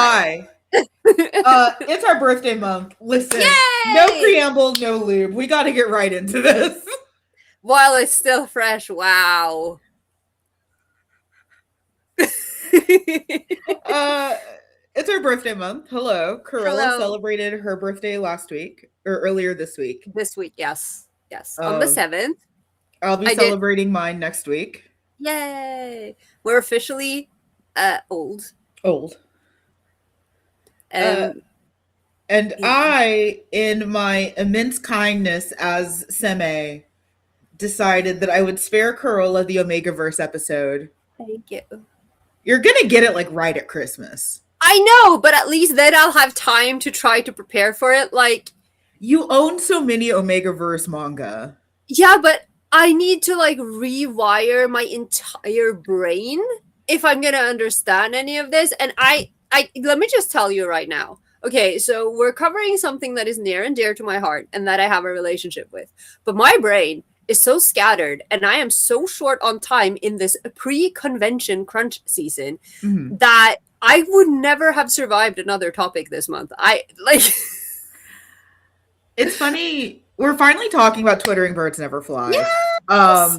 Hi. It's our birthday month. Listen, Yay! no preamble, no lube. We got to get right into this. While it's still fresh, wow. It's our birthday month. Hello. Carola Hello. celebrated her birthday last week, or earlier this week. This week, yes. On the 7th. I'll be I celebrating mine next week. Yay! We're officially old. Old. And yeah. I, in my immense kindness as Seme, decided that I would spare Carola the Omegaverse episode. Thank you. You're gonna get it like right at Christmas. I know, but at least then I'll have time to try to prepare for it. Like, you own so many Omegaverse manga. Yeah, but I need to like rewire my entire brain if I'm gonna understand any of this. And I let me just tell you right now. Okay, so we're covering something that is near and dear to my heart and that I have a relationship with. But my brain is so scattered and I am so short on time in this pre-convention crunch season that I would never have survived another topic this month. It's funny. We're finally talking about Twittering Birds Never Fly. Yes!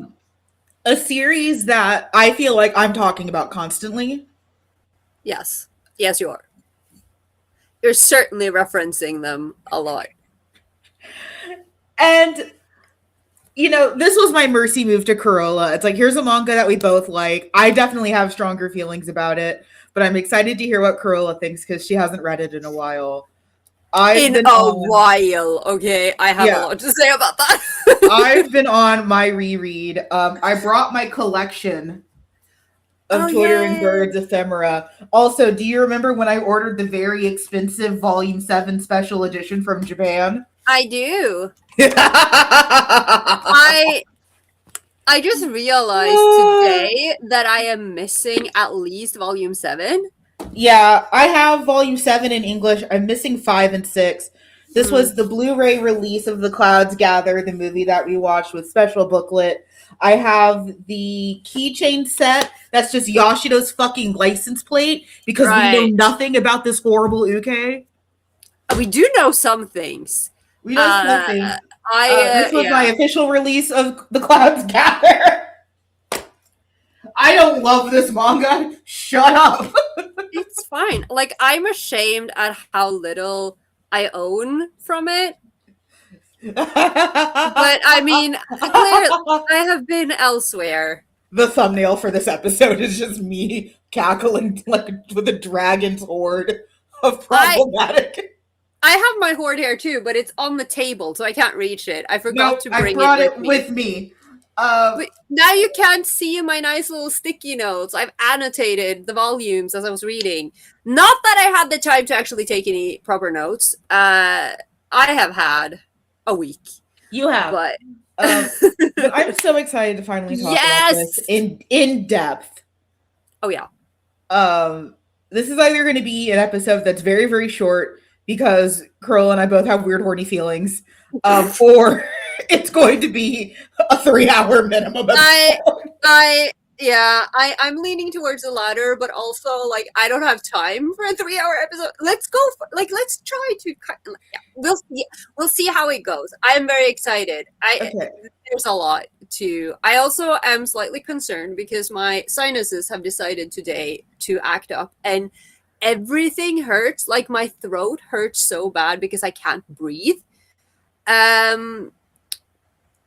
A series that I feel like I'm talking about constantly. Yes. Yes, you are. You're certainly referencing them a lot. And, you know, this was my mercy move to Carola. It's like, here's a manga that we both like. I definitely have stronger feelings about it, but I'm excited to hear what Carola thinks because she hasn't read it in a while. While, okay? I have a lot to say about that. I've been on my reread. I brought my collection of Twittering Birds ephemera. Also, do you remember when I ordered the very expensive Volume 7 special edition from Japan? I do. I just realized today that I am missing at least Volume 7. Yeah, I have Volume 7 in English. I'm missing 5 and 6. This was the Blu-ray release of The Clouds Gather, the movie that we watched with special booklet. I have the keychain set that's just Yashido's fucking license plate because we know nothing about this horrible uke. We do know some things. We know some things. This was my official release of The Clouds Gather. I don't love this manga. Shut up. It's fine. Like, I'm ashamed at how little I own from it. But I mean, clearly, I have been elsewhere. The thumbnail for this episode is just me cackling like with a dragon's horde of problematic. I have my hoard here too, but it's on the table, so I can't reach it. I forgot to bring it. I brought it with me. But now you can't see my nice little sticky notes. I've annotated the volumes as I was reading. Not that I had the time to actually take any proper notes. I have had a week. You have. But I'm so excited to finally talk about this in depth. Oh, yeah. This is either going to be an episode that's very, very short because Carola and I both have weird horny feelings, or it's going to be a 3-hour minimum. I'm leaning towards the latter, but also like I don't have time for a 3-hour episode. Let's go. Let's try to. We'll see how it goes. I am very excited. There's a lot to. I also am slightly concerned because my sinuses have decided today to act up, and everything hurts. Like my throat hurts so bad because I can't breathe.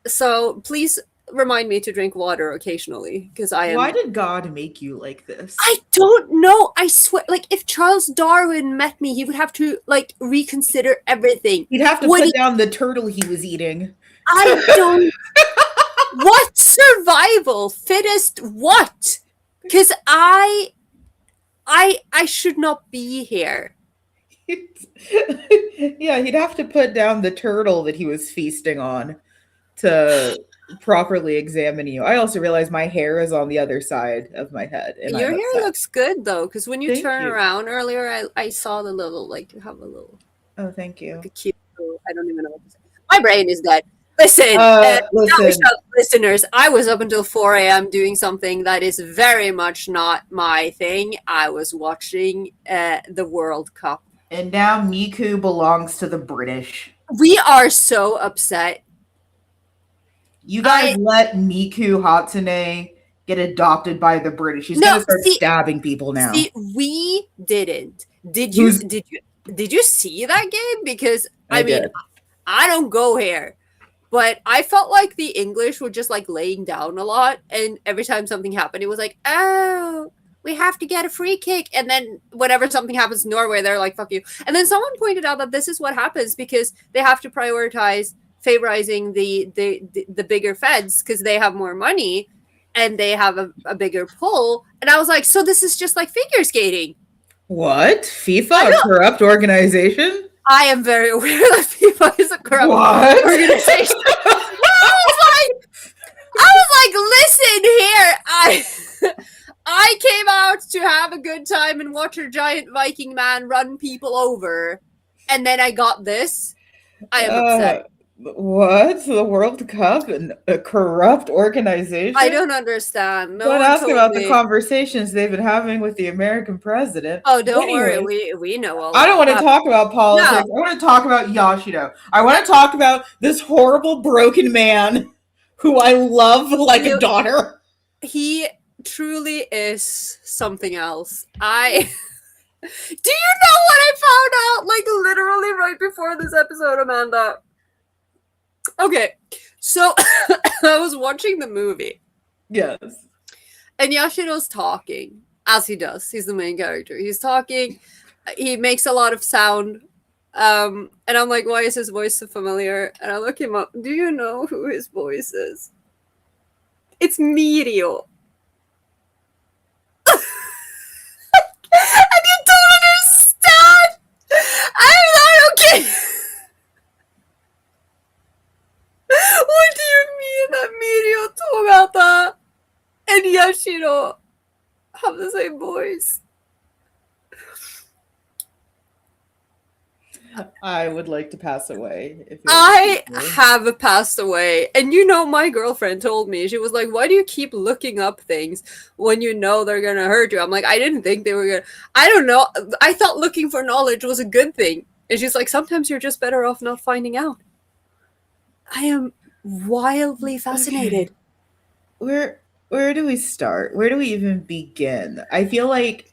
So please remind me to drink water occasionally because I am. Why did God make you like this? I don't know. I swear, like if Charles Darwin met me, he would have to like reconsider everything. He'd have to put down the turtle he was eating. I don't. What survival fittest? What? Because I should not be here. Yeah, he'd have to put down the turtle that he was feasting on to properly examine you. I also realized my hair is on the other side of my head. And your hair looks good though, because when you turn around earlier, I saw the little, like, you have a little. Oh, thank you. Like a cute little, I don't even know what to say. My brain is dead. Listen, Listen, listeners, I was up until 4 a.m. doing something that is very much not my thing. I was watching the World Cup. and now Miku belongs to the British. We are so upset. You guys let Miku Hatsune get adopted by the British. She's gonna start stabbing people now. See, we didn't. Did you see that game? Because I mean, did. I don't go here. But I felt like the English were just like laying down a lot, and every time something happened, it was like, "Oh, we have to get a free kick." And then whenever something happens in Norway, they're like, "Fuck you." And then someone pointed out that this is what happens because they have to prioritize favorizing the bigger feds because they have more money and they have a bigger pull. And I was like, "So this is just like figure skating." What? FIFA, a corrupt organization? I am very aware that FIFA is a corrupt organization. I was like, listen here, I came out to have a good time and watch a giant Viking man run people over, and then I got this. I am upset. What? The World Cup and a corrupt organization? I don't understand. Don't ask about the conversations they've been having with the American president. Oh, don't worry. We know all I don't want to talk about politics. No. I want to talk about Yashido. I want to talk about this horrible, broken man who I love like a daughter. He truly is something else. Do you know what I found out? Like, literally right before this episode, Amanda. Okay, so I was watching the movie. Yes. And Yashiro's talking, as he does. He's the main character. He's talking. He makes a lot of sound. And I'm like, why is his voice so familiar? And I look him up. Do you know who his voice is? It's Mirio. And you don't understand! I'm not okay! What do you mean that Mirio talk about that? And Yashiro have the same voice? I would like to pass away. I have passed away. And you know, my girlfriend told me, she was like, why do you keep looking up things when you know they're going to hurt you? I'm like, I didn't think they were going to. I don't know. I thought looking for knowledge was a good thing. And she's like, sometimes you're just better off not finding out. I am wildly fascinated. Okay. Where do we start? Where do we even begin? I feel like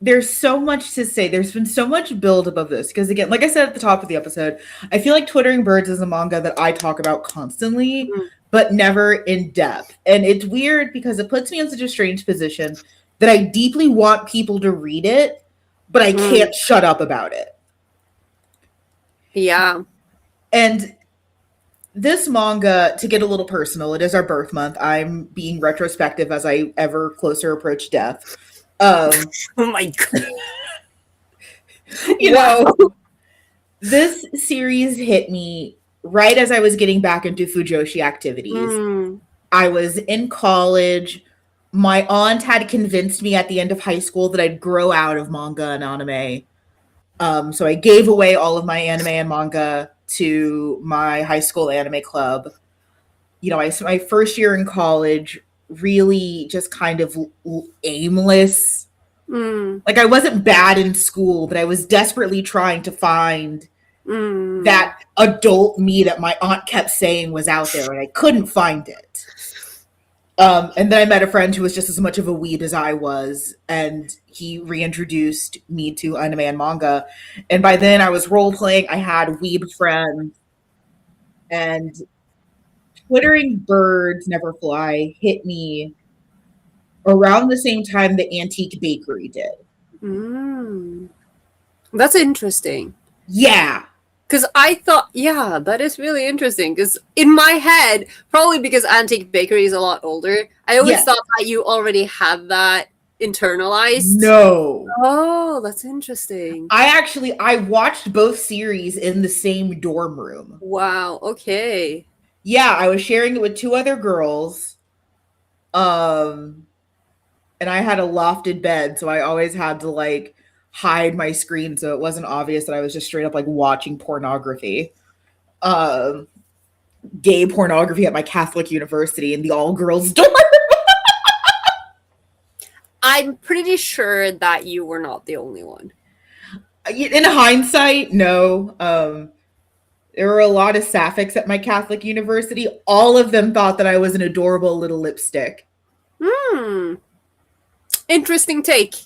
there's so much to say. There's been so much buildup of this. Because again, like I said at the top of the episode, I feel like Twittering Birds is a manga that I talk about constantly, but never in depth. And it's weird because it puts me in such a strange position that I deeply want people to read it, but I can't shut up about it. Yeah. And this manga, to get a little personal, it is our birth month. I'm being retrospective as I ever closer approach death. Oh my god. You know, this series hit me right as I was getting back into Fujoshi activities. I was in college. My aunt had convinced me at the end of high school that I'd grow out of manga and anime. So I gave away all of my anime and manga to my high school anime club. You know, my first year in college, really just kind of aimless. Like I wasn't bad in school, but I was desperately trying to find that adult me that my aunt kept saying was out there, and I couldn't find it. And then I met a friend who was just as much of a weeb as I was, and he reintroduced me to anime and manga. And by then I was role-playing, I had weeb friends, and Twittering Birds Never Fly hit me around the same time the Antique Bakery did. That's interesting. Yeah. Because I thought, yeah, that is really interesting. Because in my head, probably because Antique Bakery is a lot older, I always thought that you already had that internalized. No. Oh, that's interesting. I watched both series in the same dorm room. Wow, okay. Yeah, I was sharing it with two other girls. And I had a lofted bed, so I always had to like hide my screen so it wasn't obvious that I was just straight up like watching pornography. gay pornography at my Catholic university in the all-girls dorm. I'm pretty sure that you were not the only one. In hindsight, no. There were a lot of sapphics at my Catholic university. All of them thought that I was an adorable little lipstick. Interesting take.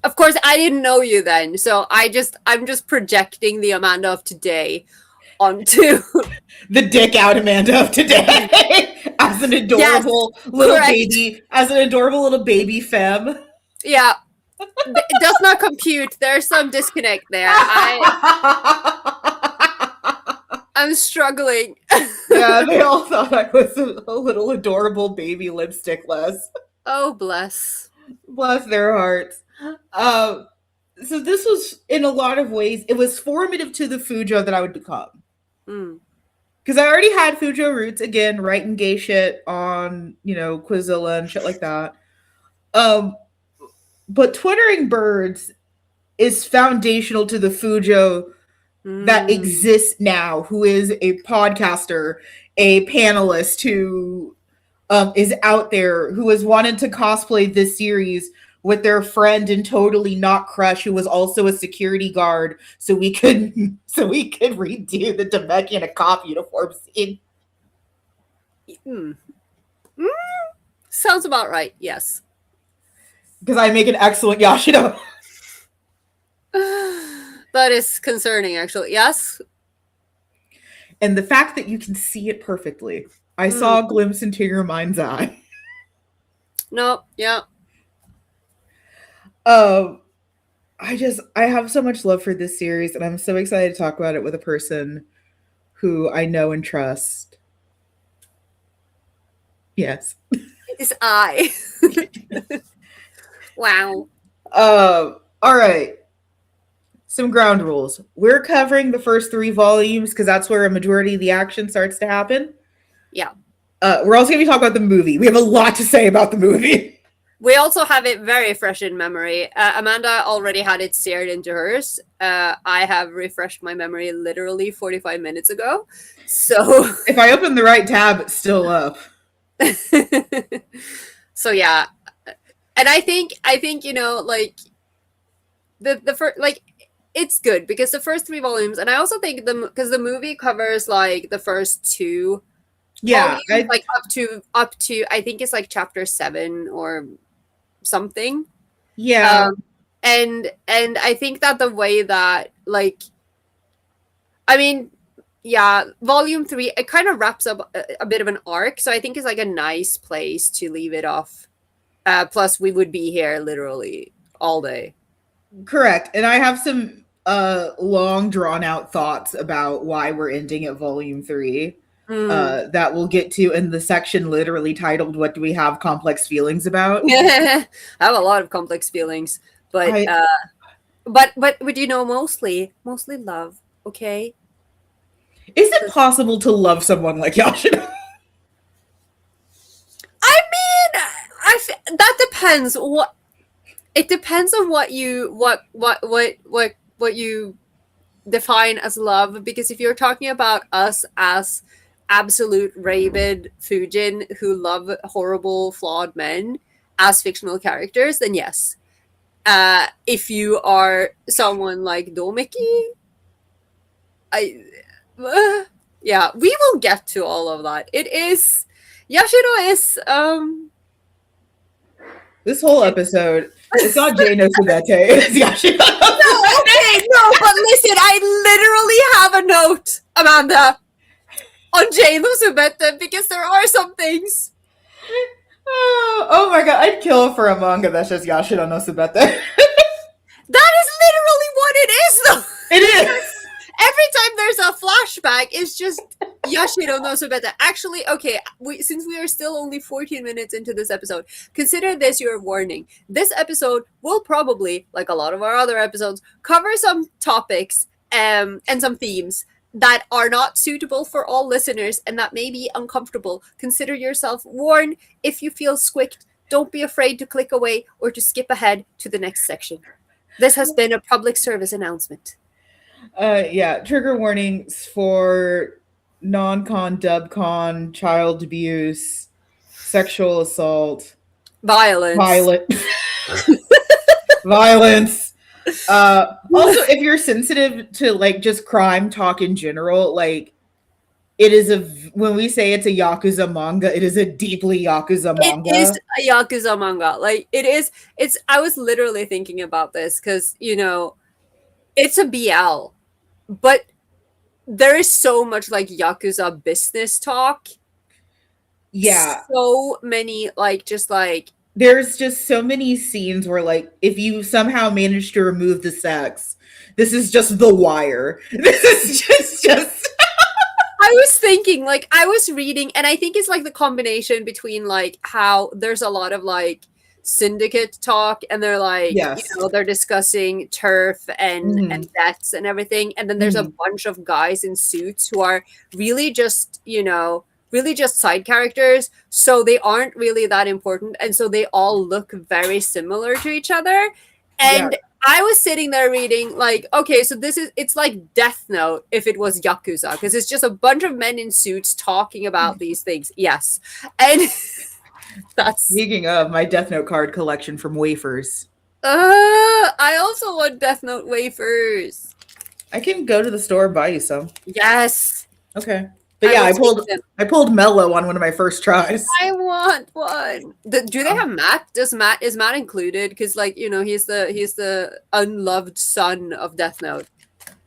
Of course, I didn't know you then, so I'm just projecting the Amanda of today onto the dick out Amanda of today as an adorable little baby, as an adorable little baby femme. Yeah, it does not compute. There's some disconnect there. I'm struggling. Yeah, they all thought I was a little adorable baby lipstick less. Oh, bless their hearts. So this was, in a lot of ways, it was formative to the Fujo that I would become. Because I already had Fujo roots, again, writing gay shit on, Quizilla and shit like that. But Twittering Birds is foundational to the Fujo that exists now, who is a podcaster, a panelist who is out there, who has wanted to cosplay this series with their friend and totally not crush, who was also a security guard, so we could redo the Demeki in a cop uniform scene. Sounds about right, yes. Because I make an excellent Yashiro. That is concerning, actually. Yes? And the fact that you can see it perfectly. I saw a glimpse into your mind's eye. No, yeah. I have so much love for this series, and I'm so excited to talk about it with a person who I know and trust. Yes. It's I. Wow. All right. Some ground rules. We're covering the first 3 volumes because that's where a majority of the action starts to happen. Yeah. We're also going to be talking about the movie. We have a lot to say about the movie. We also have it very fresh in memory. Amanda already had it seared into hers. I have refreshed my memory literally 45 minutes ago. So if I open the right tab, it's still up. So yeah. And I think the first, it's good because the first 3 volumes, and I also think because the movie covers the first 2 volumes, up to I think it's chapter 7 or something. Yeah. And I think that the way that volume 3, it kind of wraps up a bit of an arc, so I think it's a nice place to leave it off. Plus we would be here literally all day. Correct. And I have some long drawn out thoughts about why we're ending at volume 3 that we'll get to in the section literally titled "What Do We Have Complex Feelings About?" I have a lot of complex feelings, but mostly love. Okay. Is it possible to love someone like Yashiro? I mean, that depends. It depends on what you define as love, because if you're talking about us as absolute rabid Fujin who love horrible flawed men as fictional characters, then yes. If you are someone like Domeki, yeah, we will get to all of that. Yashiro is this whole episode, it's not Jay no Subete, it's Yashiro. No, but listen, I literally have a note, Amanda, on Jay no Subete, because there are some things. Oh my god, I'd kill for a manga that's just Yashiro no Subete. That is literally what it is, though. It is. Every time there's a flashback, it's just Yashiro no Subete. Actually, okay, since we are still only 14 minutes into this episode, consider this your warning. This episode will probably, like a lot of our other episodes, cover some topics and some themes that are not suitable for all listeners and that may be uncomfortable. Consider yourself warned. If you feel squicked, don't be afraid to click away or to skip ahead to the next section. This has been a public service announcement. Yeah, trigger warnings for non-con, dub-con, child abuse, sexual assault, Violence. violent violence. Also, if you're sensitive to like just crime talk in general, like it is when we say it's a Yakuza manga, it is a deeply Yakuza It is manga. a Yakuza manga. Like it is. It's. I was literally thinking about this because it's a BL, but there is so much like Yakuza business talk. Yeah. So many like just like There's just so many scenes where like if you somehow manage to remove the sex, this is just the wire. This is just I was thinking, like, I was reading, and I think it's like the combination between like how there's a lot of like syndicate talk, and they're like, yes. they're discussing turf and Hmm. debts and everything, and then there's a Hmm. bunch of guys in suits who are really just, really just side characters, so they aren't really that important, and so they all look very similar to each other, Yeah. and I was sitting there reading, like, okay, so it's like Death Note if it was Yakuza, because it's just a bunch of men in suits talking about these things. Yes. And that's. Speaking of my Death Note card collection from Wafers, I also want Death Note wafers. I can go to the store and buy you some. Yes. Okay. But I yeah, will I take pulled them. I pulled Mellow on one of my first tries. I want one. Do they have Matt? Is Matt included? Because like he's the unloved son of Death Note.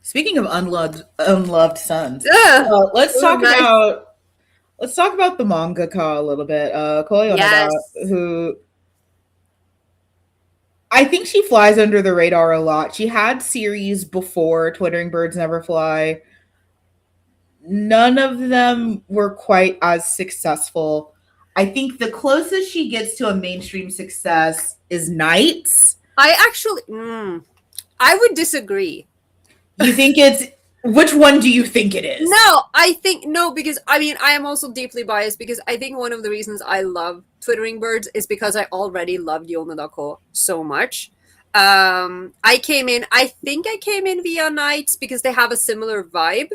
Speaking of unloved sons, Ugh. let's Ooh, talk nice. about the mangaka a little bit. Koi Yoneda, Yes. who I think she flies under the radar a lot. She had series before Twittering Birds Never Fly. None of them were quite as successful. I think the closest she gets to a mainstream success is Nights. I actually, I would disagree. You think it's which one do you think it is? No, I think no, because I mean I am also deeply biased because I think one of the reasons I love Twittering Birds is because I already loved Yonadako so much. I think I came in via Nights because they have a similar vibe.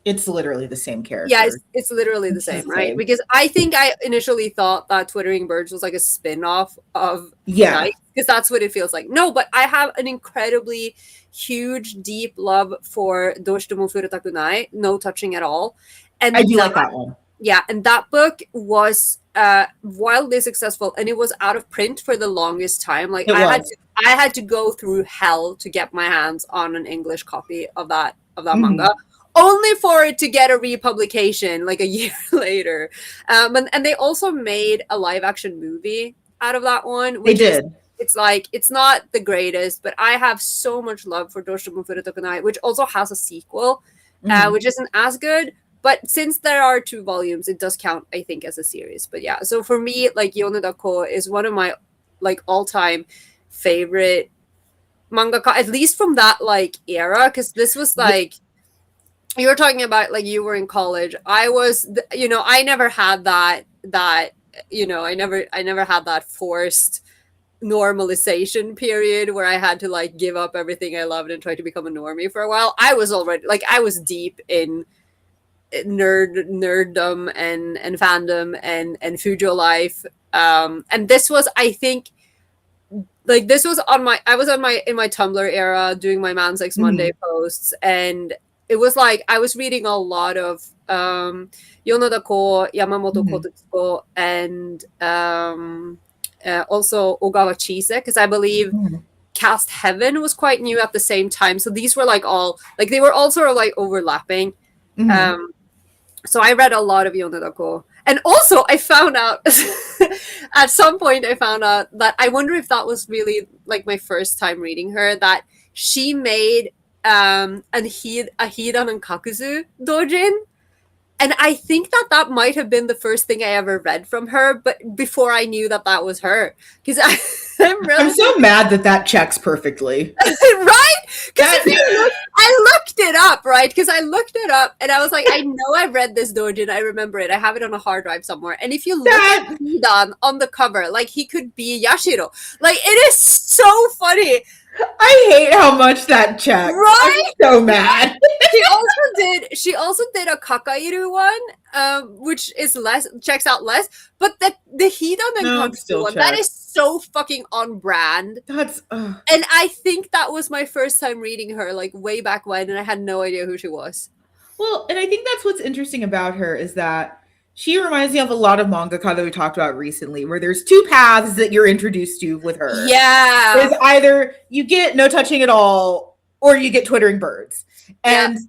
It's literally the same character. Yeah, it's literally the same, right? Because I think I initially thought that Twittering Birds was like a spin-off of Night, because that's what it feels like. No, but I have an incredibly huge, deep love for Doshitomo Furutakunai, No Touching at All. And I do like that one. Yeah, and that book was wildly successful, and it was out of print for the longest time. Like I had to go through hell to get my hands on an English copy of that manga, only for it to get a republication like a year later. And they also made a live action movie out of that one. They did. It's not the greatest, but I have so much love for Doshitomo Furutakunai, which also has a sequel, which isn't as good. But since there are 2 volumes, it does count, I think, as a series. But yeah, so for me, like Yonedako is one of my like all-time favorite mangaka, at least from that like era, because this was like you were talking about like you were in college. I was, I never had that I never had that forced normalization period where I had to like give up everything I loved and try to become a normie for a while. I was already like I was deep in nerddom and fandom and Fujo life, and this was, I think, like this was in my Tumblr era doing my Man Sex Monday posts, and it was like I was reading a lot of Yonoda Ko, Yamamoto Kotutsuko, and also Ogawa Chise, because I believe Cast Heaven was quite new at the same time, so these were like all like they were all sort of like overlapping. So I read a lot of Yonedako. And also I found out at some point that I wonder if that was really like my first time reading her, that she made a Hidan and Kakuzu dojin. And I think that might have been the first thing I ever read from her, but before I knew that was her. Because I'm so mad that checks perfectly. Right? Because I looked it up, right? Because I looked it up and I was like, I know I've read this dojin. I remember it. I have it on a hard drive somewhere. And if you look at Hidan on the cover, like he could be Yashiro. Like it is so funny. I hate how much that checks. I'm Right? so mad. She also did a Kakairu one, which is less checks out less, but the Hidon and No, it Kakairu still one, that is checks. so fucking on brand. That's And I think that was my first time reading her, like way back when, and I had no idea who she was. well, and I think that's what's interesting about her is that she reminds me of a lot of mangaka that we talked about recently, where there's two paths that you're introduced to with her. Is Yeah. either you get no touching at all, or you get twittering birds. Yeah. And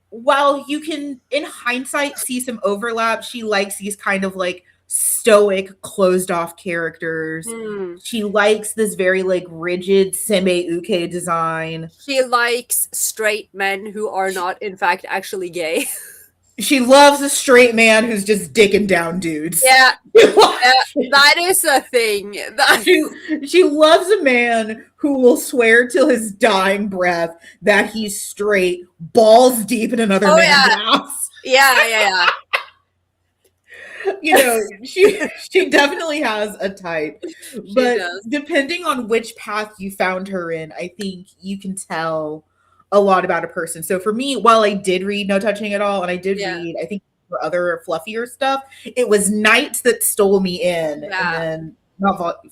while you can, in hindsight, see some overlap, she likes these kind of like stoic, closed off characters. Hmm. She likes this very like rigid seme uke design. She likes straight men who are not, in fact, actually gay. She loves a straight man who's just dicking down dudes. Yeah. That is a thing. She loves a man who will swear till his dying breath that he's straight, balls deep in another Oh, man's yeah. ass. Yeah. You know, she definitely has a type. She But does. depending on which path you found her in, I think you can tell a lot about a person. So for me, while I did read No Touching at All, and I did Yeah. read, I think, for other fluffier stuff, it was Nights that stole me in, Yeah. and then not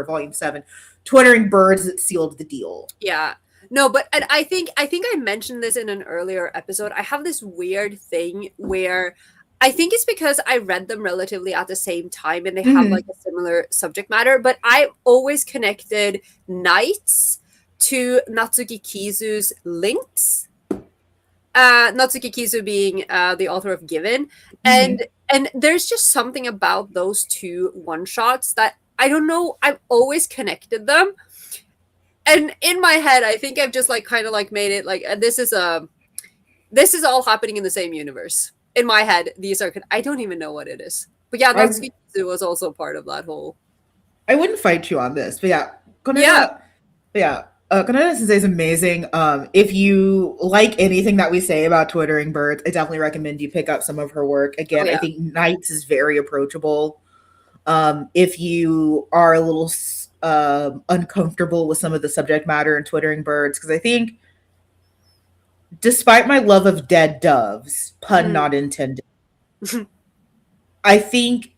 volume 7, Twittering Birds that sealed the deal. Yeah. No, but and I think I mentioned this in an earlier episode. I have this weird thing where I think it's because I read them relatively at the same time and they have like a similar subject matter, but I always connected Nights to Natsuki Kizu's Links. Natsuki Kizu being the author of Given. And there's just something about those two one shots that I don't know, I've always connected them. And in my head, I think I've just like kind of like made it like this is all happening in the same universe. In my head, these are I don't even know what it is. But yeah, Natsuki Kizu was also part of that whole. I wouldn't fight you on this, but yeah, Yeah. Koneda Sensei is amazing. If you like anything that we say about Twittering Birds, I definitely recommend you pick up some of her work. Again, Oh, yeah. I think Nights is very approachable. If you are a little uncomfortable with some of the subject matter in Twittering Birds, because I think, despite my love of dead doves, pun not intended, I think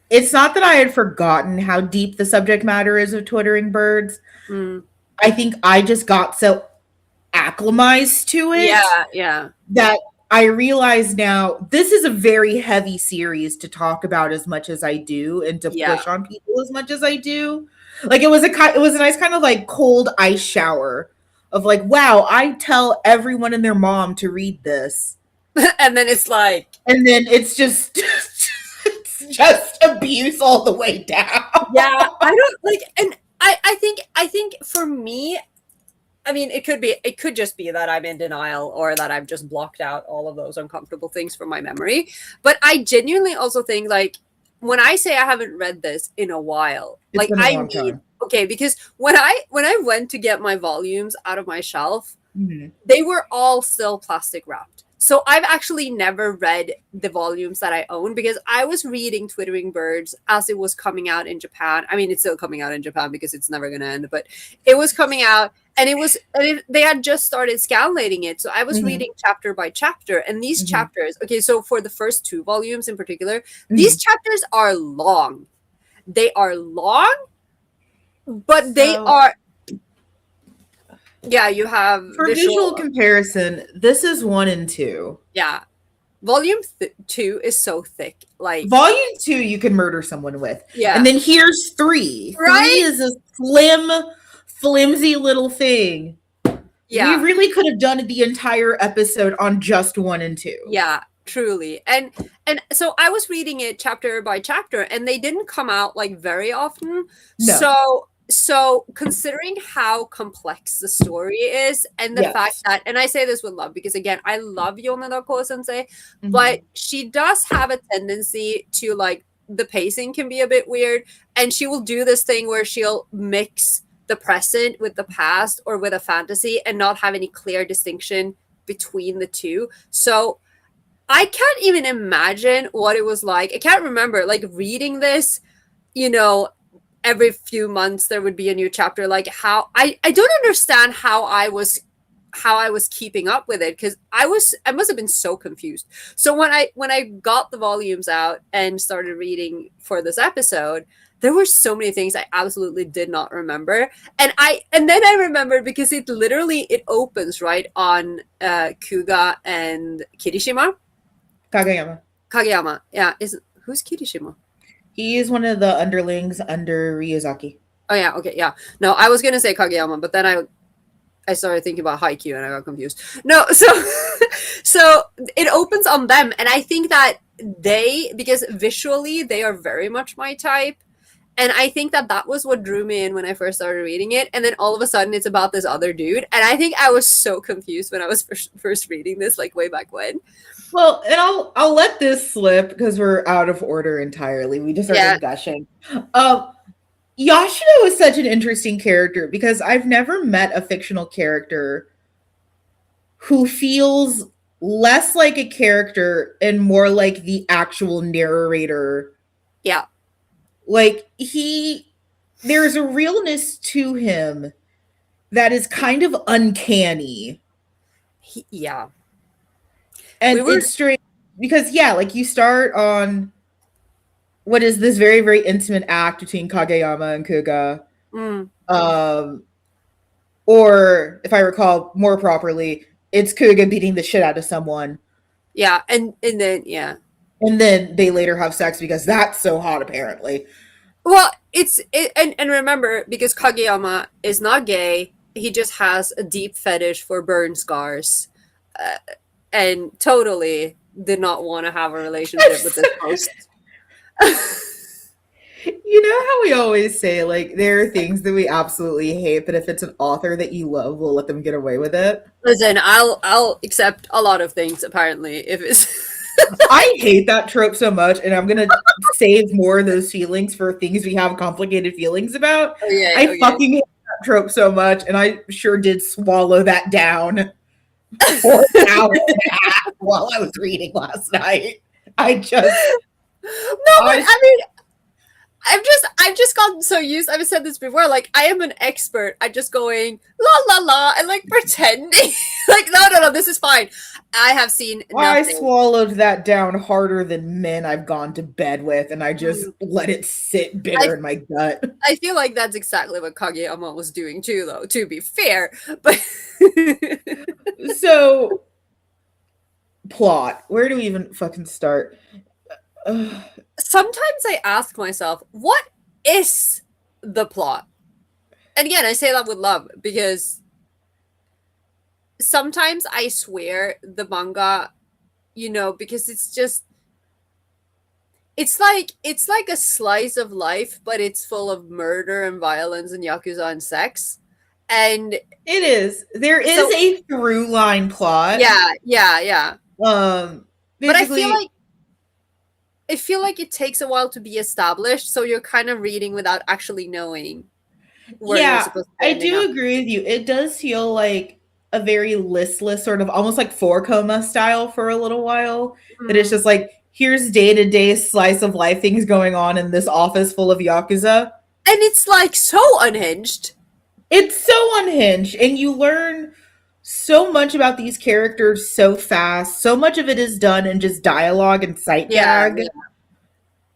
it's not that I had forgotten how deep the subject matter is of Twittering Birds. I think I just got so acclimatized to it that I realize now this is a very heavy series to talk about as much as I do and to push on people as much as I do. Like it was a nice kind of like cold ice shower of like, wow, I tell everyone and their mom to read this. And then it's like, and then it's just it's just abuse all the way down. Yeah, I don't like, and I think for me, I mean, it could just be that I'm in denial or that I've just blocked out all of those uncomfortable things from my memory. But I genuinely also think like when I say I haven't read this in a while, It's like been a I long mean, time. okay, because when I went to get my volumes out of my shelf, Mhm. they were all still plastic wrapped. So I've actually never read the volumes that I own because I was reading Twittering Birds as it was coming out in Japan. I mean, it's still coming out in Japan because it's never going to end, but it was coming out and they had just started scanlating it. So I was reading chapter by chapter, and these chapters, okay, so for the first 2 volumes in particular, these chapters are long. They are long, but they are. Yeah, you have For visual comparison, this is 1 and 2. Yeah. Volume 2 is so thick. Like volume 2 you can murder someone with. Yeah. And then here's 3. Right? 3 is a flimsy little thing. Yeah. We really could have done the entire episode on just 1 and 2. Yeah, truly. And so I was reading it chapter by chapter and they didn't come out like very often. No. So considering how complex the story is and the fact that, and I say this with love because again, I love Yonadako Sensei, but she does have a tendency to like, the pacing can be a bit weird. And she will do this thing where she'll mix the present with the past or with a fantasy and not have any clear distinction between the two. So I can't even imagine what it was like. I can't remember like reading this, you know, every few months there would be a new chapter. Like how I don't understand how I was keeping up with it, because I must have been so confused. So when I got the volumes out and started reading for this episode, there were so many things I absolutely did not remember. And then I remembered, because it opens right on Kuga and Kirishima. Kageyama. Kageyama. Yeah, who's Kirishima? He is one of the underlings under Ryuzaki. Oh yeah, okay, yeah. No, I was gonna say Kageyama, but then I started thinking about Haikyuu and I got confused. No, so so it opens on them, and I think that because visually they are very much my type, and I think that was what drew me in when I first started reading it. And then all of a sudden it's about this other dude, and I think I was so confused when I was first reading this, like way back when. Well, and I'll let this slip because we're out of order entirely. We just started gushing. Yashiro is such an interesting character because I've never met a fictional character who feels less like a character and more like the actual narrator. Yeah. Like there's a realness to him that is kind of uncanny. Yeah. And it's straight because like you start on what is this very, very intimate act between Kageyama and Kuga. Or if I recall more properly, it's Kuga beating the shit out of someone. Yeah, and then and then they later have sex because that's so hot, apparently. Well, and remember, because Kageyama is not gay, he just has a deep fetish for burn scars, and totally did not want to have a relationship with this host. You know how we always say, like, there are things that we absolutely hate, but if it's an author that you love, we'll let them get away with it. Listen, I'll accept a lot of things, apparently, if it's I hate that trope so much, and I'm gonna save more of those feelings for things we have complicated feelings about. I fucking hate that trope so much, and I sure did swallow that down for an hour and a half while I was reading last night. I just I mean, I've just gotten so used. I've said this before. Like, I am an expert at just going la la la and like pretending. Like, no, this is fine. I have seen nothing. I swallowed that down harder than men I've gone to bed with, and I just let it sit bitter in my gut. I feel like that's exactly what Kageyama was doing too, though, to be fair. But so, plot. Where do we even fucking start? Sometimes I ask myself, what is the plot? And again, I say that with love, because sometimes I swear the manga, because it's like a slice of life, but it's full of murder and violence and yakuza and sex. And it is. There is a through line plot. Yeah. But I feel like it takes a while to be established, so you're kind of reading without actually knowing where you're supposed to be. I do agree with you. It does feel like a very listless, sort of almost like 4-Koma style for a little while. That it's just like, here's day-to-day slice of life things going on in this office full of yakuza. And it's like so unhinged. It's so unhinged, and you learn so much about these characters so fast. So much of it is done in just dialogue and sight gag. Yeah.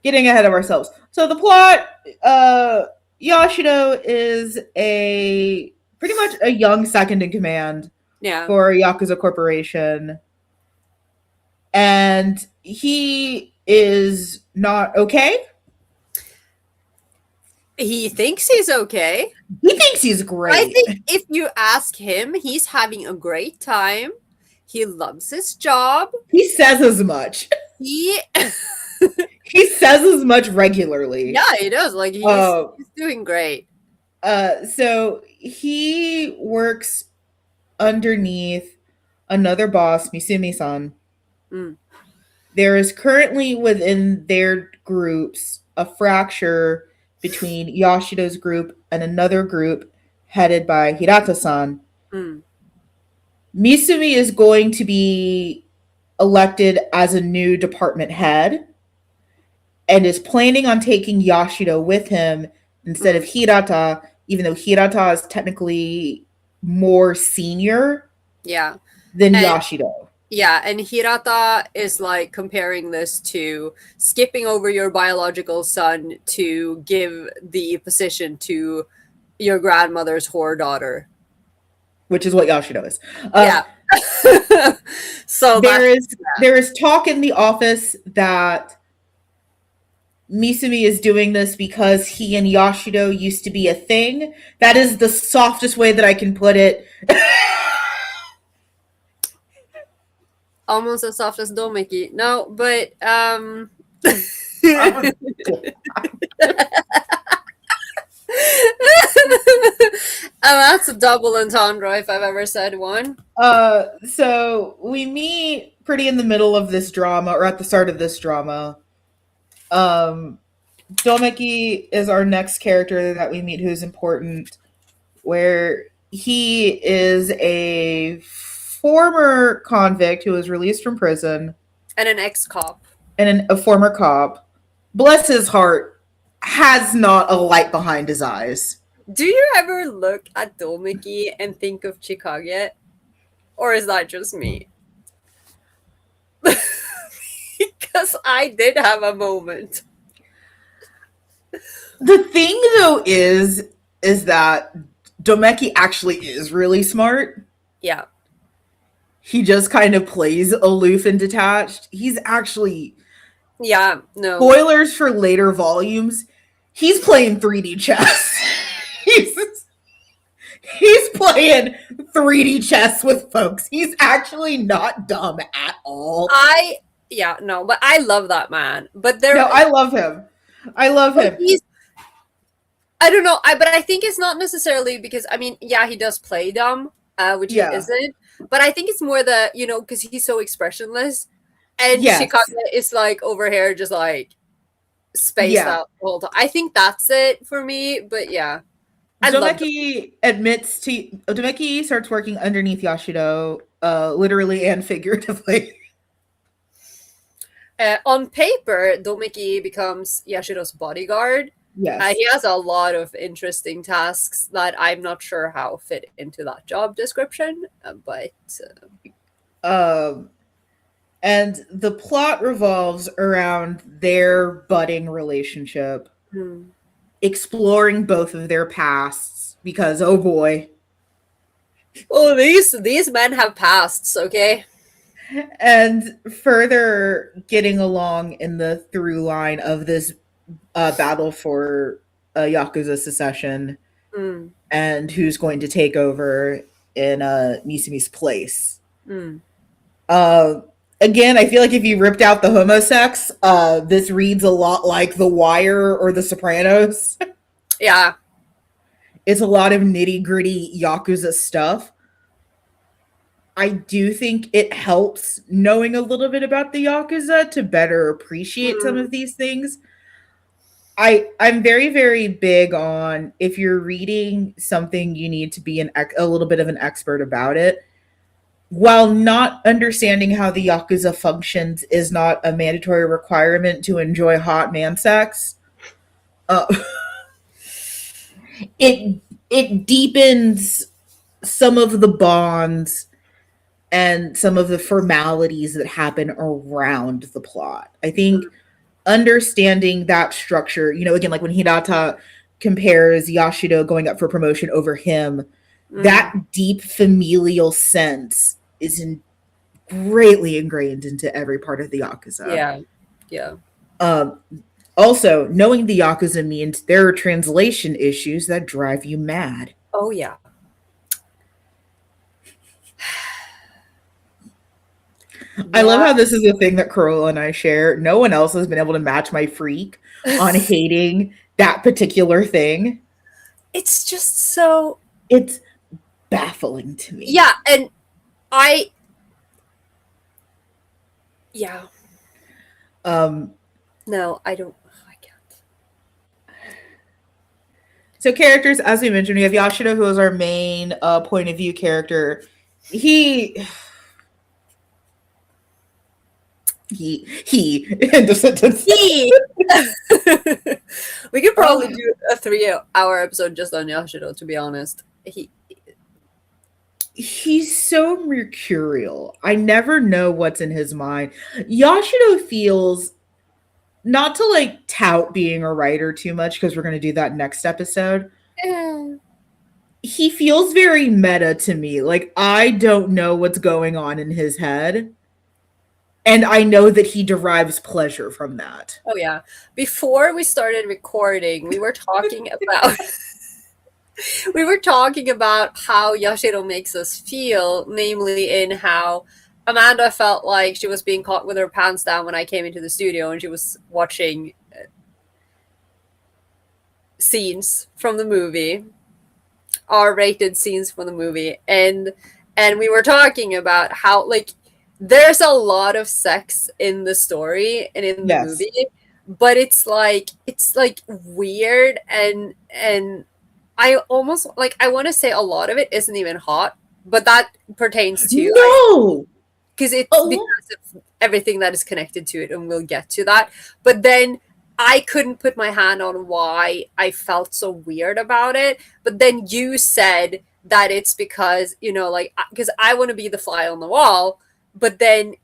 Getting ahead of ourselves. So the plot, Yashiro is pretty much a young second in command for Yakuza Corporation. And he is not okay. He thinks he's okay. He thinks he's great. I think if you ask him, he's having a great time. He loves his job. He says as much. He says as much regularly. Yeah, he does. Like, he's doing great. So he works underneath another boss, Misumi-san. There is currently within their groups a fracture between Yashiro's group and another group headed by Hirata-san. Misumi is going to be elected as a new department head and is planning on taking Yashiro with him instead of Hirata, even though Hirata is technically more senior Yeah. than And Yashido. yeah, and Hirata is like comparing this to skipping over your biological son to give the position to your grandmother's whore daughter. Which is what Yashido is. Yeah. So There that's is there is talk in the office that Misumi is doing this because he and Yashido used to be a thing. That is the softest way that I can put it. almost as soft as Domeki. No, but that's a double entendre if I've ever said one. So we meet pretty in the middle of this drama, or at the start of this drama. Domeki is our next character that we meet who's important, where he is a former convict who was released from prison And an ex-cop. and a former cop. Bless his heart, has not a light behind his eyes. Do you ever look at Domeki and think of Chikage? Or is that just me? Because I did have a moment. The thing though is that Domeki actually is really smart. Yeah. He just kind of plays aloof and detached. He's actually, Yeah, no. spoilers for later volumes, he's playing 3D chess. he's playing 3D chess with folks. He's actually not dumb at all. But I love that man. But I love him. I love him. I don't know. But I think it's not necessarily because he does play dumb, which he isn't. But I think it's more because he's so expressionless, and Chikage is like over here just like spaced out the whole time. I think that's it for me. But yeah, Domeki Domeki starts working underneath Yashido, literally and figuratively. On paper, Domeki becomes Yashiro's bodyguard. Yes. He has a lot of interesting tasks that I'm not sure how fit into that job description, but... And the plot revolves around their budding relationship, exploring both of their pasts, because, oh boy. Oh, these men have pasts, okay? And further getting along in the through line of this battle for Yakuza secession and who's going to take over in Misumi's place. Again, I feel like if you ripped out the homosex, this reads a lot like The Wire or The Sopranos. Yeah. It's a lot of nitty-gritty Yakuza stuff. I do think it helps knowing a little bit about the Yakuza to better appreciate some of these things. I'm very, very big on, if you're reading something, you need to be a little bit of an expert about it. While not understanding how the Yakuza functions is not a mandatory requirement to enjoy hot man sex, it deepens some of the bonds and some of the formalities that happen around the plot. I think understanding that structure, again, like when Hinata compares Yashido going up for promotion over him, that deep familial sense is greatly ingrained into every part of the Yakuza. Yeah. Also, knowing the Yakuza means there are translation issues that drive you mad. Oh, yeah. I love how this is a thing that Carola and I share. No one else has been able to match my freak on hating that particular thing. It's just so... It's baffling to me. Yeah, and Yeah. No, I don't... I can't. So characters, as we mentioned, we have Yashido, who is our main point of view character. He end of sentence. We We could probably do a 3-hour episode just on Yashiro, to be honest. He's so mercurial. I never know what's in his mind. Yashiro feels, not to like tout being a writer too much, because we're going to do that next episode. He feels very meta to me. Like, I don't know what's going on in his head. And I know that he derives pleasure from that. Oh, yeah. Before we started recording, we were talking about we were talking about how Yashiro makes us feel, namely in how Amanda felt like she was being caught with her pants down when I came into the studio and she was watching scenes from the movie, R-rated scenes from the movie, and we were talking about how like there's a lot of sex in the story and in the movie, but it's like weird and I almost like, I want to say a lot of it isn't even hot, but that pertains to because it's because of everything that is connected to it, and we'll get to that. But then I couldn't put my hand on why I felt so weird about it. But then you said that it's because, you know, like, because I want to be the fly on the wall, but then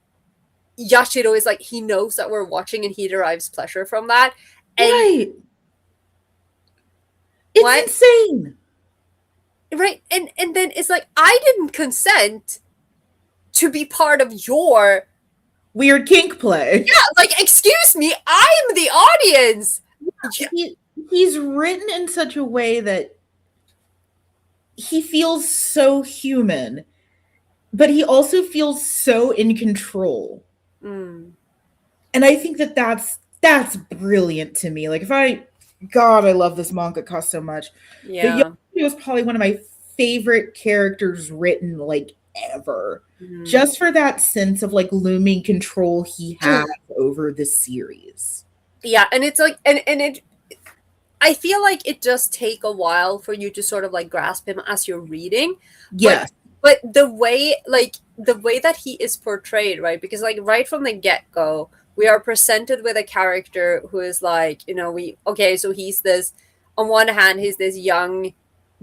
Yashiro is like, he knows that we're watching and he derives pleasure from that. And right. It's insane. Right. And then it's like, I didn't consent to be part of your weird kink play. Yeah, like, excuse me, I'm the audience. He's written in such a way that he feels so human, but he also feels so in control. And I think that that's brilliant to me. Like, God, I love this mangaka so much. Yeah. He was probably one of my favorite characters written, like, ever. Just for that sense of, like, looming control he has over the series. Yeah, and it's like, and it, I feel like it does take a while for you to sort of, like, grasp him as you're reading. Yes. But the way that he is portrayed, right? Because, like, right from the get-go, we are presented with a character who is like, you know, so he's this, on one hand, he's this young,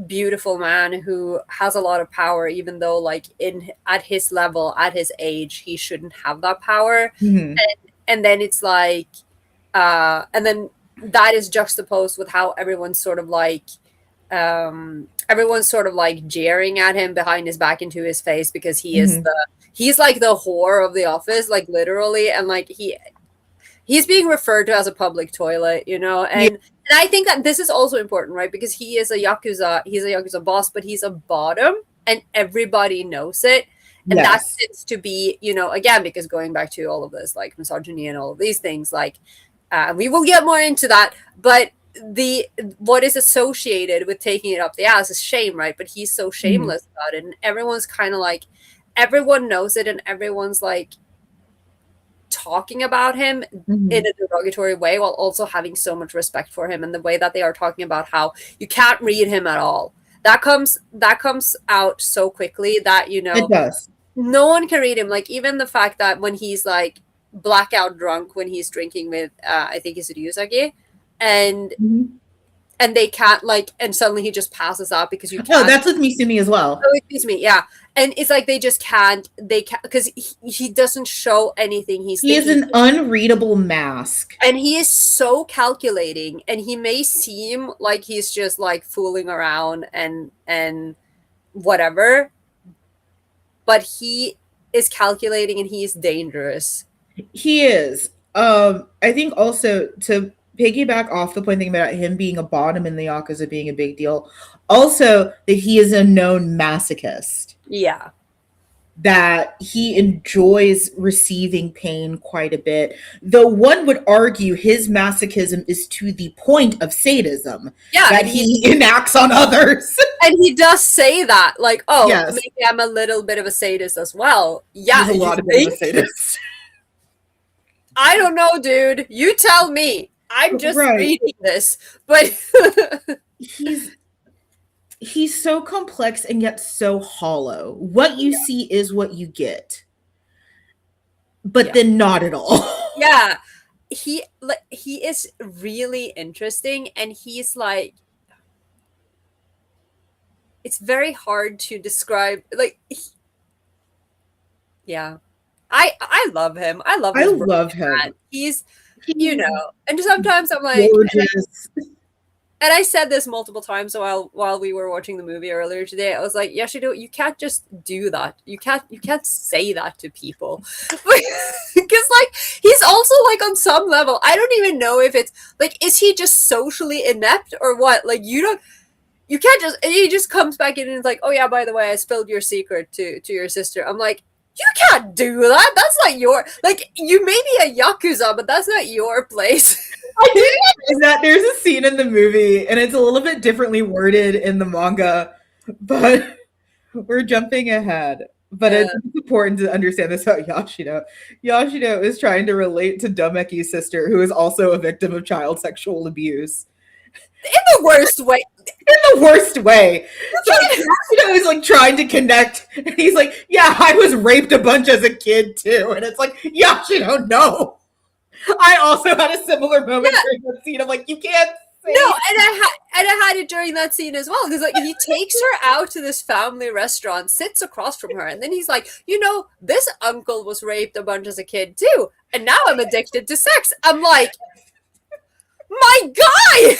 beautiful man who has a lot of power, even though, like, at his level, at his age, he shouldn't have that power. And then it's like, and then that is juxtaposed with how everyone's sort of like jeering at him behind his back into his face, because he is he's like the whore of the office, like, literally, and like he's being referred to as a public toilet, you know. And I think that this is also important, right? Because he's a Yakuza boss, but he's a bottom and everybody knows it. And that tends to be, you know, again, because going back to all of this, like, misogyny and all of these things, like, we will get more into that, but what is associated with taking it up the ass is shame, right? But he's so shameless about it, and everyone's kind of like, everyone knows it, and everyone's like talking about him in a derogatory way, while also having so much respect for him. And the way that they are talking about how you can't read him at all, that comes out so quickly that, you know, it does. No one can read him. Like, even the fact that when he's like blackout drunk when he's drinking with I think it's Ryusagi, and they can't, like, and suddenly he just passes out because you can't. Oh, that's with Misumi as well. Oh, it's me, yeah. And it's like they can't, because he doesn't show anything. He is an unreadable mask. And he is so calculating, and he may seem like he's just, like, fooling around and whatever, but he is calculating and he is dangerous. He is. I think also, to piggyback off the point thing about him being a bottom in the Yakuza being a big deal, also that he is a known masochist. Yeah. That he enjoys receiving pain quite a bit. Though one would argue his masochism is to the point of sadism. Yeah. That he enacts on others. And he does say that, like, oh, yes, maybe I'm a little bit of a sadist as well. Yeah. He's a lot of a sadist. I don't know, dude. You tell me. I'm just reading this. But he's so complex and yet so hollow. What you see is what you get. But then not at all. Yeah. he is really interesting, and he's like, it's very hard to describe. Like, yeah, I love him. I love I this love man. him. He's, He's and sometimes I'm like, gorgeous. and I said this multiple times while we were watching the movie earlier today. I was like, Yashido, you can't just do that. You can't say that to people. Because like, he's also like, on some level, I don't even know if it's like, is he just socially inept or what? Like, you can't just, and he just comes back in and is like, oh yeah, by the way, I spilled your secret to your sister. I'm like, you can't do that. That's not your, like, you may be a Yakuza, but that's not your place. I did that there's a scene in the movie, and it's a little bit differently worded in the manga, but we're jumping ahead. But Yeah. it's important to understand this about Yashido. Yashido is trying to relate to Domeki's sister, who is also a victim of child sexual abuse. In the worst way. In the worst way. So Yashido is like trying to connect, and he's like, yeah, I was raped a bunch as a kid too. And it's like, Yashido, no. I also had a similar moment during that scene. I'm like, you can't say. No, and I had it during that scene as well, because like, he takes her out to this family restaurant, sits across from her, and then he's like, this uncle was raped a bunch as a kid too, and now I'm addicted to sex. I'm like, my guy. And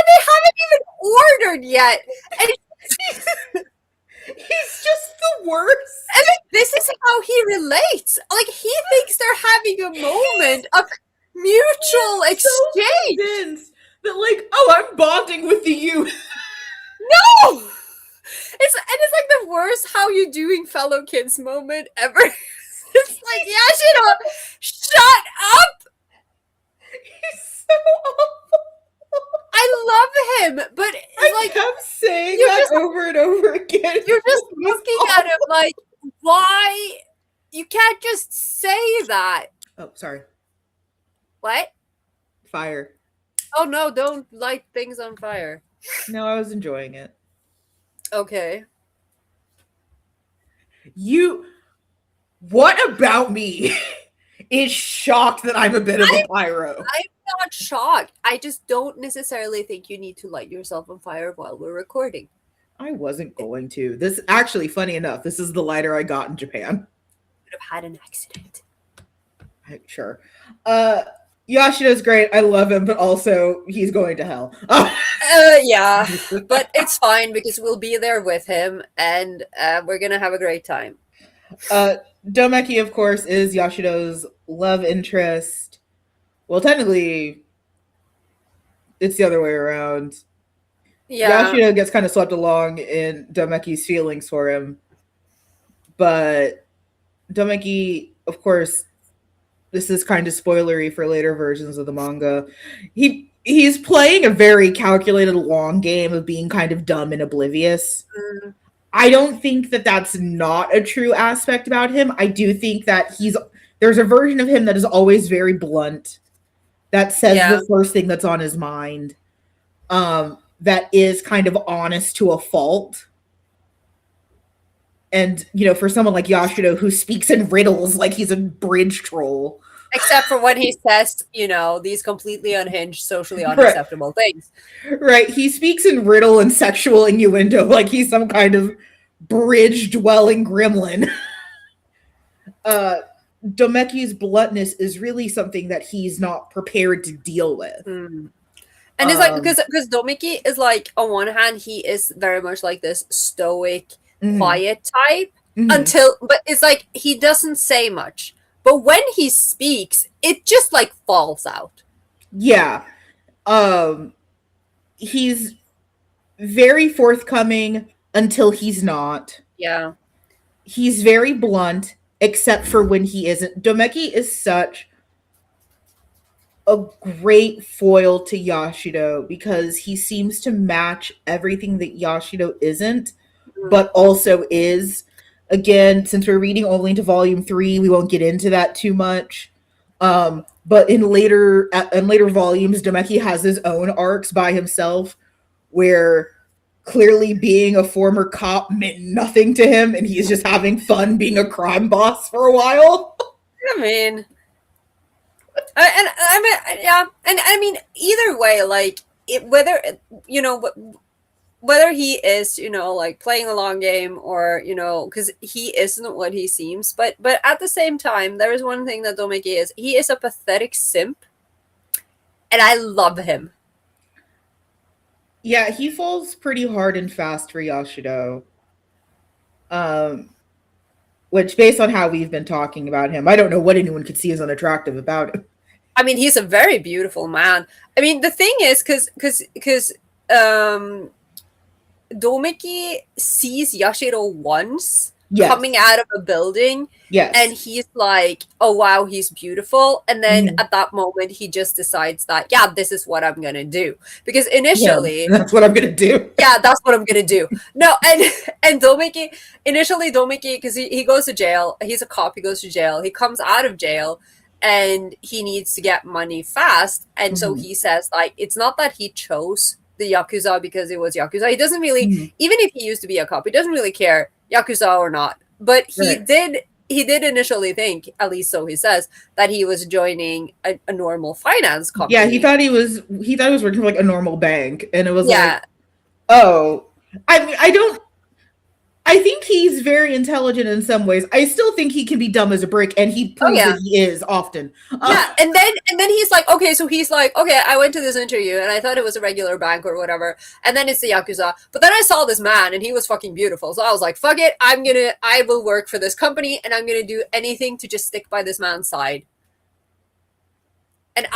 they haven't even ordered yet, and he's just the worst. and like, this is how he relates. Like, he thinks they're having a moment of mutual exchange. So that like, oh, I'm bonding with the youth. No, it's like the worst "how you doing, fellow kids" moment ever. It's like, Yashiro, shut up. He's so awful. I love him, but I like, kept saying that over and over again. you're just looking at him like, why? You can't just say that. Oh, sorry. What? Fire. Oh no, don't light things on fire. No, I was enjoying it. Okay. What about me is shocked that I'm a bit of a pyro? I'm not shocked. I just don't necessarily think you need to light yourself on fire while we're recording. I wasn't going to. This actually, funny enough, this is the lighter I got in Japan. Would have had an accident. Sure. Yashido's great. I love him, but also he's going to hell. Yeah, but it's fine because we'll be there with him, and we're gonna have a great time. Domeki, of course, is Yashido's love interest. Well, technically, it's the other way around. Yeah. Yashido gets kind of swept along in Domeki's feelings for him, but Domeki, of course, this is kind of spoilery for later versions of the manga. He's playing a very calculated long game of being kind of dumb and oblivious. Mm. I don't think that that's not a true aspect about him. I do think that there's a version of him that is always very blunt, that says the first thing that's on his mind, that is kind of honest to a fault. And, for someone like Yashido who speaks in riddles like he's a bridge troll. Except for when he says, these completely unhinged, socially unacceptable things. Right. He speaks in riddle and sexual innuendo like he's some kind of bridge-dwelling gremlin. Domeki's bluntness is really something that he's not prepared to deal with. Mm. And it's like, because Domeki is like, on one hand, he is very much like this stoic, quiet type, but it's like, he doesn't say much. But when he speaks, it just like falls out. Yeah. He's very forthcoming until he's not. Yeah. He's very blunt, except for when he isn't. Domeki is such a great foil to Yashido because he seems to match everything that Yashido isn't, but also is. Again, since we're reading only into volume 3, we won't get into that too much. But in later volumes, Domeki has his own arcs by himself, where clearly being a former cop meant nothing to him, and he's just having fun being a crime boss for a while. I mean, I mean, yeah, and I mean, either way, like whether you know whether he is like playing a long game or because he isn't what he seems, but at the same time, there is one thing that Domeki is. He is a pathetic simp, and I love him. Yeah, he falls pretty hard and fast for Yashido. Um, which, based on how we've been talking about him, I don't know what anyone could see as unattractive about him. I mean, he's a very beautiful man. I mean, the thing is, because um Domeki sees Yashiro once Yes, coming out of a building, and yes. he's like, oh wow, he's beautiful. And then Mhm. at that moment, he just decides that, yeah, this is what I'm gonna do. Because Yeah, initially, that's what I'm gonna do. yeah, that's what I'm gonna do. No, and Domeki, initially, Domeki, because he goes to jail, he's a cop, he goes to jail, he comes out of jail, and he needs to get money fast. And so Mhm, he says, like, it's not that he chose the Yakuza because it was Yakuza. He doesn't really, mhm. even if he used to be a cop, he doesn't really care, Yakuza or not. But Right. he did initially think, at least so he says, that he was joining a normal finance Yeah, company. he thought he was working for like a normal bank, and it was like, Yeah. oh, I mean, I don't. I think he's very intelligent in some ways. I still think he can be dumb as a brick, and he Oh proves yeah. that he is often. Yeah, and then he's like, okay, so he's like, okay, I went to this interview and I thought it was a regular bank or whatever, and then it's the Yakuza. But then I saw this man and he was fucking beautiful. So I was like, fuck it, I will work for this company and I'm gonna do anything to just stick by this man's side. And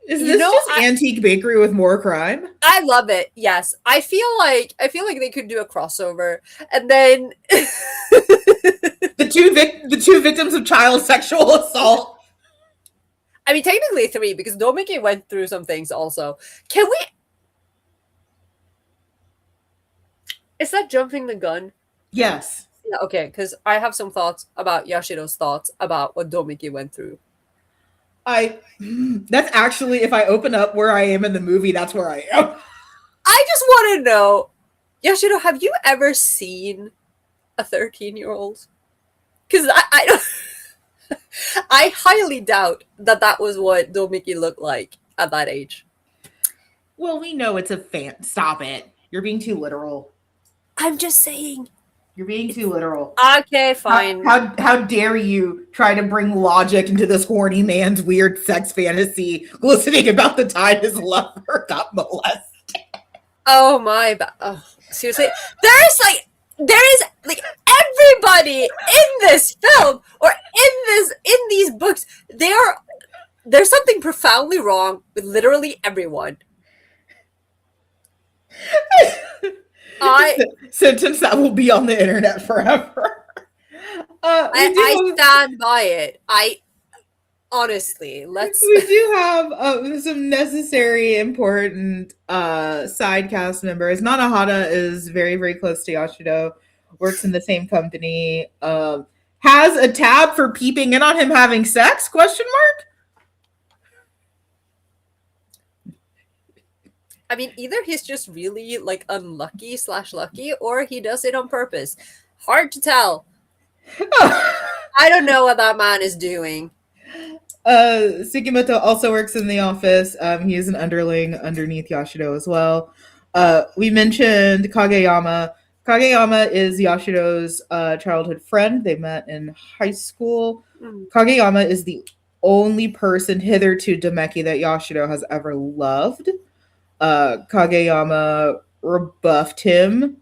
Is this just I antique bakery with more crime? I love it. Yes. I feel like they could do a crossover. And then The two victims of child sexual assault. I mean technically three, because Domeki went through some things also. Can we Is that jumping the gun? Yes. Yeah, okay, because I have some thoughts about Yashiro's thoughts about what Domiki went through. I that's actually if I open up where I am in the movie, that's where I am. I just want to know, Yashiro, have you ever seen a 13-year-old? Because I don't. I highly doubt that that was what Domiki looked like at that age. Well, we know it's a fan. Stop it. You're being too literal. I'm just saying. You're being too literal. Okay, fine. How dare you try to bring logic into this horny man's weird sex fantasy, glistening about the time his lover got molested? Oh my, oh, seriously, there is like everybody in this film or in these books. There's something profoundly wrong with literally everyone. I Sentence that will be on the internet forever. I stand by it. I honestly, let's. We do have some necessary important side cast members. Nanahata is very very close to Yashido, works in the same company, has a tab for peeping in on him having sex, question mark. I mean, either he's just really like unlucky slash lucky, or he does it on purpose. Hard to tell. I don't know what that man is doing. Sugimoto also works in the office. He is an underling underneath Yashido as well. We mentioned Kageyama. Kageyama is Yashido's childhood friend. They met in high school. Mm. Kageyama is the only person hitherto Demeki that Yashido has ever loved. Kageyama rebuffed him.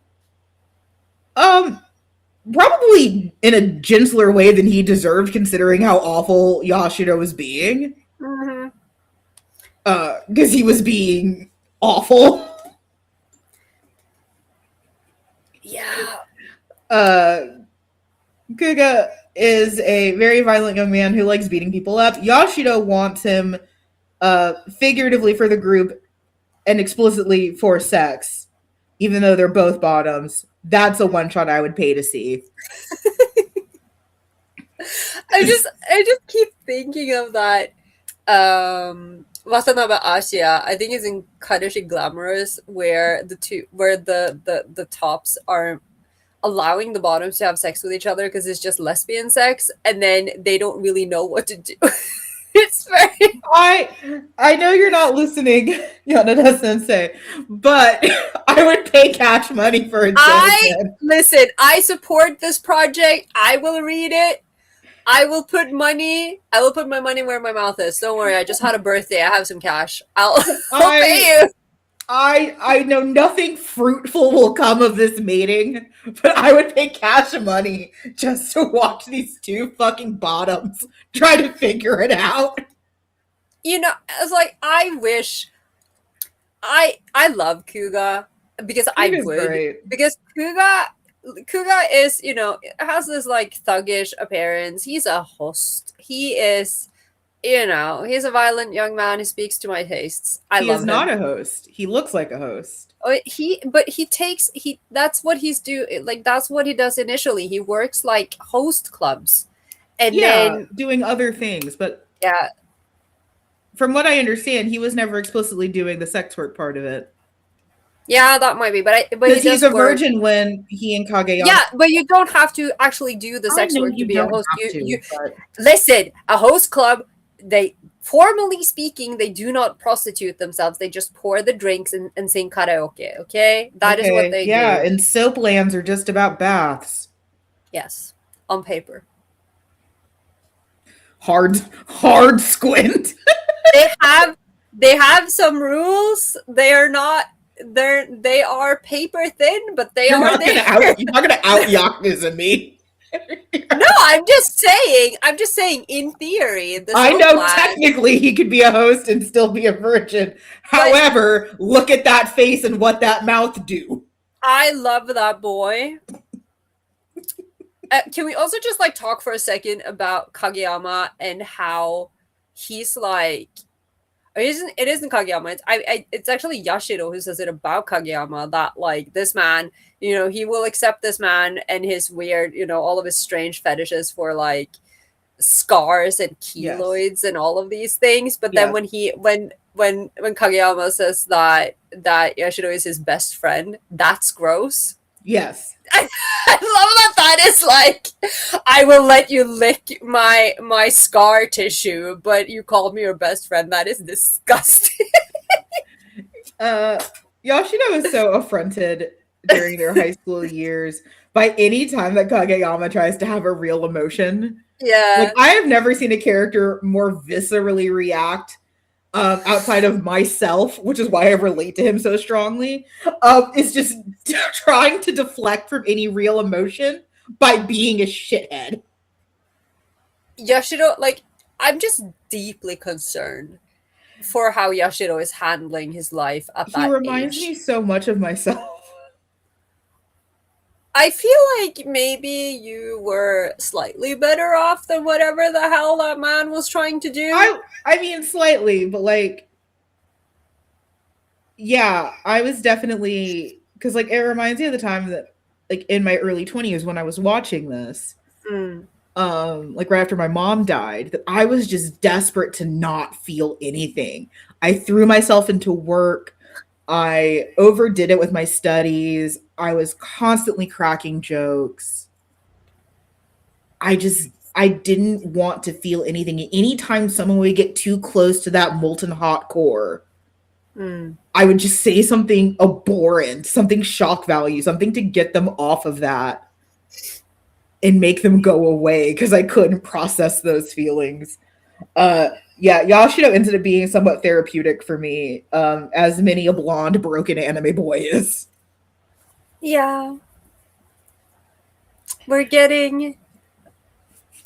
Probably in a gentler way than he deserved, considering how awful Yashido was being. Mm-hmm. Because he was being awful. Yeah. Kuga is a very violent young man who likes beating people up. Yashido wants him figuratively for the group and explicitly for sex, even though they're both bottoms. That's a one shot I would pay to see. I just keep thinking of that Watanabe Ashiya. I think it's in Kadoshi Glamorous where the tops allowing the bottoms to have sex with each other because it's just lesbian sex, and then they don't really know what to do. It's very. I know you're not listening, Yanada Sensei, but I would pay cash money for a Jojen. Listen, I support this project. I will read it. I will put money. I will put my money where my mouth is. Don't worry. I just had a birthday. I have some cash. I'll pay you. I know nothing fruitful will come of this meeting, but I would pay cash money just to watch these two fucking bottoms try to figure it out. You know, it's like I wish. I love Kuga because I Kuga's would great. because Kuga is, you know, has this like thuggish appearance. He's a host. He is, you know, he's a violent young man who speaks to my tastes. I He love is him. not a host. He looks like a host. That's what he's like that's what he does initially. He works like host clubs. And Yeah, then doing other things, but yeah, from what I understand, he was never explicitly doing the sex work part of it. yeah, that might be, but Because he's a virgin when he and Kageyama. Yeah, but you don't have to actually do the sex work to be a host. Listen, a host club, they formally speaking, they do not prostitute themselves. They just pour the drinks and sing karaoke. Okay, that is what they do. Yeah, and soap lands are just about baths. Yes, on paper. Hard squint. they have some rules. They are not. They are paper thin, but they are there. You're not gonna out Yakuza me. No, I'm just saying in theory. I know technically he could be a host and still be a virgin. However, look at that face and what that mouth do. I love that boy. Can we also just like talk for a second about Kageyama and how he's like, it isn't Kageyama. It's actually Yashiro who says it about Kageyama that like this man, you know, he will accept this man and his weird, you know, all of his strange fetishes for like scars and keloids and all of these things. But then when Kageyama says that Yashiro is his best friend, that's gross. Yes. I love that is like, I will let you lick my scar tissue, but you called me your best friend. That is disgusting. Yoshino is so affronted during their high school years by any time that Kageyama tries to have a real emotion. Yeah. Like, I have never seen a character more viscerally react outside of myself, which is why I relate to him so strongly, is just trying to deflect from any real emotion by being a shithead. Yashiro, like, I'm just deeply concerned for how Yashiro is handling his life at that age. He reminds me so much of myself. I feel like maybe you were slightly better off than whatever the hell that man was trying to do. I mean, slightly, but like, yeah, I was definitely, because like, it reminds me of the time that, like, in my early 20s when I was watching this, like right after my mom died, that I was just desperate to not feel anything. I threw myself into work. I overdid it with my studies. I was constantly cracking jokes. I didn't want to feel anything. Anytime someone would get too close to that molten hot core, I would just say something abhorrent, something shock value, something to get them off of that and make them go away because I couldn't process those feelings. Yeah, Yashiro ended up being somewhat therapeutic for me, as many a blonde, broken anime boy is. Yeah. We're getting...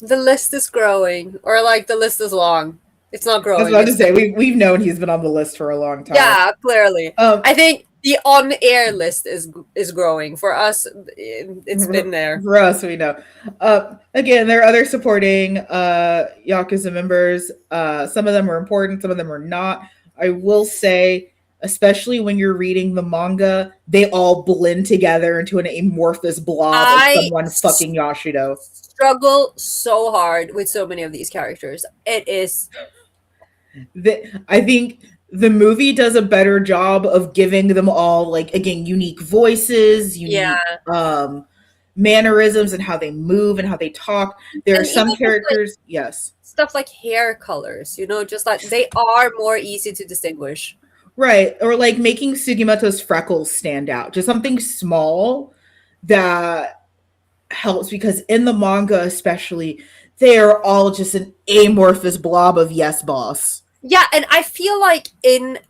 The list is growing. Or, like, the list is long. It's not growing. I was about to say, we've known he's been on the list for a long time. Yeah, clearly. I think the on-air list is growing. For us, it's been there. For us, we know. Again, there are other supporting Yakuza members. Some of them are important, some of them are not. I will say, especially when you're reading the manga, they all blend together into an amorphous blob of someone fucking Yashiro. Struggle so hard with so many of these characters. It is... I think the movie does a better job of giving them all, like, again, unique voices, unique mannerisms and how they move and how they talk. There are And some even just like characters, yes. stuff like hair colors, just like they are more easy to distinguish. Right. Or like making Sugimoto's freckles stand out. Just something small that helps because in the manga, especially, they are all just an amorphous blob of yes boss. Yeah, and I feel like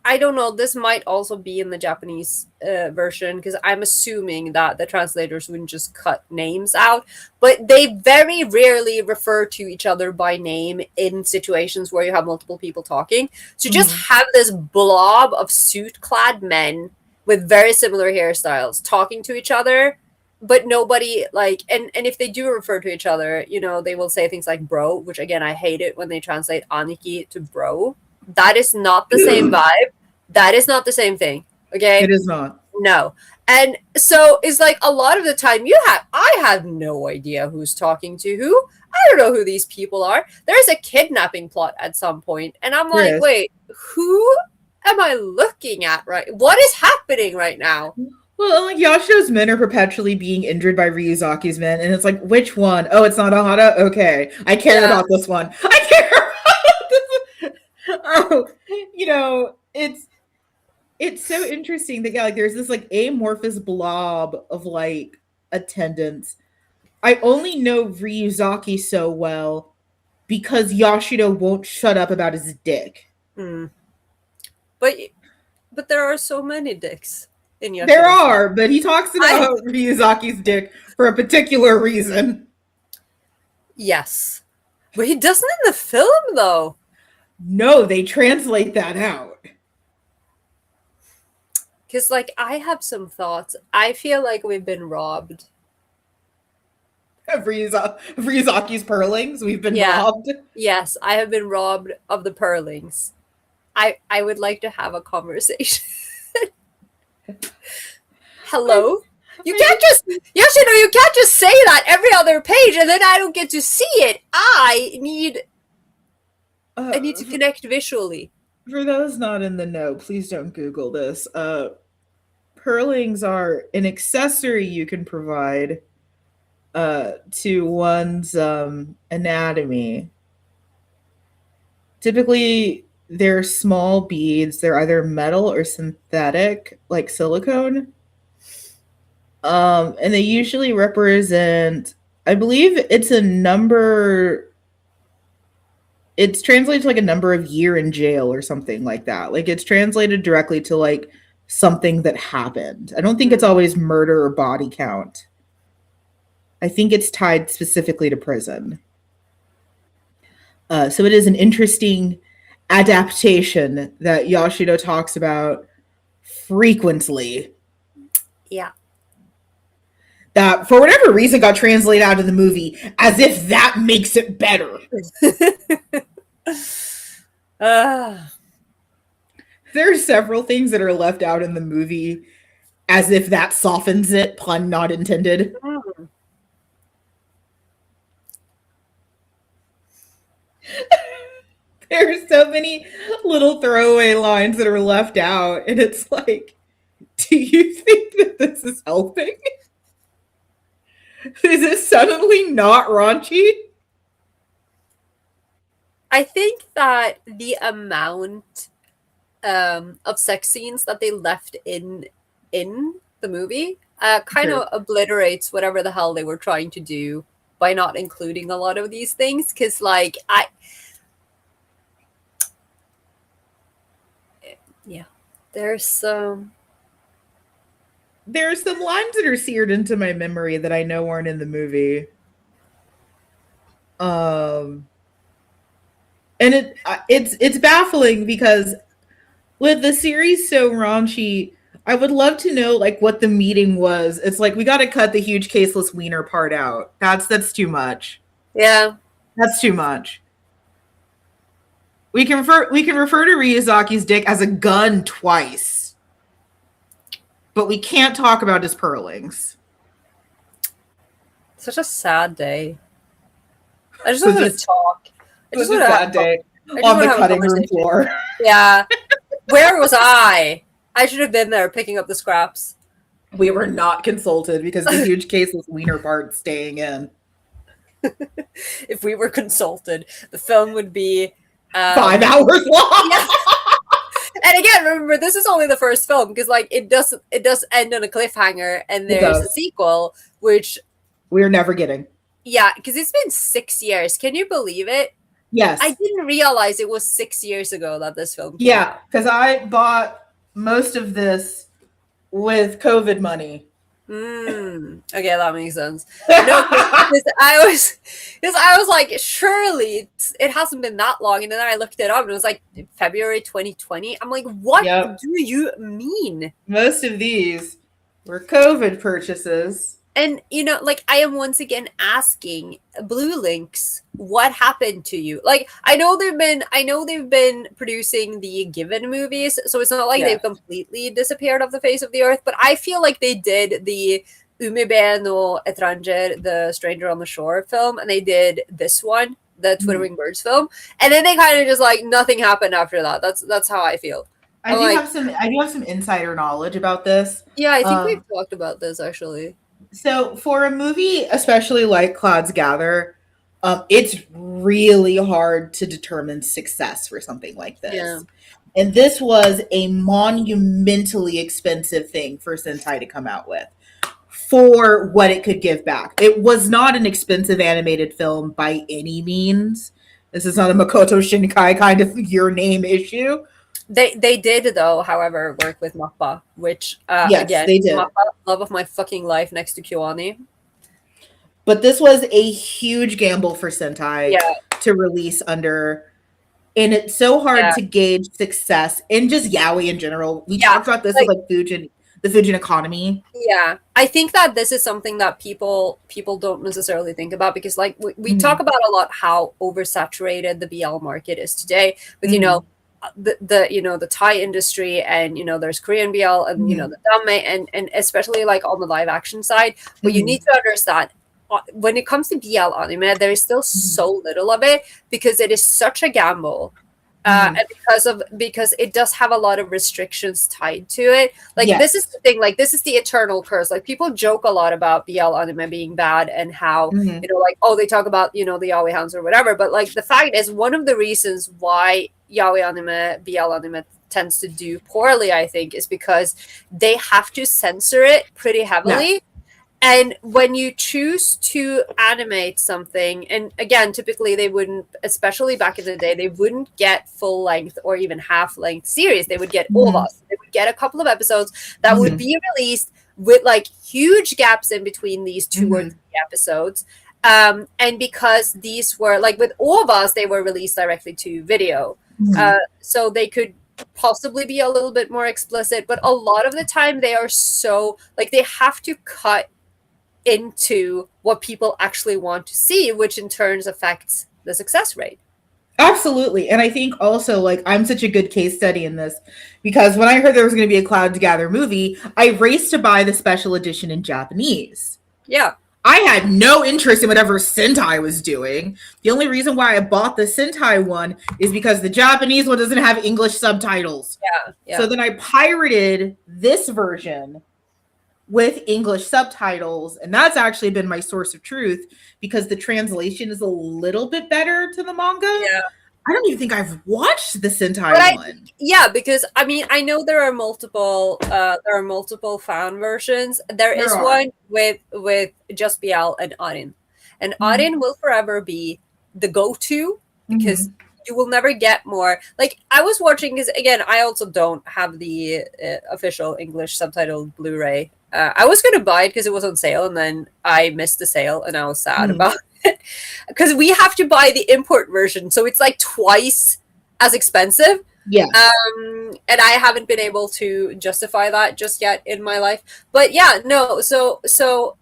I don't know, this might also be in the Japanese version, because I'm assuming that the translators wouldn't just cut names out, but they very rarely refer to each other by name in situations where you have multiple people talking. So just have this blob of suit-clad men with very similar hairstyles talking to each other, but nobody like, and if they do refer to each other, they will say things like bro, which again, I hate it when they translate aniki to bro. That is not the same vibe. That is not the same thing. Okay? It is not. No. And so it's like a lot of the time I have no idea who's talking to who. I don't know who these people are. There's a kidnapping plot at some point, and I'm like, wait, who am I looking at right? What is happening right now? Well, like Yashio's men are perpetually being injured by Ryuzaki's men, and it's like, which one? Oh, it's not Ohara? Okay. I care about this one. I care about this one. Oh, it's so interesting that like there's this like amorphous blob of like attendants. I only know Ryuzaki so well because Yashiro won't shut up about his dick. But there are so many dicks in Yashiro's There are, but he talks about Ryuzaki's dick for a particular reason. Yes. But he doesn't in the film, though. No, they translate that out. Because, like, I have some thoughts. I feel like we've been robbed. Of Ryuzaki's pearlings? We've been robbed? Yes, I have been robbed of the pearlings. I would like to have a conversation. Hello? You can't just say that every other page and then I don't get to see it. I need to connect visually. For those not in the know, please don't Google this. Pearlings are an accessory you can provide to one's anatomy. Typically, they're small beads. They're either metal or synthetic, like silicone. And they usually represent, I believe it's a number. It's translated to like a number of year in jail or something like that. Like it's translated directly to like something that happened. I don't think it's always murder or body count. I think it's tied specifically to prison. So it is an interesting adaptation that Yashiro talks about frequently. Yeah. That, for whatever reason, got translated out of the movie as if that makes it better. There are several things that are left out in the movie as if that softens it, pun not intended. There are so many little throwaway lines that are left out, and it's like, do you think that this is helping? Is it suddenly not raunchy? I think that the amount of sex scenes that they left in the movie kind of obliterates whatever the hell they were trying to do by not including a lot of these things. Because, like, there's some lines that are seared into my memory that I know aren't in the movie. And it's baffling because with the series so raunchy, I would love to know like what the meeting was. It's like we got to cut the huge caseless wiener part out. That's too much. Yeah, that's too much. We can refer to Ryuzaki's dick as a gun twice, but we can't talk about his pearlings. Such a sad day. I just want to talk. It was a sad day on the cutting room floor. Yeah. Where was I? I should have been there picking up the scraps. We were not consulted because the huge caseless wiener part staying in. If we were consulted, the film would be 5 hours long. yeah. And again, remember this is only the first film because like it does end on a cliffhanger, and It there's a does. sequel, which We're never getting. yeah, because it's been 6 years. Can you believe it? I Yes. didn't realize it was 6 years ago that this film came Yeah, out. because I bought most of this with COVID money. Okay, that makes sense. No, because I was like, surely it hasn't been that long, and then I looked it up, and it was like February 2020. I'm like, what Yep. do you mean? Most of these were COVID purchases. And like I am once again asking Blue Links, what happened to you? Like I know they've been producing the Given movies, so it's not like Yeah. they've completely disappeared off the face of the earth, but I feel like they did the Umebe no Etranger, the Stranger on the Shore film, and they did this one, the Twittering Birds film, and then they kind of just like nothing happened after that. That's how I feel. I I'm do like, have some insider knowledge about this. yeah, I think we've Um, talked about this actually. so for a movie, especially like Clouds Gather, it's really hard to determine success for something like this. Yeah. And this was a monumentally expensive thing for Sentai to come out with for what it could give back. It was not an expensive animated film by any means. This is not a Makoto Shinkai kind of your name issue. They did though, however, work with Mappa, which Yes, again, they did. Mappa, love of my fucking life next to Kyoani. But this was a huge gamble for Sentai Yeah, to release under, and it's so hard yeah, to gauge success in just yaoi in general. We yeah. talked about this Like, with like Fujin, the Fujin economy. yeah, I think that this is something that people don't necessarily think about because like we talk about a lot how oversaturated the BL market is today with the Thai industry, and there's Korean BL, and the Damme, and especially like on the live action side. But you need to understand when it comes to BL anime, there is still so little of it because it is such a gamble. And because it does have a lot of restrictions tied to it. Like this is the thing, like this is the eternal curse. Like people joke a lot about BL anime being bad and how, like, oh, they talk about, the yaoi hounds or whatever. But like the fact is one of the reasons why yaoi anime, BL anime tends to do poorly, I think, is because they have to censor it pretty heavily. Yeah. And when you choose to animate something, and again, typically they wouldn't, especially back in the day, they wouldn't get full length or even half length series. They would get OVAs. They would get a couple of episodes that would be released with like huge gaps in between these 2 or 3 episodes. And because these were like with OVAs, they were released directly to video. So they could possibly be a little bit more explicit, but a lot of the time they are so like they have to cut into what people actually want to see, which in turn affects the success rate. Absolutely. And I think also, like, I'm such a good case study in this because when I heard there was going to be a Cloud Gather movie, I raced to buy the special edition in Japanese. Yeah. I had no interest in whatever Sentai was doing. The only reason why I bought the Sentai one is because the Japanese one doesn't have English subtitles. Yeah. So then I pirated this version with English subtitles, and that's actually been my source of truth because the translation is a little bit better to the manga. Yeah. I don't even think I've watched the Sentai one. Yeah, because I mean I know there are multiple fan versions. There is one with just BL and Arin. And Arin will forever be the go-to because you will never get more. Like I was watching because again, I also don't have the official English subtitled Blu-ray. I was going to buy it because it was on sale, and then I missed the sale, and I was sad about it because we have to buy the import version, so it's like twice as expensive. Yeah. And I haven't been able to justify that just yet in my life. But yeah, no. So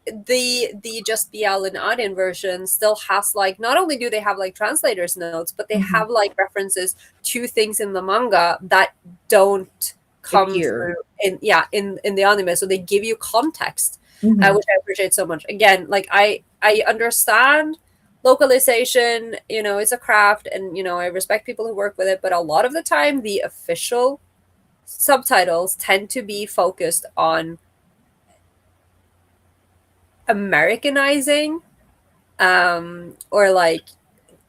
the just BL and Arin version still has like not only do they have like translators notes, but they have like references to things in the manga that don't come through in the anime, so they give you context, which I appreciate so much. Again, like I understand localization, it's a craft, and I respect people who work with it, but a lot of the time the official subtitles tend to be focused on Americanizing, or like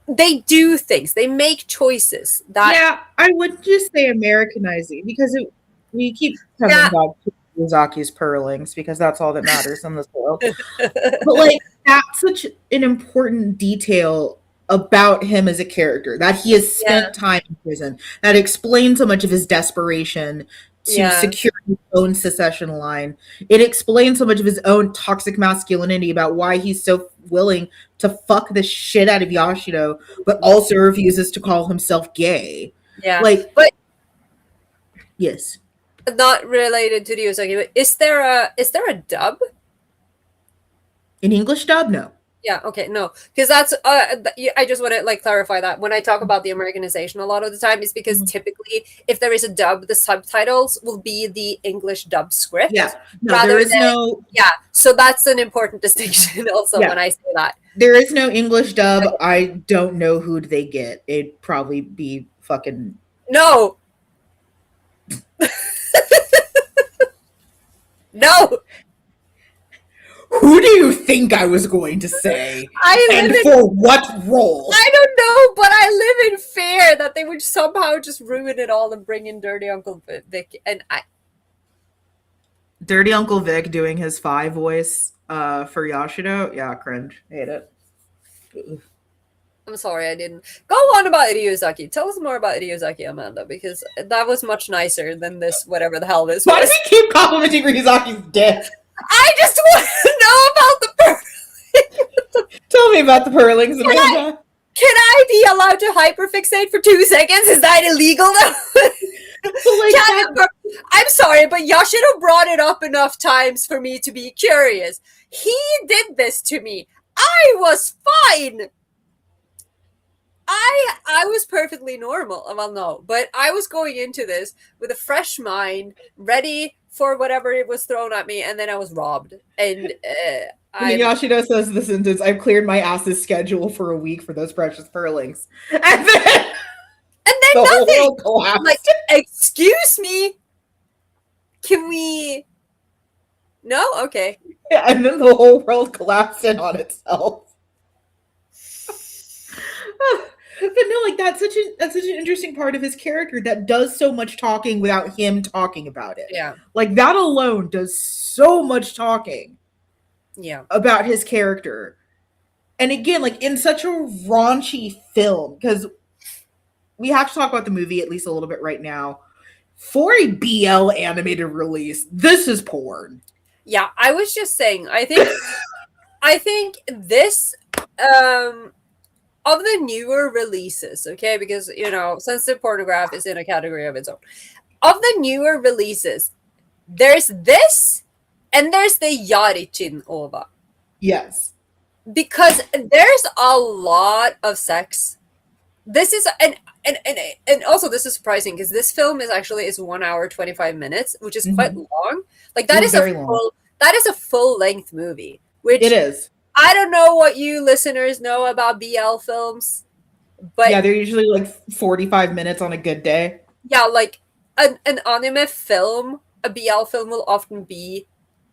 they do things, they make choices that, Yeah, I would just say Americanizing because we keep coming yeah, back to Miyazaki's purlings because that's all that matters in this world. But like that's such an important detail about him as a character that he has yeah, spent time in prison that explains so much of his desperation to yeah, secure his own secession line. It explains so much of his own toxic masculinity about why he's so willing to fuck the shit out of Yashiro, but also refuses to call himself gay. yeah. Like, But yes. not related to the Yosaki, but is there a dub? In English dub, no. Yeah, okay, no, because that's I just want to like clarify that when I talk about the Americanization a lot of the time is because Mhm. typically if there is a dub, the subtitles will be the English dub Yeah. script No, rather there is than, no yeah. So that's an important distinction also yeah. when I say that. There is no English dub. Okay. I don't know who they get. It'd probably be fucking. No, no, Who do you think I was going to say? I live And in, for what role? I don't know, but I live in fear that they would somehow just ruin it all and bring in Dirty Uncle Vic, and Dirty Uncle Vic doing his Fi voice for Yashido. Yeah, cringe. Hate it. I'm sorry I didn't. Go on about Ryuzaki. Tell us more about Ryuzaki, Amanda, because that was much nicer than this, whatever the hell this Why do was. we keep complimenting Ryuzaki's dick? I just want to know about the Tell me about the purlings, Amanda. Can I be allowed to hyperfixate for 2 seconds? Is that illegal though? Like I'm sorry, but Yashiro brought it up enough times for me to be curious. He did this to me. I was fine. I was perfectly normal. Well, no, but I was going into this with a fresh mind, ready for whatever it was thrown at me, and then I was robbed. And Yashido says the sentence, I've cleared my ass's schedule for a week for those precious purlings. And then then the whole nothing. world collapsed. I'm like, excuse me, can we? No, okay. Yeah, and then the whole world collapsed in on itself. But no, like that's such an interesting part of his character that does so much talking without him talking about it. Yeah. Like that alone does so much talking. Yeah. About his character. And again, like in such a raunchy film, because we have to talk about the movie at least a little bit right now. For a BL animated release, this is porn. Yeah, I was just saying, I think this of the newer releases, okay, because sensitive pornograph is in a category of its own. Of the newer releases, there's this and there's the Yarichin OVA. Yes. Because there's a lot of sex. This is and also this is surprising because this film is 1 hour 25 minutes, which is quite long. Like that is a full length movie, which it is. I don't know what you listeners know about BL films, but yeah, they're usually like 45 minutes on a good day. Yeah, like an anime film, a BL film will often be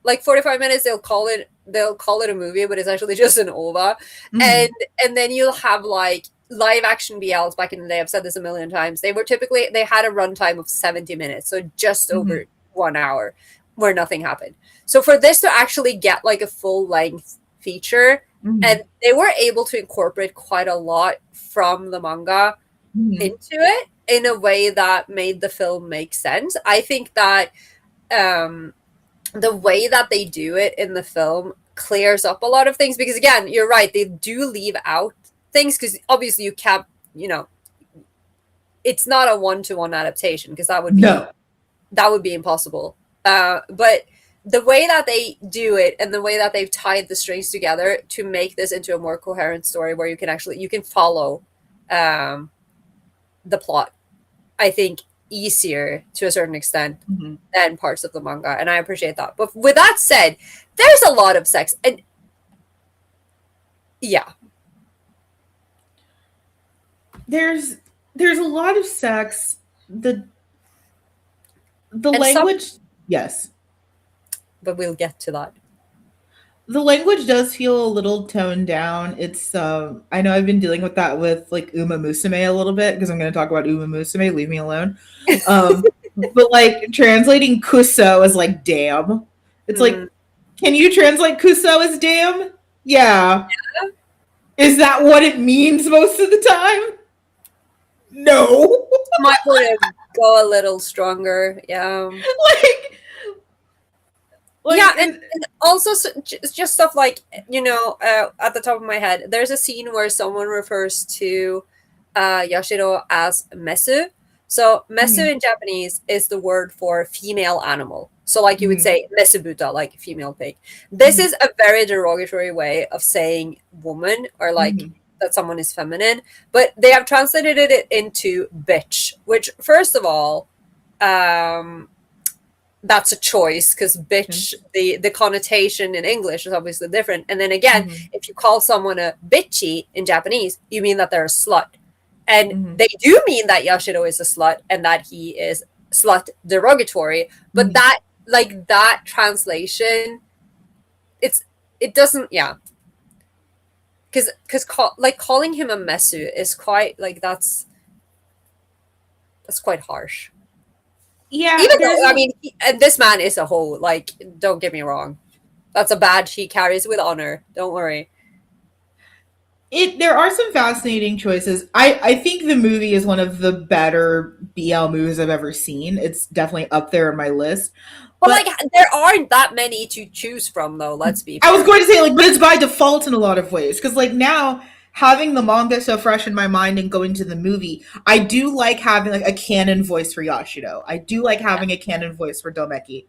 like 45 minutes. They'll call it a movie, but it's actually just an OVA. Mm-hmm. And then you'll have like live action BLs back in the day. I've said this a million times. They had a runtime of 70 minutes, so just over 1 hour, where nothing happened. So for this to actually get like a full length feature, and they were able to incorporate quite a lot from the manga into it in a way that made the film make sense. I think that the way that they do it in the film clears up a lot of things, because again, you're right, they do leave out things because obviously you can't, it's not a one-to-one adaptation because that would be impossible. But the way that they do it and the way that they've tied the strings together to make this into a more coherent story where you can follow the plot, I think, easier to a certain extent than parts of the manga, and I appreciate that. But with that said, there's a lot of sex, and yeah, there's a lot of sex. The language, yes, but we'll get to that. The language does feel a little toned down. It's I know I've been dealing with that with like Uma Musume a little bit because I'm going to talk about Uma Musume. Leave me alone. But like translating kuso as like damn, it's Mm. like, can you translate kuso as damn? Yeah. Is that what it means most of the time? No. Might want to go a little stronger. Yeah. like, Yeah, and and also just stuff like, at the top of my head, there's a scene where someone refers to Yashiro as mesu. So mesu mhm, in Japanese is the word for female animal. So like you would mhm, say mesubuta, like female pig. This mhm, is a very derogatory way of saying woman, or like mhm, that someone is feminine. But they have translated it into bitch, which first of all, um that's a choice, because bitch, the connotation in English is obviously different. And then again, mhm, if you call someone a bitchy in Japanese, you mean that they're a slut. And mhm, they do mean that Yashiro is a slut and that he is slut derogatory, but mhm. that, like, that translation, it's it doesn't, yeah, like calling him a mesu is quite, like, that's quite harsh. Yeah, Even there's though, I a mean, and this man is a hoe, like, don't get me wrong. That's a badge he carries with honor. Don't worry. it there are some fascinating choices. I think the movie is one of the better BL movies I've ever seen. It's definitely up there on my list. But like, But there aren't that many to choose from, though. Let's be I was fair. going to say like, but it's by default in a lot of ways because like now having the manga so fresh in my mind and going to the movie, I do like having like a canon voice for Yashiro. I do like Yeah, having a canon voice for Domeki.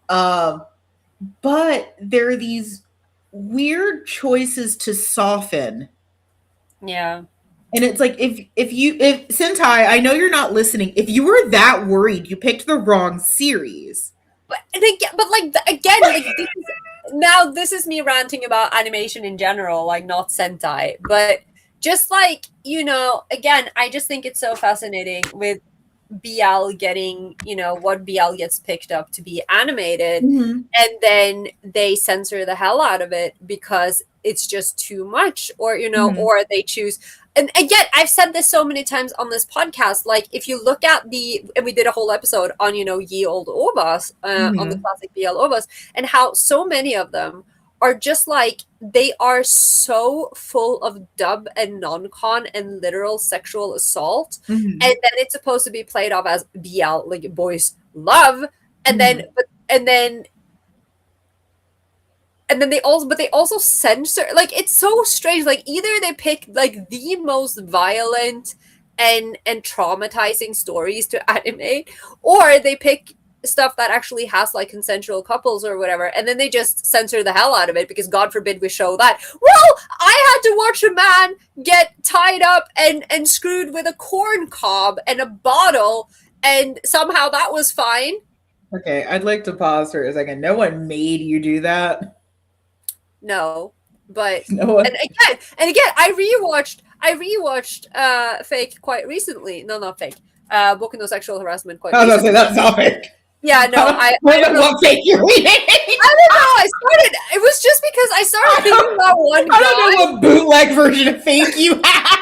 Um, but there are these weird choices to soften. yeah. And it's like if Sentai, I know you're not listening. If you were that worried, you picked the wrong series. But like, again, like, this is me ranting about animation in general, like, not Sentai, but just like, again, I just think it's so fascinating with BL getting, what BL gets picked up to be animated, Mm-hmm. and then they censor the hell out of it because it's just too much, or, Mm-hmm. or they choose. And again, I've said this so many times on this podcast, like, if you look at and we did a whole episode on, Ye Old Ovas, on the Mm-hmm. classic BL Ovas, and how so many of them are just like, they are so full of dub and non-con and literal sexual assault, Mm-hmm. and then it's supposed to be played off as BL, like boys love, and then Mm-hmm. and then they also censor, like, it's so strange, like, either they pick like the most violent and traumatizing stories to animate, or they pick stuff that actually has like consensual couples or whatever, and then they just censor the hell out of it because god forbid we show that. Well, I had to watch a man get tied up and screwed with a corn cob and a bottle, and somehow that was fine. Okay, I'd like to pause for a second. No one made you do that. No, but No one. and again, I rewatched Fake quite recently. No, not Fake. Boku no Sexual Harassment quite I was gonna say recently. that's topic. Yeah, no, I Wait, don't know. what fake you're reading? I don't know. It was just because I started thinking about one I guy. don't know what bootleg version of fake you have.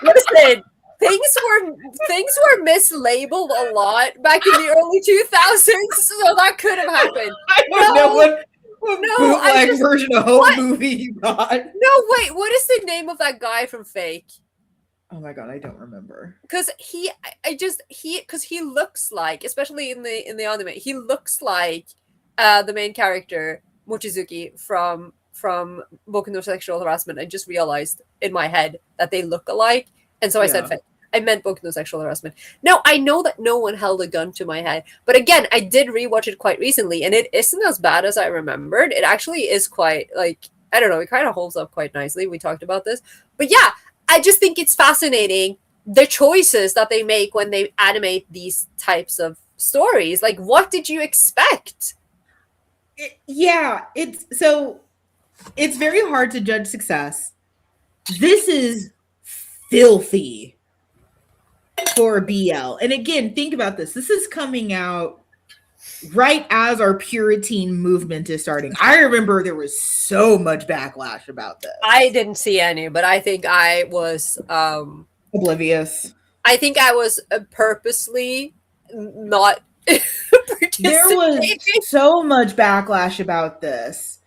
Listen, things were mislabeled a lot back in the early 2000s, so that could have happened. I don't know No, what no, bootleg version of home what? movie you got. No, wait, what is the name of that guy from Fake? Oh my god, I don't remember. Because he looks like, especially in the anime, he looks like the main character Mochizuki from Boku no Sexual Harassment. I just realized in my head that they look alike, and so I said Yeah. fake. I meant Boku no Sexual Harassment. Now I know that no one held a gun to my head, but again, I did rewatch it quite recently, and it isn't as bad as I remembered. It actually is quite, like, I don't know, it kind of holds up quite nicely. We talked about this, but yeah, I just think it's fascinating the choices that they make when they animate these types of stories. Like, what did you expect? Yeah, it's very hard to judge success. This is filthy for BL. And again, think about this. This is coming out right as our Puritan movement is starting. I remember there was so much backlash about this. I didn't see any, but I think I was Oblivious. I think I was purposely not There was participating. so much backlash about this.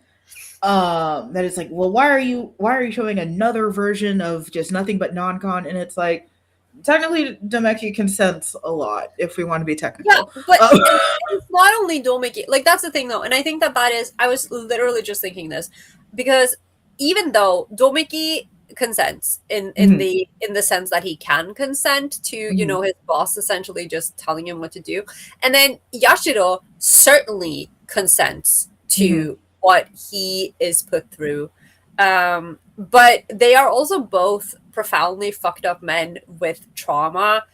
That it's like, well, why are you showing another version of just nothing but non-con? And it's like, technically Demeki consents a lot if we want to be Yeah, technical. but and it's not only Domeki. Like that's the thing though, and I think that is. I was literally just thinking this because even though Domeki consents Mhm, in the sense that he can consent to mhm, his boss essentially just telling him what to do, and then Yashiro certainly consents mhm, to what he is put through. But they are also both profoundly fucked up men with trauma,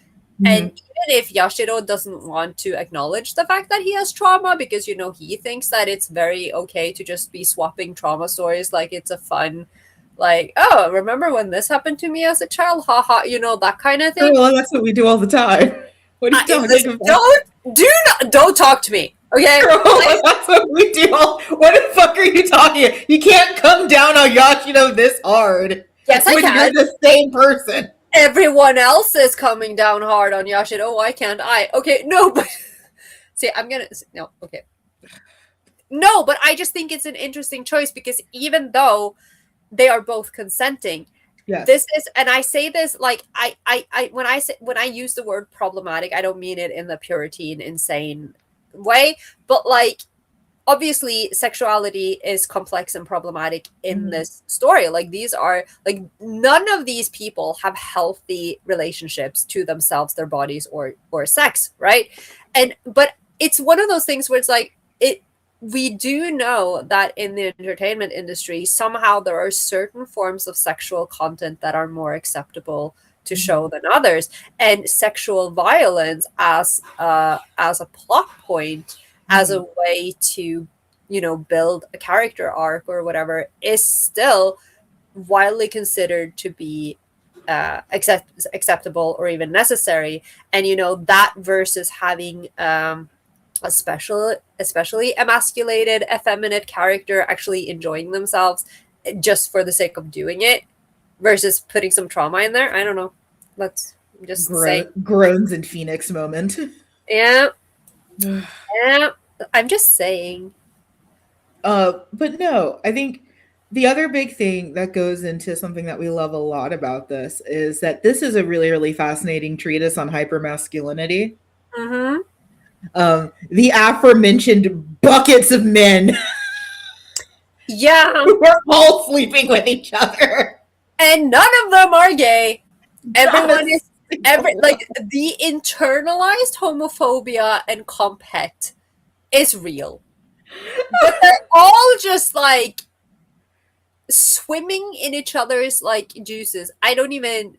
and mhm. even if Yashiro doesn't want to acknowledge the fact that he has trauma, because he thinks that it's very okay to just be swapping trauma stories like it's a fun, like, oh, remember when this happened to me as a child? Haha, that kind of thing. Well, that's what we do all the time. What are you talking Listen, about? don't talk to me, okay? Girl, that's what we do. What the fuck are you talking? You can't come down on Yoshino this hard Yes, I when you're can. the same person. Everyone else is coming down hard on Yashiro. Why can't I? Okay, no, but see, no, okay. No, but I just think it's an interesting choice because even though they are both consenting, Yes. this is, and I say this like when I use the word problematic, I don't mean it in the Puritan insane way, but like obviously sexuality is complex and problematic in Mhm. this story. Like these are like none of these people have healthy relationships to themselves, their bodies, or sex, right? And but it's one of those things where it's like it we do know that in the entertainment industry somehow there are certain forms of sexual content that are more acceptable to Mhm. show than others, and sexual violence as a plot point, as a Mhm. way to build a character arc or whatever, is still widely considered to be acceptable or even necessary. And that versus having a especially emasculated effeminate character actually enjoying themselves just for the sake of doing it versus putting some trauma in there. I don't know, let's just say. Groans in Phoenix moment. Yeah, yeah, I'm just saying. But no, I think the other big thing that goes into something that we love a lot about this is that this is a really, really fascinating treatise on hypermasculinity. Mm-hmm. The aforementioned buckets of men Yeah, who are all sleeping with each other. and none of them are gay. Not a Everyone is single one. like the internalized homophobia and compet is real, but they're all just like swimming in each other's like juices. I don't even.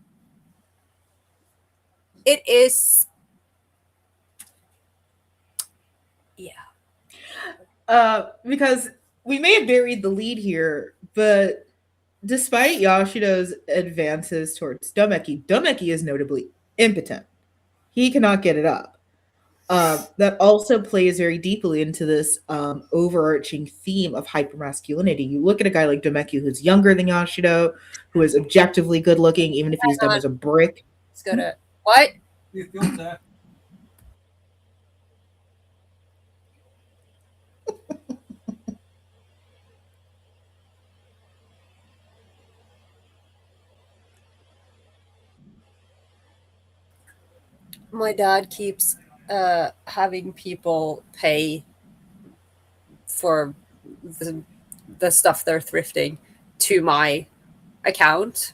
It is. Yeah. Because we may have buried the lead here, but despite Yashido's advances towards Domeki, Domeki is notably impotent. He cannot get it up. That also plays very deeply into this overarching theme of hypermasculinity. You look at a guy like Domeki who's younger than Yashido, who is objectively good looking, even if he's Hang dumb on. as a brick. It's gonna. What? My dad keeps having people pay for the, the stuff they're thrifting to my account,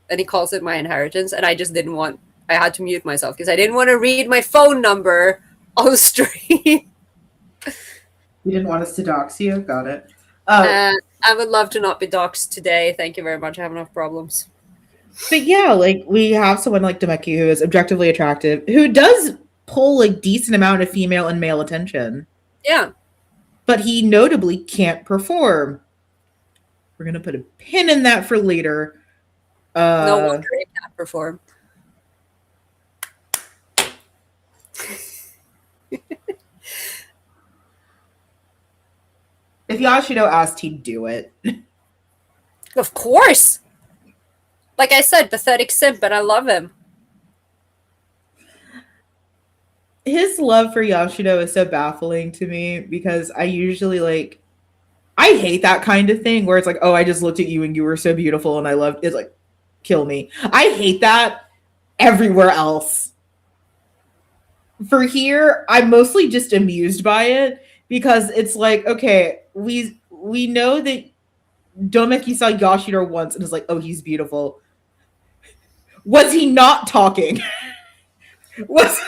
and he calls it my inheritance, and I just didn't want. I had to mute myself because I didn't want to read my phone number on the stream. You didn't want us to dox you? Got it. Uh, I would love to not be doxxed today. Thank you very much. I have enough problems. but yeah, like we have someone like Demeki who is objectively attractive, who does pull a decent amount of female and male attention, Yeah. but he notably can't perform. We're gonna put a pin in that for later. No Uh, wonder he can't perform. If Yashido asked, he'd do it. Of course. Like I said, pathetic simp, and I love him. His love for Yashido is so baffling to me because I usually like I hate that kind of thing where it's like, oh, I just looked at you and you were so beautiful and I loved it's like kill me. I hate that everywhere else. For here, I'm mostly just amused by it because it's like, okay, we know that Domeki saw Yashido once and is like, oh, he's beautiful. Was he not talking? Was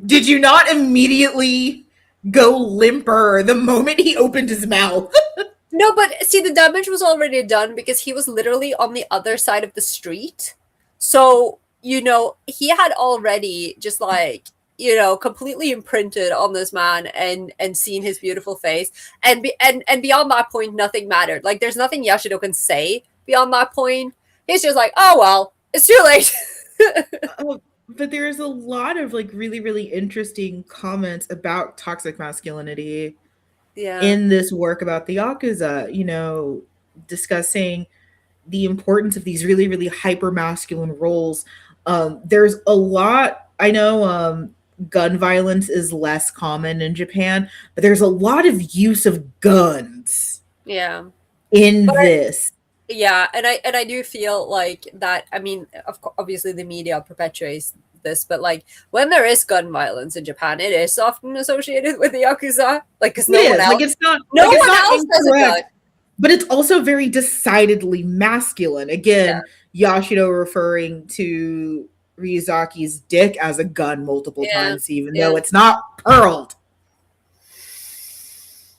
did you not immediately go limper the moment he opened his mouth? No, but see, the damage was already done because he was literally on the other side of the street. So, he had already just like, completely imprinted on this man and seen his beautiful face. And beyond that point, nothing mattered. Like, there's nothing Yashido can say beyond that point. He's just like, oh, well, it's too late. But there's a lot of like really, really interesting comments about toxic masculinity Yeah. in this work about the Yakuza, discussing the importance of these really, really hyper masculine roles. There's a lot, I know gun violence is less common in Japan, but there's a lot of use of guns Yeah. in this. Yeah, and I do feel like that. I mean, obviously the media perpetuates this, but like when there is gun violence in Japan, it is often associated with the Yakuza. Like, because no one else, like it's not no like, it's one not else has a gun. incorrect, but it's also very decidedly masculine. Again, Yashido referring to Ryuzaki's dick as a gun multiple times, even though it's not pearled.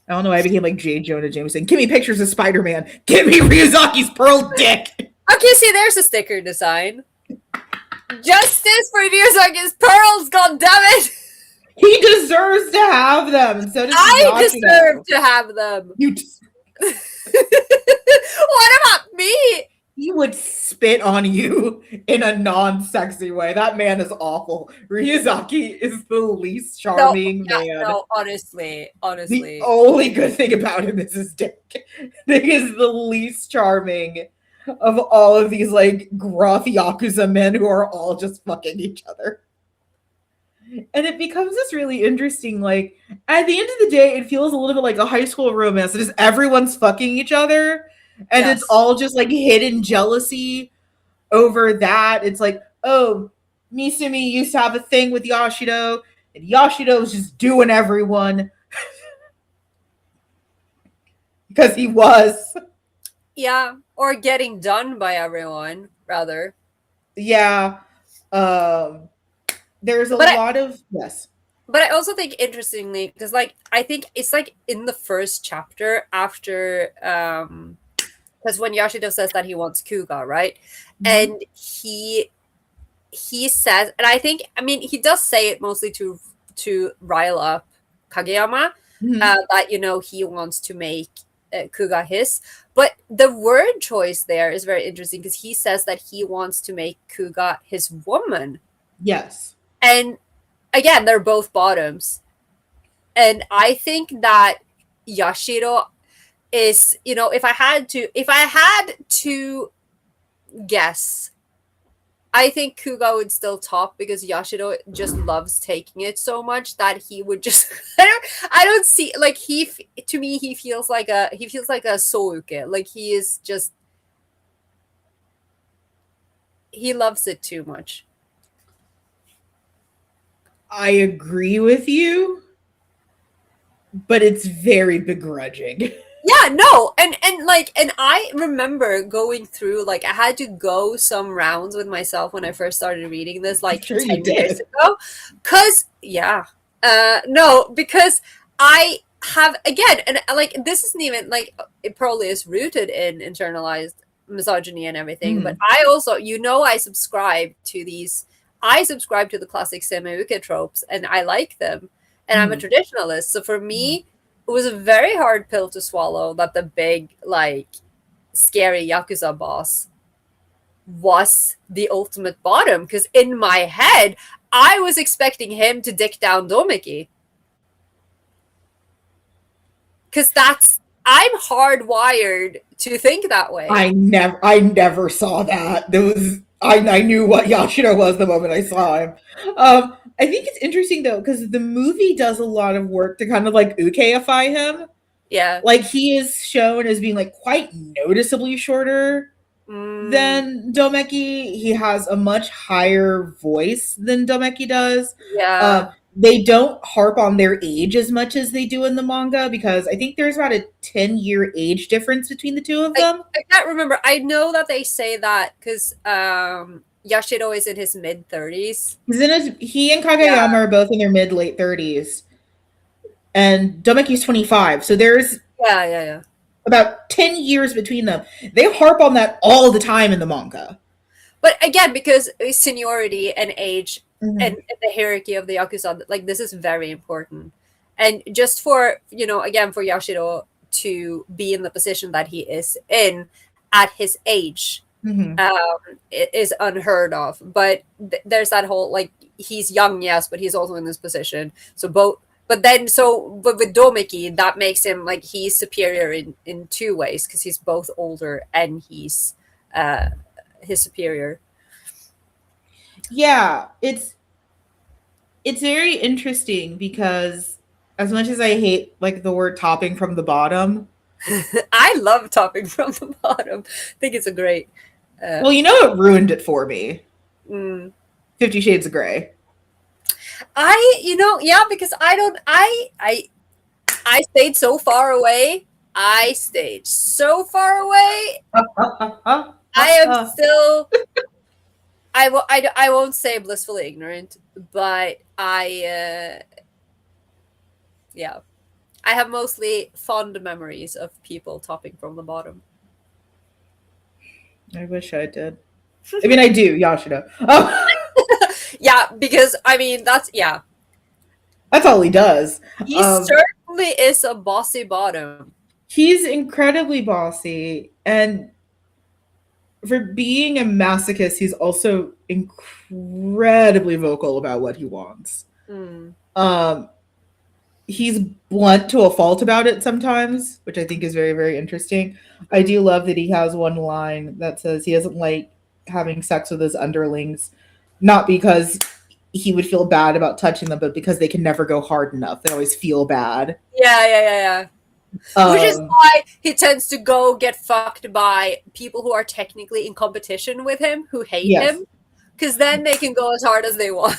I don't know why I became like J. Jonah Jameson. Give me pictures of Spider-Man. Give me Ryuzaki's pearl dick. Okay, see, there's a sticker design. Justice for Ryuzaki's pearls, goddammit! He deserves to have them, and so does I deserve to have them. You What about me? He would spit on you in a non-sexy way. That man is awful. Ryuzaki is the least charming man. No, honestly. The only good thing about him is his dick. He is the least charming of all of these like gruff Yakuza men who are all just fucking each other. And it becomes this really interesting, like, at the end of the day, it feels a little bit like a high school romance. It is everyone's fucking each other. And it's all just like hidden jealousy over that. It's like, oh, Misumi used to have a thing with Yashido, and Yashido was just doing everyone. Because he was. Yeah, or getting done by everyone, rather. Yeah. There's a lot of, yes. But I also think, interestingly, because, like, I think it's, like, in the first chapter after, because when Yashido says that he wants Kuga, right? Mm-hmm. And he says, and I think, I mean, he does say it mostly to rile up Kageyama, mm-hmm. That, he wants to make Kuga his. But the word choice there is very interesting because he says that he wants to make Kuga his woman. Yes. And again, they're both bottoms. And I think that Yashido is, if I had to guess, I think Kuga would still top because Yashido just loves taking it so much that he would just I don't see, like, to me he feels like a souke. Like, he is just, he loves it too much. I agree with you, but it's very begrudging. Yeah, no, and I remember going through, like, I had to go some rounds with myself when I first started reading this, like, 10 years ago. Because I have, again, and like, this isn't even, like, it probably is rooted in internalized misogyny and everything, but I also, I subscribe to the classic semeuke tropes, and I like them, and I'm a traditionalist, so for me, it was a very hard pill to swallow that the big, like, scary Yakuza boss was the ultimate bottom, because in my head, I was expecting him to dick down Domeki. because I'm hardwired to think that way. I never saw that. There was I knew what Yashiro was the moment I saw him. I think it's interesting though because the movie does a lot of work to kind of like ukeify him. Yeah. Like he is shown as being like quite noticeably shorter Mm, than Domeki. He has a much higher voice than Domeki does. yeah. They don't harp on their age as much as they do in the manga because I think there's about a 10-year age difference between the two of I, them. I can't remember. I know that they say that because Yashiro is in his mid-30s. He and Yeah, Kageyama are both in their mid late 30s, and Domeki's 25. So there's yeah, yeah, yeah. about 10 years between them. They harp on that all the time in the manga. But again, because seniority and age Mm-hmm. and the hierarchy of the Yakuza, like this is very important. And just for, again, for Yashiro to be in the position that he is in at his age, Mm-hmm. it is unheard of. But there's that whole, like, he's young, yes, but he's also in this position. So both. But with Domeki, that makes him like he's superior in two ways because he's both older and he's uh, his superior. Yeah, it's very interesting because as much as I hate like the word topping from the bottom, I love topping from the bottom. I think it's a great. Uh, well, you know it ruined it for me. mm. 50 Shades of Grey. Yeah, because I stayed so far away. I stayed so far away. I am still. I won't say blissfully ignorant, but yeah, I have mostly fond memories of people topping from the bottom. I wish I did. I mean, I do, Yashida. Oh, Yeah, because I mean yeah. that's all he does. He Um, certainly is a bossy bottom. he's incredibly bossy, and for being a masochist, he's also incredibly vocal about what he wants. Mm. Um, he's blunt to a fault about it sometimes, which I think is very, very interesting. I Mm. do love that he has one line that says he doesn't like having sex with his underlings, not because he would feel bad about touching them, but because they can never go hard enough. They always feel bad. Yeah. Which is Um, why he tends to go get fucked by people who are technically in competition with him, who hate yes. him, because then they can go as hard as they want.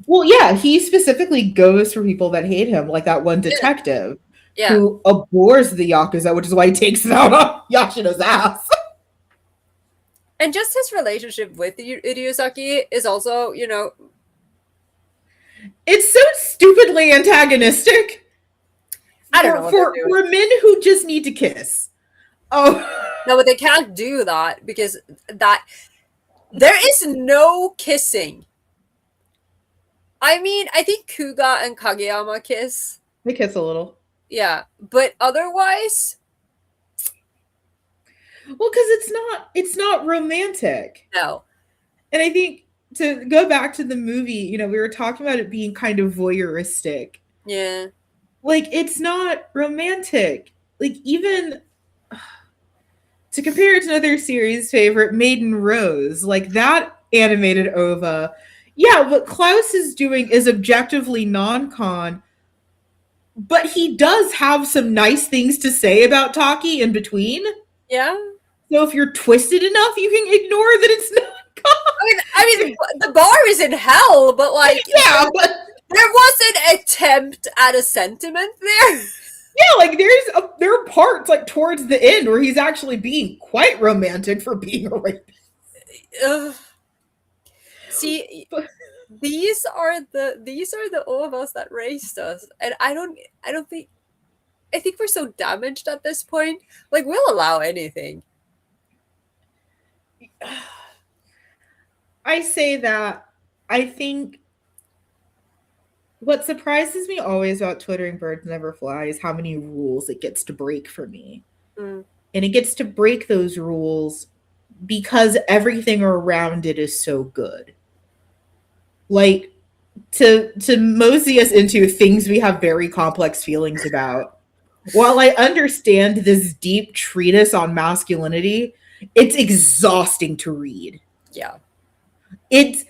Well, yeah, he specifically goes for people that hate him, like that one detective Yeah. who abhors the Yakuza, which is why he takes it out on Yashida's ass. And just his relationship with Ryusaki is also, It's so stupidly antagonistic I don't know what they're doing. for men who just need to kiss. Oh, No, but they can't do that because there is no kissing. I mean, I think Kuga and Kageyama kiss. they kiss a little. Yeah, but otherwise, Well, because it's not romantic. no. And I think to go back to the movie, we were talking about it being kind of voyeuristic. Yeah. Like it's not romantic. Like even to compare it to another series favorite, Maiden Rose, like that animated OVA. Yeah, what Klaus is doing is objectively non-con, but he does have some nice things to say about Taki in between. Yeah. So if you're twisted enough, you can ignore that it's non-con. I mean, the bar is in hell, but like, Yeah, but there was an attempt at a sentiment there. yeah, like there are parts like towards the end where he's actually being quite romantic for being a rapist. Ugh. See, these are the all of us that raised us, and I think we're so damaged at this point. Like we'll allow anything. I say that I think what surprises me always about Twittering Birds Never Fly is how many rules it gets to break for me. Mm. And it gets to break those rules because everything around it is so good. Like to mosey us into things we have very complex feelings about. While I understand this deep treatise on masculinity, it's exhausting to read. Yeah. It's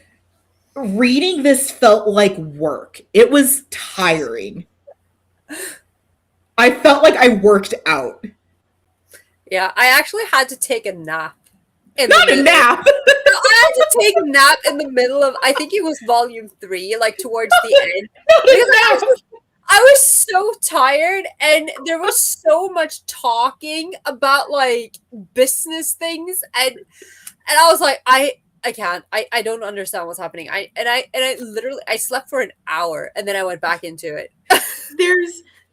reading this felt like work. It was tiring. I felt like I worked out. Yeah, I actually had to take a nap in the Not a middle. nap. No, I had to take a nap in the middle of, I think it was volume 3, like towards the end. Not Because a nap. I was so tired and there was so much talking about like business things, and I was like, I can't. I don't understand what's happening. I literally I slept for an hour and then I went back into it.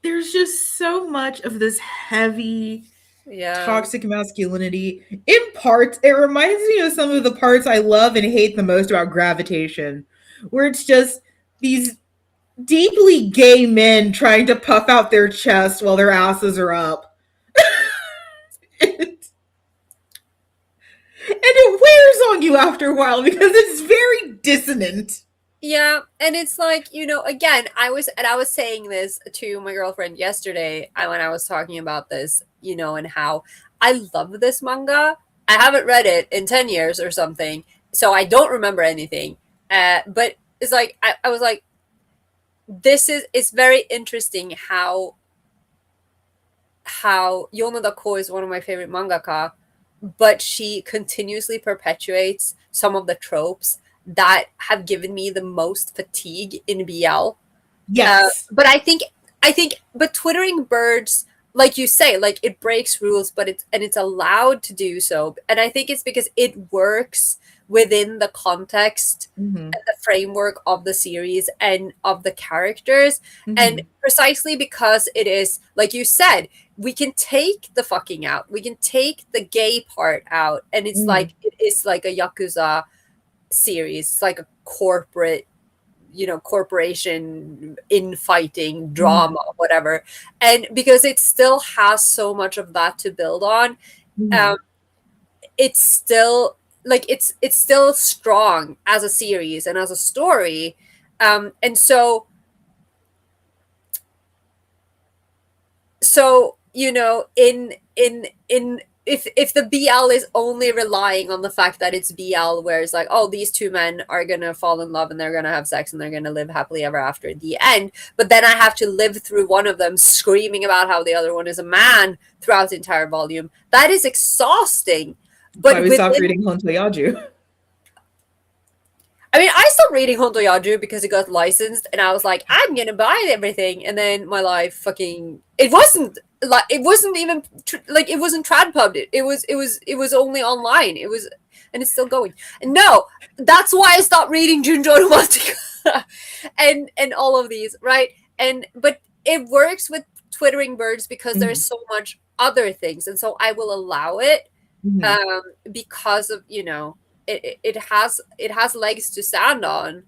There's just so much of this heavy Yeah. toxic masculinity. In parts, it reminds me of some of the parts I love and hate the most about Gravitation, where it's just these deeply gay men trying to puff out their chest while their asses are up. And it wears on you after a while because it's very dissonant. Yeah, and it's like, again, I was saying this to my girlfriend yesterday when I was talking about this, and how I love this manga. I haven't read it in 10 years or something, so I don't remember anything. But it's like I was like, it's very interesting how Yonoda Ko is one of my favorite mangaka, but she continuously perpetuates some of the tropes that have given me the most fatigue in BL. Yes. But but Twittering Birds, like you say, like it breaks rules, but it's allowed to do so, and I think it's because it works within the context and the framework of the series and of the characters, and precisely because it is, like you said, we can take the fucking out, we can take the gay part out, and it's like it is like a Yakuza series. It's like a corporate, corporation infighting drama, whatever. And because it still has so much of that to build on, it's still like it's still strong as a series and as a story. And so in if the BL is only relying on the fact that it's BL, where it's like, oh, these two men are gonna fall in love and they're gonna have sex and they're gonna live happily ever after at the end, but then I have to live through one of them screaming about how the other one is a man throughout the entire volume, that is exhausting. But why we stopped reading Hontoyaju. I mean, I stopped reading Hontoyaju because it got licensed, and I was like, I'm gonna buy everything, and then my life fucking it wasn't even it wasn't trad pubbed. It was only online. It was, and it's still going. And no, that's why I stopped reading Junjo Romantica and all of these, right? But it works with Twittering Birds because there's so much other things, and so I will allow it because of it has legs to stand on,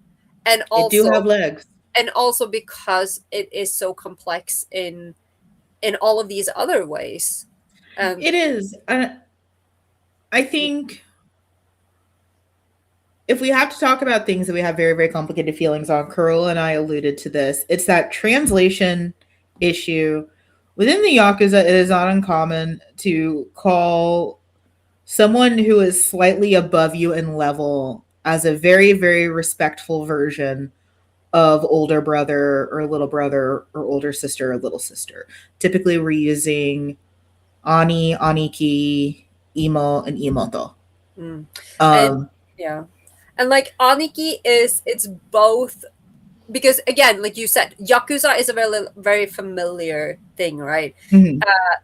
and also it do have legs, and also because it is so complex in all of these other ways. It is. I think if we have to talk about things that we have very, very complicated feelings on, Carola and I alluded to this. It's that translation issue. Within the Yakuza, it is not uncommon to call someone who is slightly above you in level as a very, very respectful version of older brother or little brother or older sister or little sister. Typically, we're using Ani, Aniki, Imo, and Imoto. And like Aniki it's both, because again, like you said, Yakuza is a very, very familiar thing, right?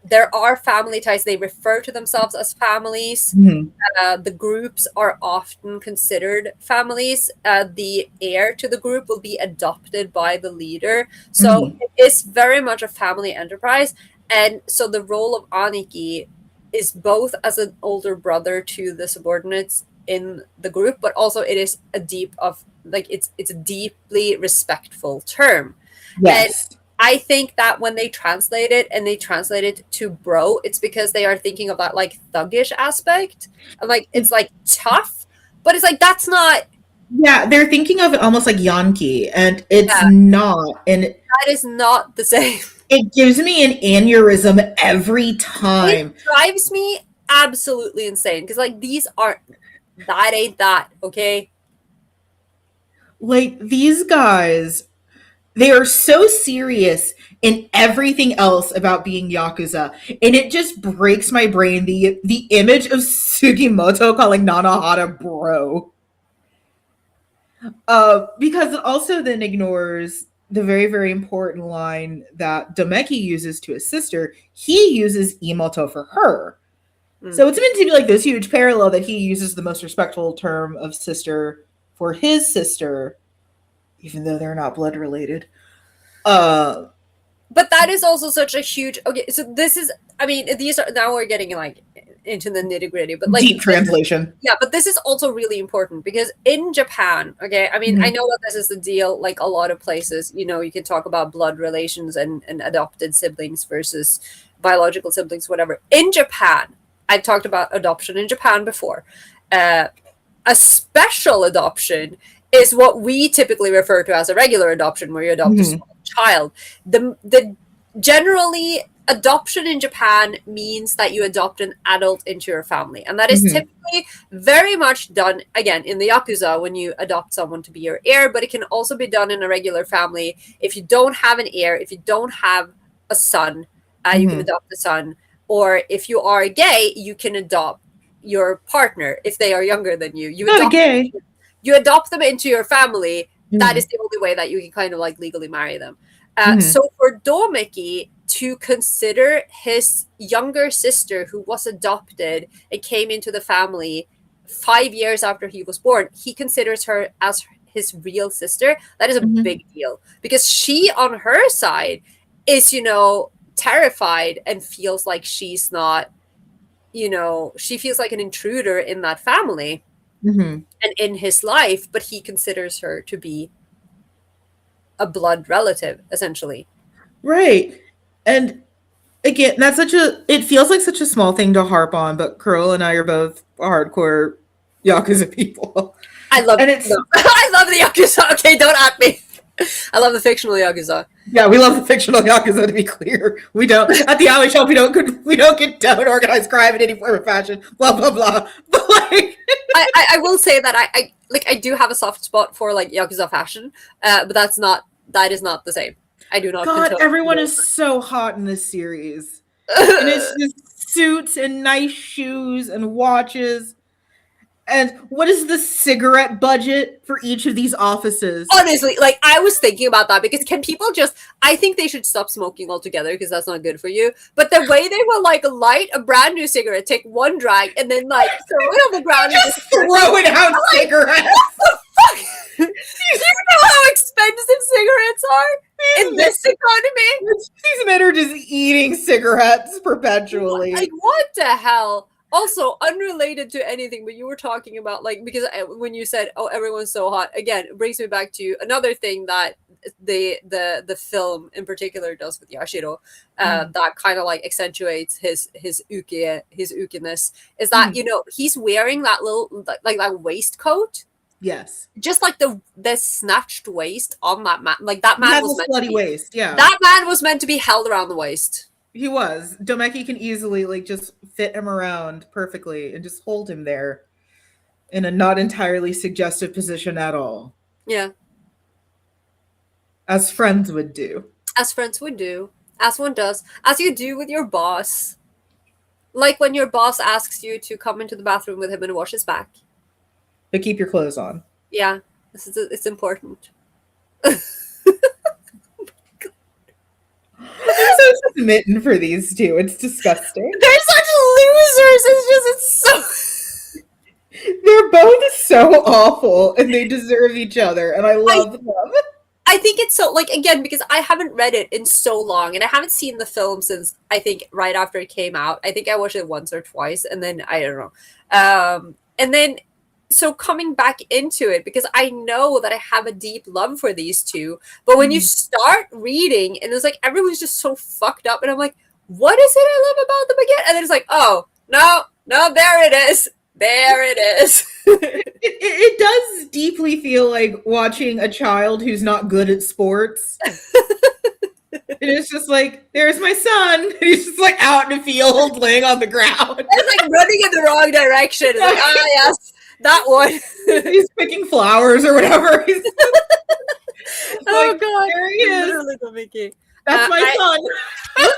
There are family ties. They refer to themselves as families. The groups are often considered families. The heir to the group will be adopted by the leader. So it is very much a family enterprise. And so the role of Aniki is both as an older brother to the subordinates in the group, but also it is it's a deeply respectful term. Yes. And I think that when they translate it to bro, it's because they are thinking of that like thuggish aspect, and like it's like tough, but it's like that's not. Yeah, they're thinking of it almost like Yankee, and it's not. And that is not the same. It gives me an aneurysm every time. It drives me absolutely insane because like these are that ain't that, okay? Like these guys, they are so serious in everything else about being yakuza, and it just breaks my brain. The image of Sugimoto calling Nanahata bro, because it also then ignores the very very important line that Domeki uses to his sister. He uses Imoto for her. Mm. So it's meant to be like this huge parallel that he uses the most respectful term of sister for his sister, even though they're not blood related. Uh, But that is also such a huge, okay, so this is, I mean, these are, now we're getting like into the nitty gritty, but like Deep translation. yeah, but this is also really important because in Japan, okay, I mean, I know that this is the deal, like a lot of places, you know, you can talk about blood relations and adopted siblings versus biological siblings, whatever. In Japan, I've talked about adoption in Japan before. Uh, a special adoption is what we typically refer to as a regular adoption, where you adopt a small child. The generally adoption in Japan means that you adopt an adult into your family, and that is typically very much done again in the yakuza when you adopt someone to be your heir. But it can also be done in a regular family if you don't have an heir, if you don't have a son, you can adopt a son, or if you are gay, you can adopt your partner if they are younger than you. You adopt them into your family. That is the only way that you can kind of like legally marry them. So for Domeki to consider his younger sister, who was adopted and came into the family 5 years after he was born, he considers her as his real sister. That is a big deal because she, on her side, is, you know, terrified and feels like she's not, you know, she feels like an intruder in that family and in his life, but he considers her to be a blood relative, essentially. Right. And again, that's such a, it feels like such a small thing to harp on, but Carola and I are both hardcore Yakuza people. I love and it's no. I love the Yakuza. Okay, don't at me. I love the fictional Yakuza. Yeah, we love the fictional Yakuza, to be clear. We don't, at the Yaoi Shelf, we don't condone organized crime in any form or fashion, blah, blah, blah. But like, I will say that I do have a soft spot for like Yakuza fashion, but that is not the same. I do not. God, everyone is so hot in this series. And it's just suits and nice shoes and watches. And what is the cigarette budget for each of these offices? Honestly, like I was thinking about that because can people just, I think they should stop smoking altogether because that's not good for you. But the way they will like light a brand new cigarette, take one drag, and then like throw it on the ground and just throwing out cigarettes. What the fuck? Do you know how expensive cigarettes are in this economy? These men are just eating cigarettes perpetually. Like what the hell? Also, unrelated to anything, but you were talking about like, because when you said, "Oh, everyone's so hot," again, it brings me back to another thing that the film in particular does with Yashiro, that kind of like accentuates his ukiness, is that you know he's wearing that little like that waistcoat. Yes, just like the snatched waist on that man, like that man was meant bloody to be, waist. Yeah, that man was meant to be held around the waist. He was. Domeki can easily like just fit him around perfectly and just hold him there in a not entirely suggestive position at all. Yeah. As friends would do. As friends would do. As one does. As you do with your boss. Like when your boss asks you to come into the bathroom with him and wash his back. But keep your clothes on. Yeah. It's important. I'm so smitten for these two. It's disgusting. They're such losers. It's so. They're both so awful, and they deserve each other, and I love them. I think it's so, like, again, because I haven't read it in so long, and I haven't seen the film since, I think, right after it came out. I think I watched it once or twice, and then, I don't know. And then, so coming back into it, because I know that I have a deep love for these two, but when you start reading, and it's like, everyone's just so fucked up, and I'm like, what is it I love about them again? And then it's like, oh, no, there it is. There it is. It does deeply feel like watching a child who's not good at sports. And it's just like, there's my son. And he's just like out in the field, laying on the ground. It's like running in the wrong direction. It's like, yes, that one. He's picking flowers or whatever. He's Oh like, god, there he is. literally the Mickey. That's my son.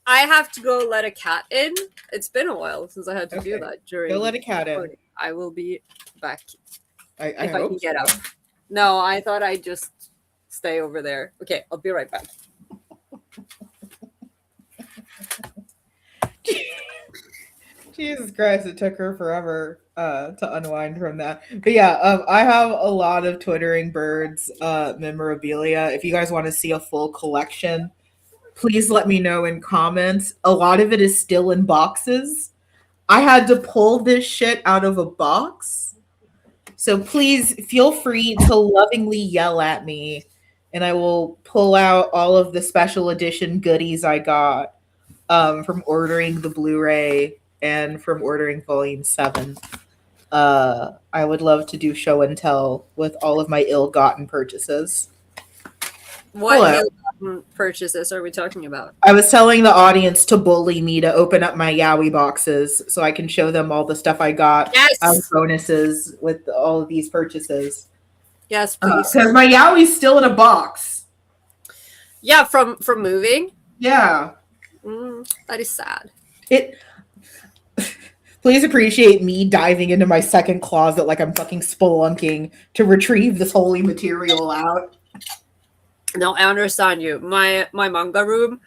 I have to go let a cat in. It's been a while since I had to do Okay. that during. Go let a cat in. recording. I will be back I if I hope can get so. up. No, I thought I'd just stay over there. Okay, I'll be right back. Jesus Christ, it took her forever to unwind from that. But yeah, I have a lot of Twittering Birds memorabilia. If you guys want to see a full collection, please let me know in comments. A lot of it is still in boxes. I had to pull this shit out of a box. So please feel free to lovingly yell at me, and I will pull out all of the special edition goodies I got from ordering the Blu-ray and from ordering Volume 7. I would love to do show and tell with all of my ill-gotten purchases. What Hello. ill-gotten purchases are we talking about? I was telling the audience to bully me to open up my Yaoi boxes so I can show them all the stuff I got Yes, as bonuses with all of these purchases. yes, please. Because my Yaoi's still in a box. Yeah, from moving. Yeah. That is sad. It. Please appreciate me diving into my second closet like I'm fucking spelunking to retrieve this holy material out. No, I understand you. My manga room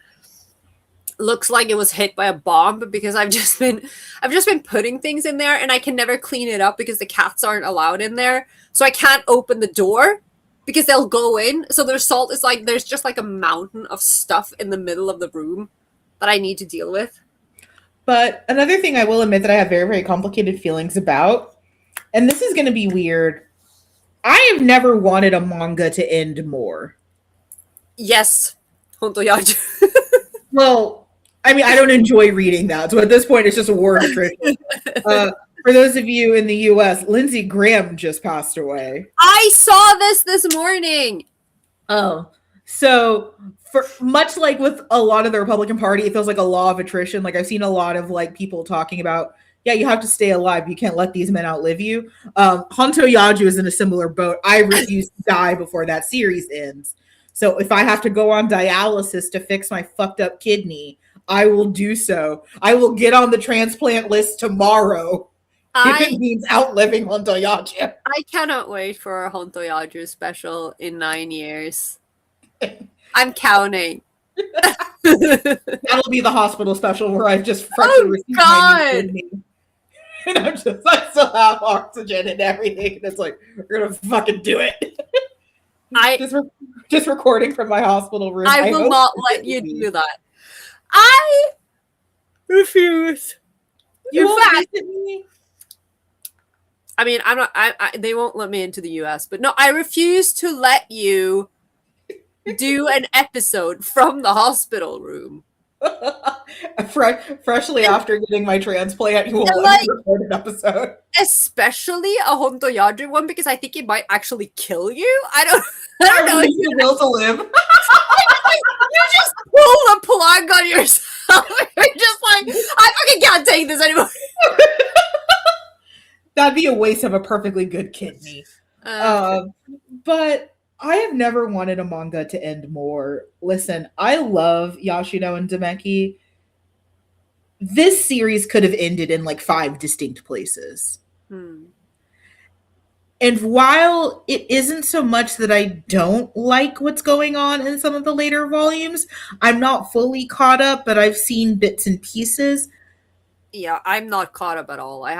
looks like it was hit by a bomb because I've just been putting things in there and I can never clean it up because the cats aren't allowed in there. So I can't open the door because they'll go in. So there's just like a mountain of stuff in the middle of the room that I need to deal with. But another thing I will admit that I have very, very complicated feelings about, and this is going to be weird, I have never wanted a manga to end more. Yes, Hontoyaju. Well, I mean, I don't enjoy reading that, so at this point, it's just a war of attrition. For those of you in the U.S., Lindsey Graham just passed away. I saw this morning. Oh, so for much like with a lot of the Republican Party, it feels like a law of attrition. Like I've seen a lot of like people talking about, yeah, you have to stay alive. You can't let these men outlive you. Honto Yaju is in a similar boat. I refuse to die before that series ends. So if I have to go on dialysis to fix my fucked up kidney, I will do so. I will get on the transplant list tomorrow. If it means outliving Honto Yaju. I cannot wait for a Hontoyaju special in 9 years. I'm counting. That'll be the hospital special where I've just freshly received my new kidney. And I still have oxygen and everything. And it's like, we're going to fucking do it. Just recording from my hospital room. I will not let you do that. I refuse. You won't visit me? I mean, I'm not. They won't let me into the U.S., but no, I refuse to let you do an episode from the hospital room. Freshly after getting my transplant, you will let me record an episode. Especially a Hontoyaju one, because I think it might actually kill you. I don't know. You will to live. You just pull the plug on yourself. You're just like, I fucking can't take this anymore. That'd be a waste of a perfectly good kidney. But I have never wanted a manga to end more. Listen, I love Yoshino and Demeki. This series could have ended in like 5 distinct places. And while it isn't so much that I don't like what's going on in some of the later volumes, I'm not fully caught up, but I've seen bits and pieces. Yeah, I'm not caught up at all. I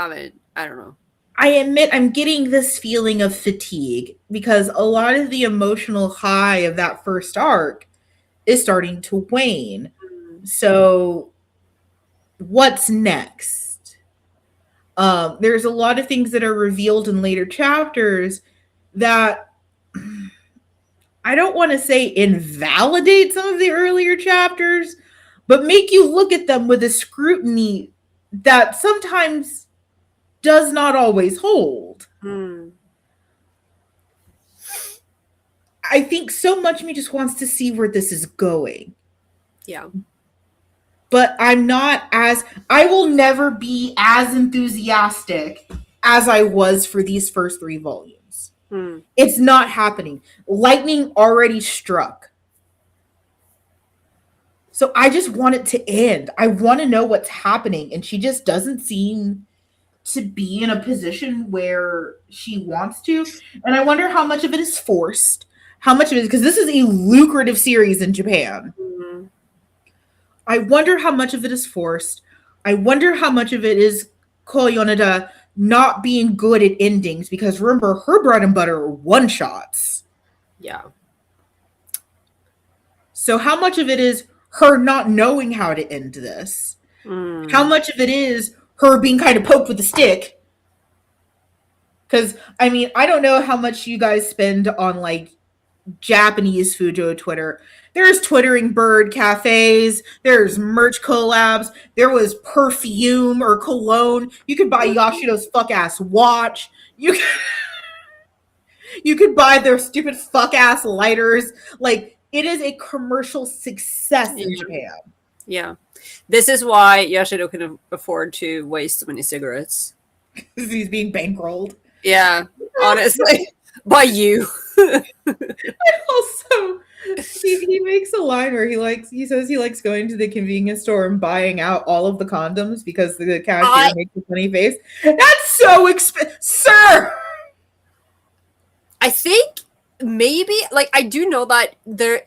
don't know. I admit I'm getting this feeling of fatigue because a lot of the emotional high of that first arc is starting to wane. So what's next? There's a lot of things that are revealed in later chapters that I don't want to say invalidate some of the earlier chapters, but make you look at them with a scrutiny that sometimes does not always hold. I think so much of me just wants to see where this is going. Yeah. But I will never be as enthusiastic as I was for these first 3 volumes. It's not happening. Lightning already struck. So I just want it to end. I want to know what's happening. And she just doesn't seem to be in a position where she wants to. And I wonder how much of it is forced. How much of it is, because this is a lucrative series in Japan. I wonder how much of it is forced. I wonder how much of it is Koyonada not being good at endings, because remember, her bread and butter are one-shots. Yeah. So how much of it is her not knowing how to end this? How much of it is her being kind of poked with a stick? Because, I mean, I don't know how much you guys spend on, like, Japanese Fujo Twitter. There's Twittering Bird cafes. There's merch collabs. There was perfume or cologne. You could buy Yoshido's fuck ass watch. You could buy their stupid fuck ass lighters. Like, it is a commercial success in Japan. Yeah. This is why Yoshido can afford to waste so many cigarettes. Because he's being bankrolled. Yeah, honestly. By you. Also, he makes a line where he says he likes going to the convenience store and buying out all of the condoms because the cashier makes a funny face. That's so expensive, sir. I think maybe, like, I do know that their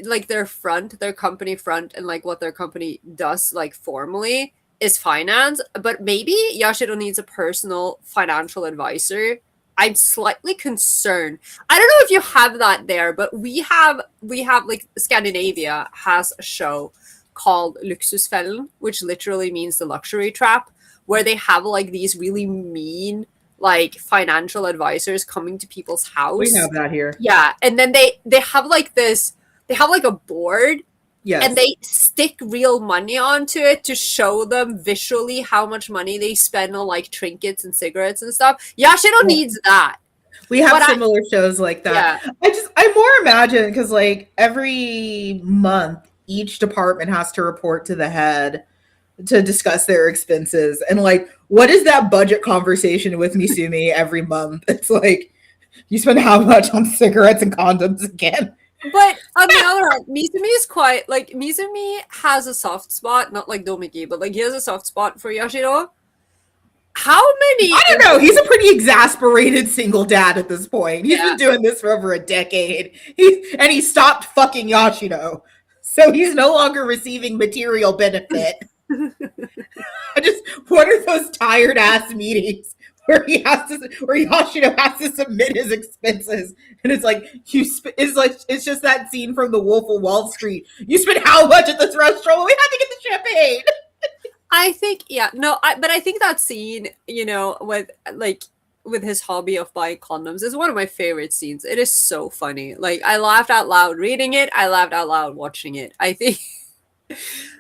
company front, and like what their company does, like, formally is finance, but maybe Yashido needs a personal financial advisor. I'm slightly concerned. I don't know if you have that there, but we have like, Scandinavia has a show called Luxusfällen, which literally means the luxury trap, where they have like these really mean, like, financial advisors coming to people's house. We have that here. Yeah, and then they have like this, they have like a board. Yes. And they stick real money onto it to show them visually how much money they spend on, like, trinkets and cigarettes and stuff. Yashido needs that. We have similar shows like that. Yeah. I more imagine, because, like, every month each department has to report to the head to discuss their expenses. And, like, what is that budget conversation with Misumi every month? It's like, you spend how much on cigarettes and condoms again? But on the other hand, Mizumi is quite, like, Mizumi has a soft spot, not like Domiki, but, like, he has a soft spot for Yashido. How many? I don't know. He's a pretty exasperated single dad at this point. He's been doing this for over a decade. He stopped fucking Yashido. So he's no longer receiving material benefit. What are those tired ass meetings where Yashido has to submit his expenses, and it's like it's just that scene from The Wolf of Wall Street. You spent how much at this restaurant? We had to get the champagne. I think but I think that scene, you know, with his hobby of buying condoms is one of my favorite scenes. It is so funny. Like, I laughed out loud reading it. I laughed out loud watching it. I think.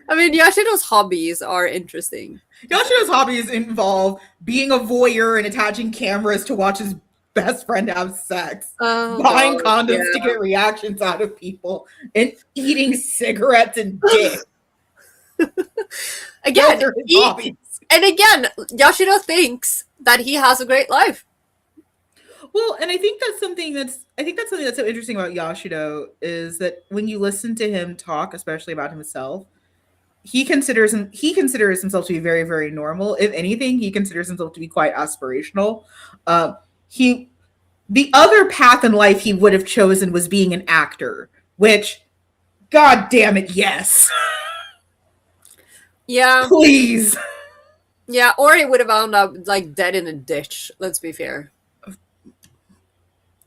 I mean, Yashido's hobbies are interesting. Yashido's hobbies involve being a voyeur and attaching cameras to watch his best friend have sex, buying condoms to get reactions out of people, and eating cigarettes and dick. Again, Yashido thinks that he has a great life. Well, and I think that's something that's so interesting about Yashido, is that when you listen to him talk, especially about himself, he considers himself to be very, very normal. If anything, he considers himself to be quite aspirational. The other path in life he would have chosen was being an actor, which, god damn it, yes. Yeah. Please. Yeah, or he would have wound up, like, dead in a ditch, let's be fair.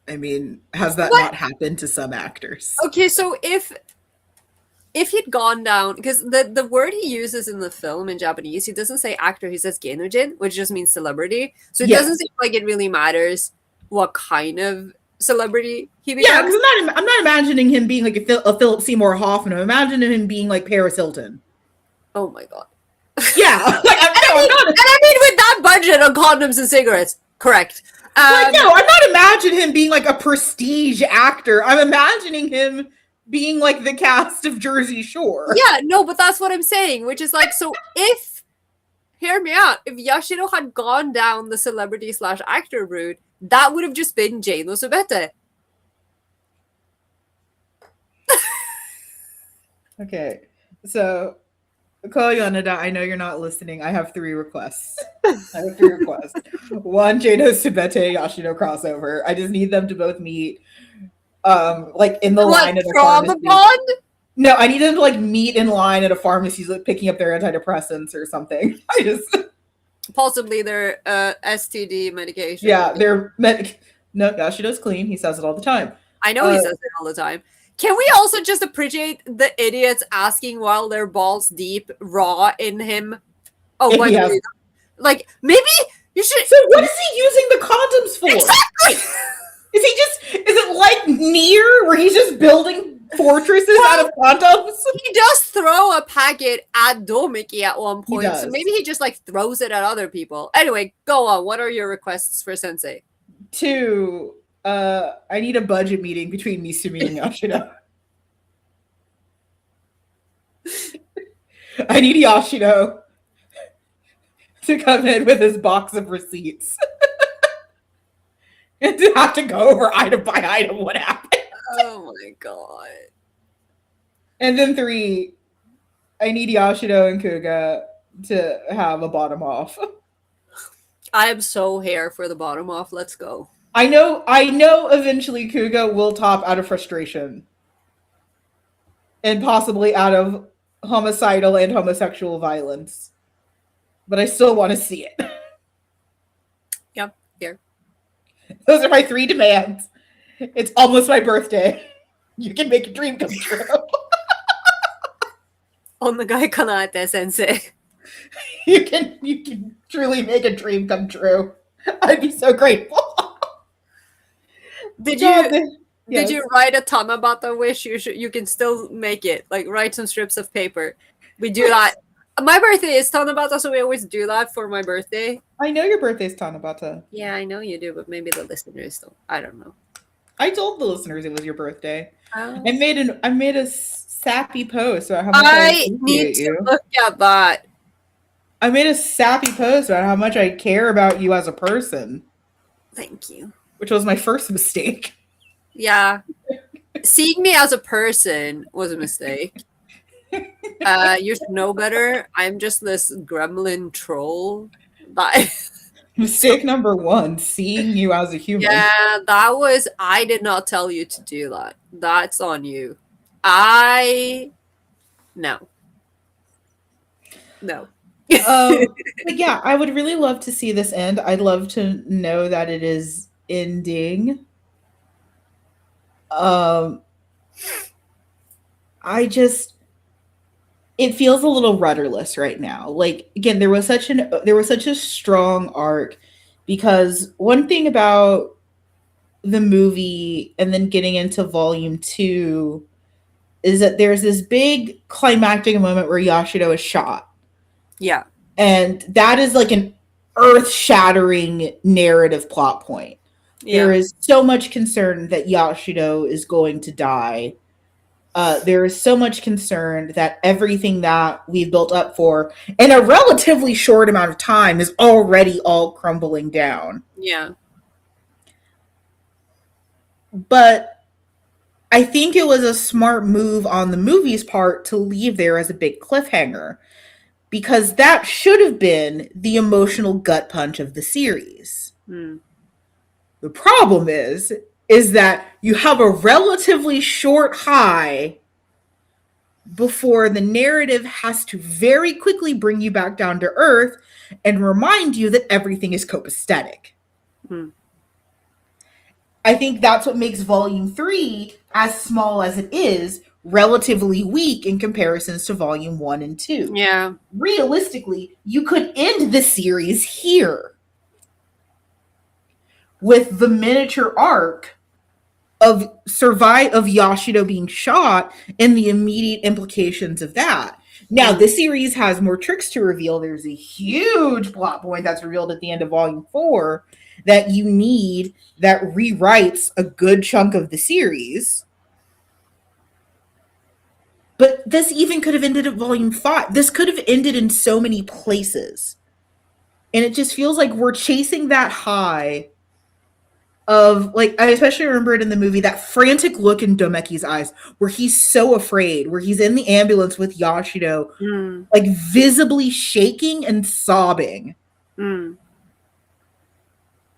I mean, has that not happened to some actors? Okay, so if he'd gone down, because the word he uses in the film in Japanese, he doesn't say actor, he says genojin, which just means celebrity. So it doesn't seem like it really matters what kind of celebrity he becomes. Yeah, because I'm not imagining him being like a Philip Seymour Hoffman. I'm imagining him being like Paris Hilton. Oh my god. Yeah. Like, I mean, with that budget on condoms and cigarettes, correct. Like, no, I'm not imagining him being like a prestige actor. I'm imagining him being like the cast of Jersey Shore. Yeah, no, but that's what I'm saying, which is like, so if, hear me out, if Yashiro had gone down the celebrity slash actor route, that would have just been Jane Osubete. Okay, so Koyonada, I know you're not listening. I have 3 requests. One, Jado Subete Yashiro crossover. I just need them to both meet, like in the line at a pharmacy. Bond? No, I need them to like meet in line at a pharmacy, like picking up their antidepressants or something. I just possibly their STD medication. Yeah, they're no, Yashiro's clean. He says it all the time. I know he says it all the time. Can we also just appreciate the idiots asking while they're balls deep, raw in him? Oh, Yeah. Like, maybe you should. So what is he using the condoms for? Exactly. Is it like Nier, where he's just building fortresses out of condoms? He does throw a packet at Domiki at one point, does. so maybe he just like throws it at other people. Anyway, go on. What are your requests for Sensei? 2, I need a budget meeting between Misumi and Yashiro. I need Yashiro to come in with his box of receipts and to have to go over item by item what happened. Oh my god. And then 3, I need Yashiro and Kuga to have a bottom off. I am so here for the bottom off. Let's go. I know eventually Kuga will top out of frustration. And possibly out of homicidal and homosexual violence. But I still want to see it. Yep, here. Those are my 3 demands. It's almost my birthday. You can make a dream come true. Onagai kanaete, Sensei. You can truly make a dream come true. I'd be so grateful. Did Yes. you write a Tanabata wish? You can still make it. Like, write some strips of paper. We do that. My birthday is Tanabata, so we always do that for my birthday. I know your birthday's Tanabata. Yeah, I know you do, but maybe the listeners don't. I don't know. I told the listeners it was your birthday. Oh. I made a sappy post about how much I need to look at that. I made a sappy post about how much I care about you as a person. Thank you. Which was my first mistake. Yeah. Seeing me as a person was a mistake. You should know better. I'm just this gremlin troll. Mistake number 1, seeing you as a human. Yeah, I did not tell you to do that. That's on you. No. But yeah, I would really love to see this end. I'd love to know that it is ending. It feels a little rudderless right now. Like, again, there was such a strong arc, because one thing about the movie and then getting into volume 2 is that there's this big climactic moment where Yashiro is shot. Yeah. And that is like an earth-shattering narrative plot point. Yeah. There is so much concern that Yashiro is going to die. There is so much concern that everything that we've built up for in a relatively short amount of time is already all crumbling down. Yeah. But I think it was a smart move on the movie's part to leave there as a big cliffhanger, because that should have been the emotional gut punch of the series. Mm. The problem is that you have a relatively short high before the narrative has to very quickly bring you back down to earth and remind you that everything is copacetic. Mm. I think that's what makes volume 3, as small as it is, relatively weak in comparisons to volume 1 and 2. Yeah. Realistically, you could end the series here with the miniature arc of Yashiro being shot and the immediate implications of that. Now, Mm. this series has more tricks to reveal. There's a huge plot point that's revealed at the end of volume 4 that you need that rewrites a good chunk of the series. But this even could have ended at volume 5. This could have ended in so many places. And it just feels like we're chasing that high of, like, I especially remember it in the movie, that frantic look in Domeki's eyes where he's so afraid, where he's in the ambulance with Yashido, Mm. like visibly shaking and sobbing. Mm.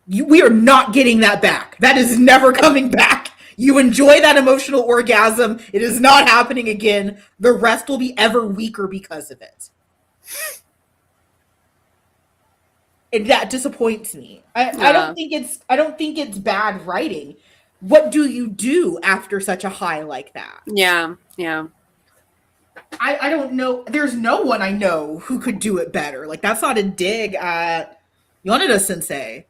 We are not getting that back. That is never coming back. You enjoy that emotional orgasm. It is not happening again. The rest will be ever weaker because of it. And that disappoints me. I Yeah. don't think it's bad writing. What do you do after such a high like that? Yeah. Yeah. I don't know. There's no one I know who could do it better. Like, that's not a dig at Yoneda Sensei.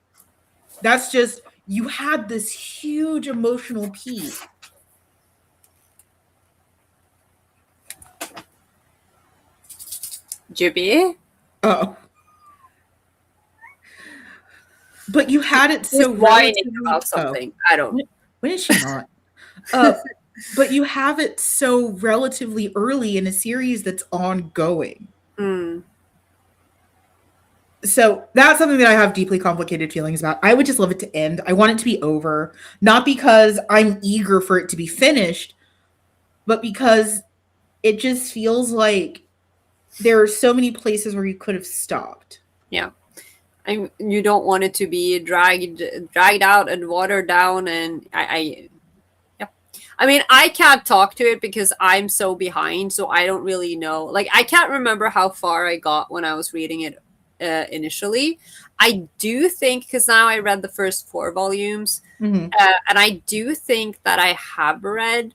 That's just, you had this huge emotional peak. Jibby? Oh. But you had it Who's so whining relatively. about something? I don't. When is she not? uh, but you have it so relatively early in a series that's ongoing. Mm. So that's something that I have deeply complicated feelings about. I would just love it to end. I want it to be over, not because I'm eager for it to be finished, but because it just feels like there are so many places where you could have stopped. Yeah. You don't want it to be dragged out and watered down, and yeah. I mean, I can't talk to it because I'm so behind, so I don't really know. Like, I can't remember how far I got when I was reading it initially. I do think, because now I read the first 4 volumes, Mm-hmm. and I do think that I have read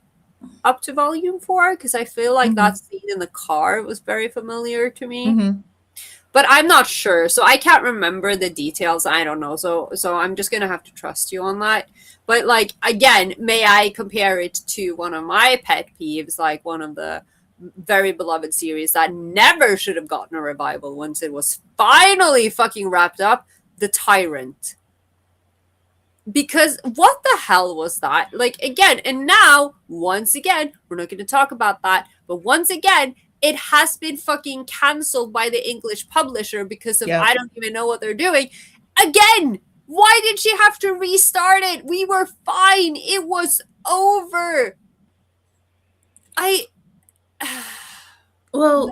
up to volume 4, because I feel like Mm-hmm. that scene in the car was very familiar to me. Mm-hmm. But I'm not sure, so I can't remember the details. I don't know, so I'm just gonna have to trust you on that. But, like, again, may I compare it to one of my pet peeves, like one of the very beloved series that never should have gotten a revival once it was finally fucking wrapped up, The Tyrant. Because what the hell was that? Like, again, and now, once again, we're not going to talk about that, but once again, it has been fucking cancelled by the English publisher because of, Yeah. I don't even know what they're doing. Again, why did she have to restart it? We were fine. It was over. Well,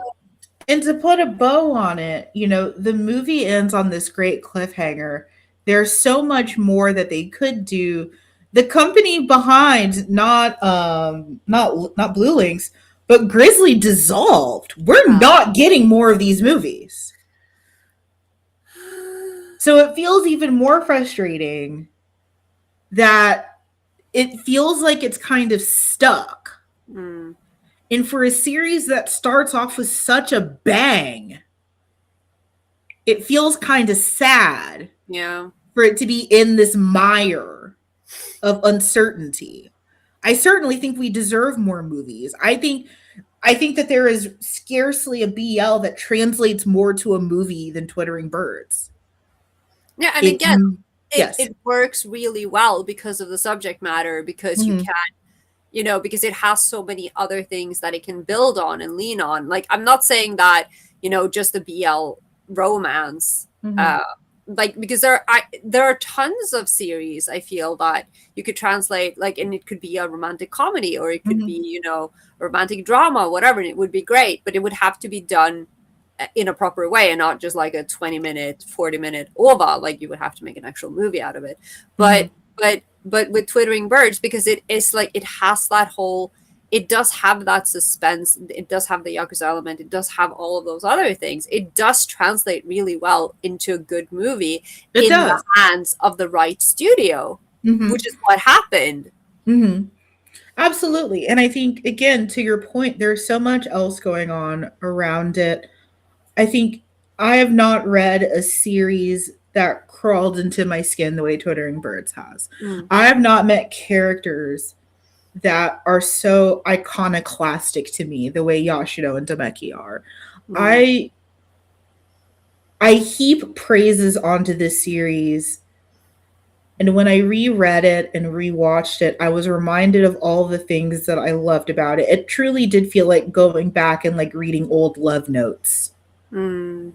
and to put a bow on it, the movie ends on this great cliffhanger. There's so much more that they could do. The company behind not Blue Links, but Grizzly dissolved. We're not getting more of these movies. So it feels even more frustrating that it feels like it's kind of stuck. Mm. And for a series that starts off with such a bang, it feels kind of sad. Yeah. For it to be in this mire of uncertainty. I certainly think we deserve more movies. I think that there is scarcely a BL that translates more to a movie than Twittering Birds. Yeah, and again, yes. It works really well because of the subject matter, because you can, because it has so many other things that it can build on and lean on. Like, I'm not saying that, just the BL romance, like, because there are tons of series, I feel, that you could translate, like, and it could be a romantic comedy, or it could be, a romantic drama, whatever, and it would be great, but it would have to be done in a proper way and not just like a 20-minute 40-minute ova. Like, you would have to make an actual movie out of it. But with Twittering Birds, because it is like, it has that whole, it does have that suspense, it does have the Yakuza element, it does have all of those other things. It does translate really well into a good movie the hands of the right studio, which is what happened. Absolutely. And I think, again, to your point, there's so much else going on around it. I think I have not read a series that crawled into my skin the way Twittering Birds has. I have not met characters that are so iconoclastic to me, the way Yashiro and Demeki are. Mm. I I heap praises onto this series, and when I reread it and rewatched it, I was reminded of all the things that I loved about it. It truly did feel like going back and like reading old love notes. Mm.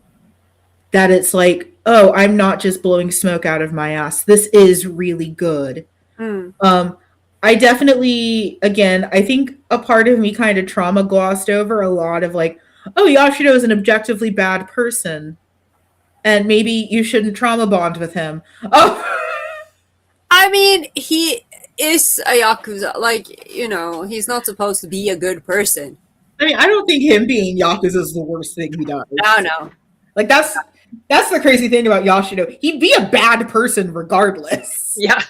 That it's like, oh, I'm not just blowing smoke out of my ass. This is really good. Mm. Um, I definitely, again, I think a part of me kind of trauma glossed over a lot of like, oh, Yashiro is an objectively bad person, and maybe you shouldn't trauma bond with him. Oh, I mean, he is a yakuza. Like, he's not supposed to be a good person. I mean, I don't think him being Yakuza is the worst thing he No, does. no. Like that's the crazy thing about Yashiro. He'd be a bad person regardless. Yeah.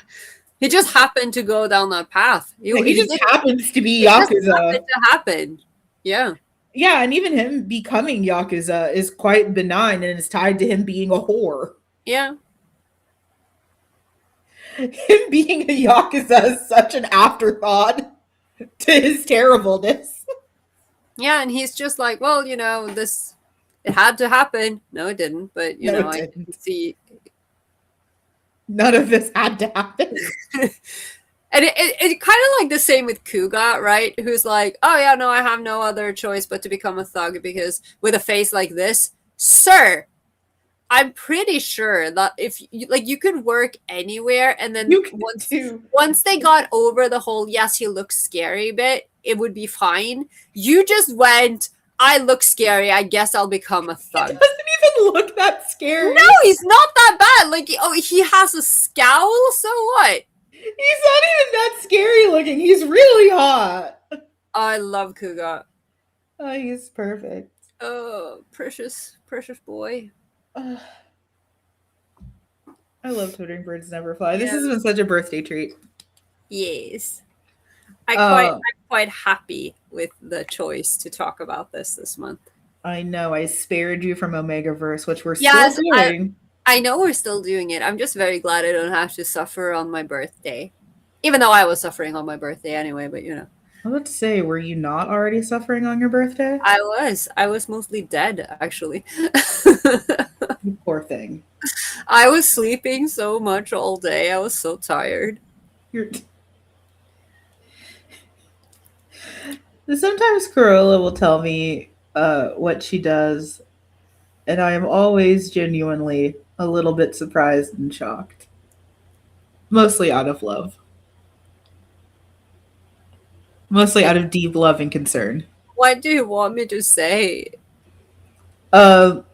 He just happened to go down that path. Like, he just happens to be It just Yakuza. happened to happen. Yeah. Yeah, and even him becoming Yakuza is quite benign and is tied to him being a whore. Yeah. Him being a Yakuza is such an afterthought to his terribleness. Yeah, and he's just like, well, this it had to happen. No, it didn't, but No, it I didn't. can see. None of this had to happen. And it kind of like the same with Kuga, right? Who's like, oh yeah, no, I have no other choice but to become a thug because with a face like this, sir, I'm pretty sure that if you could work anywhere, and then once they got over the whole yes, he looks scary bit, it would be fine. You just went, I look scary. I guess I'll become a thug. He doesn't even look that scary. No, he's not that bad. Like, oh, he has a scowl. So what? He's not even that scary looking. He's really hot. I love Kuga. Oh, he's perfect. Oh, precious, precious boy. I love Twittering Birds Never Fly. This has been such a birthday treat. Yes. I'm quite happy with the choice to talk about this month. I know. I spared you from Omegaverse, which we're still doing. I know we're still doing it. I'm just very glad I don't have to suffer on my birthday. Even though I was suffering on my birthday anyway, but I was about to say, were you not already suffering on your birthday? I was mostly dead, actually. You poor thing. I was sleeping so much all day. I was so tired. Sometimes Carola will tell me what she does, and I am always genuinely a little bit surprised and shocked. Mostly out of love. Mostly out of deep love and concern. What do you want me to say? But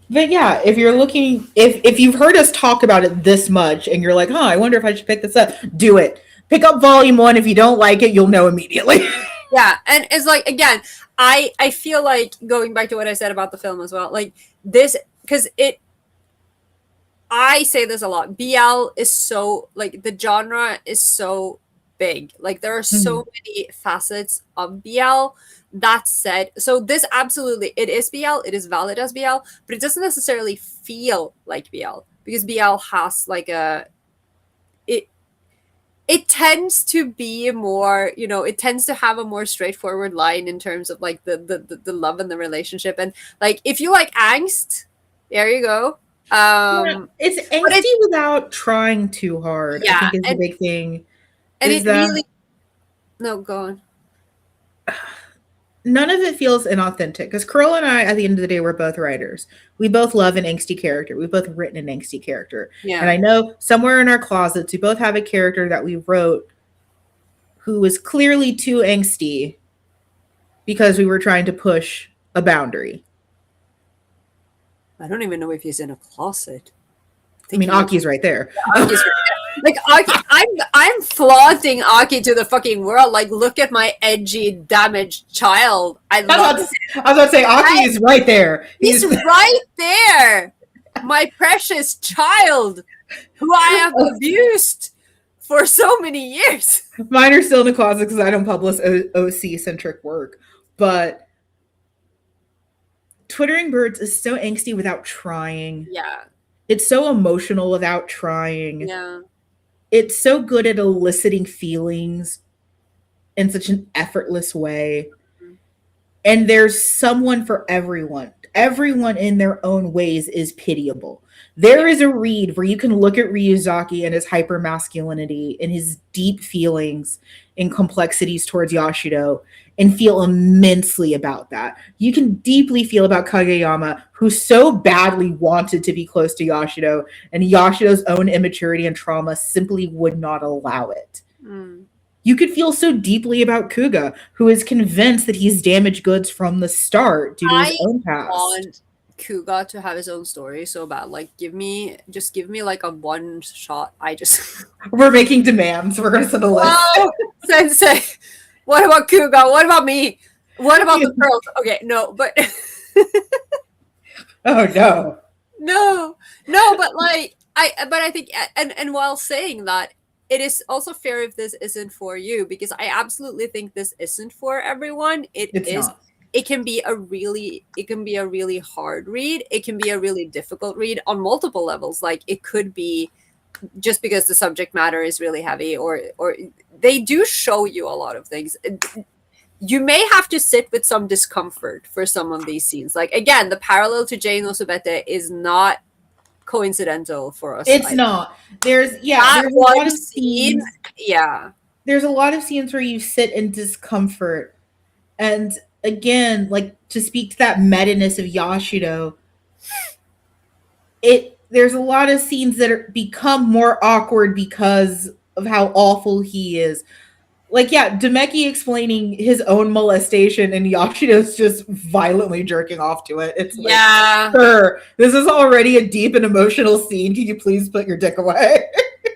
yeah, if you're looking, if you've heard us talk about it this much and you're like, huh, I wonder if I should pick this up, do it. Pick up volume 1. If you don't like it, you'll know immediately. Yeah, and it's like, again, I feel like, going back to what I said about the film as well, like this, because I say this a lot, BL is so, like, the genre is so big. Like, there are so many facets of BL. That said, so this absolutely, it is BL, it is valid as BL, but it doesn't necessarily feel like BL, because BL has like it tends to be more, it tends to have a more straightforward line in terms of like the love and the relationship. And like, if you like angst, there you go. It's angsty without trying too hard. Yeah, I think is the big thing. And it really, no, go on. None of it feels inauthentic, because Carola and I, at the end of the day, we're both writers. We both love an angsty character. We've both written an angsty character. Yeah. And I know somewhere in our closets, we both have a character that we wrote who was clearly too angsty because we were trying to push a boundary. I don't even know if he's in a closet. I mean, Aki's right there. Yeah, Aki's right there. Like, Aki, I'm flaunting Aki to the fucking world. Like, look at my edgy, damaged child. I was about to say, Aki is right there. He's right there. My precious child, who I have abused for so many years. Mine are still in the closet because I don't publish OC-centric work. But Twittering Birds is so angsty without trying. Yeah. It's so emotional without trying. Yeah. It's so good at eliciting feelings in such an effortless way. And there's someone for everyone. Everyone in their own ways is pitiable. There Yeah. is a read where you can look at Ryuzaki and his hyper masculinity and his deep feelings and complexities towards Yashido and feel immensely about that. You can deeply feel about Kageyama, who so badly wanted to be close to Yashido, and Yashido's own immaturity and trauma simply would not allow it. Mm. You could feel so deeply about Kuga, who is convinced that he's damaged goods from the start due to his I own past. want Kuga to have his own story so bad. Like, just give me like a one shot. I just We're making demands. We're going to send a list. wow, Sensei. What about Kuga? What about me? What about the girls? Okay, no, but Oh no. no, but like I think, and while saying that, it is also fair if this isn't for you, because I absolutely think this isn't for everyone. It's not. It can be a really hard read. It can be a really difficult read on multiple levels. Like, it could be just because the subject matter is really heavy, or they do show you a lot of things. You may have to sit with some discomfort for some of these scenes. Like, again, the parallel to Jane Osobete is not coincidental for us. It's not. There's That there's a one lot of scene, scenes. yeah. There's a lot of scenes where you sit in discomfort. And again, like, to speak to that meta-ness of Yashido, there's a lot of scenes that become more awkward because of how awful he is. Like, yeah, Demeki explaining his own molestation and Yashido's just violently jerking off to it. It's Yeah. like, sir, this is already a deep and emotional scene. Can you please put your dick away?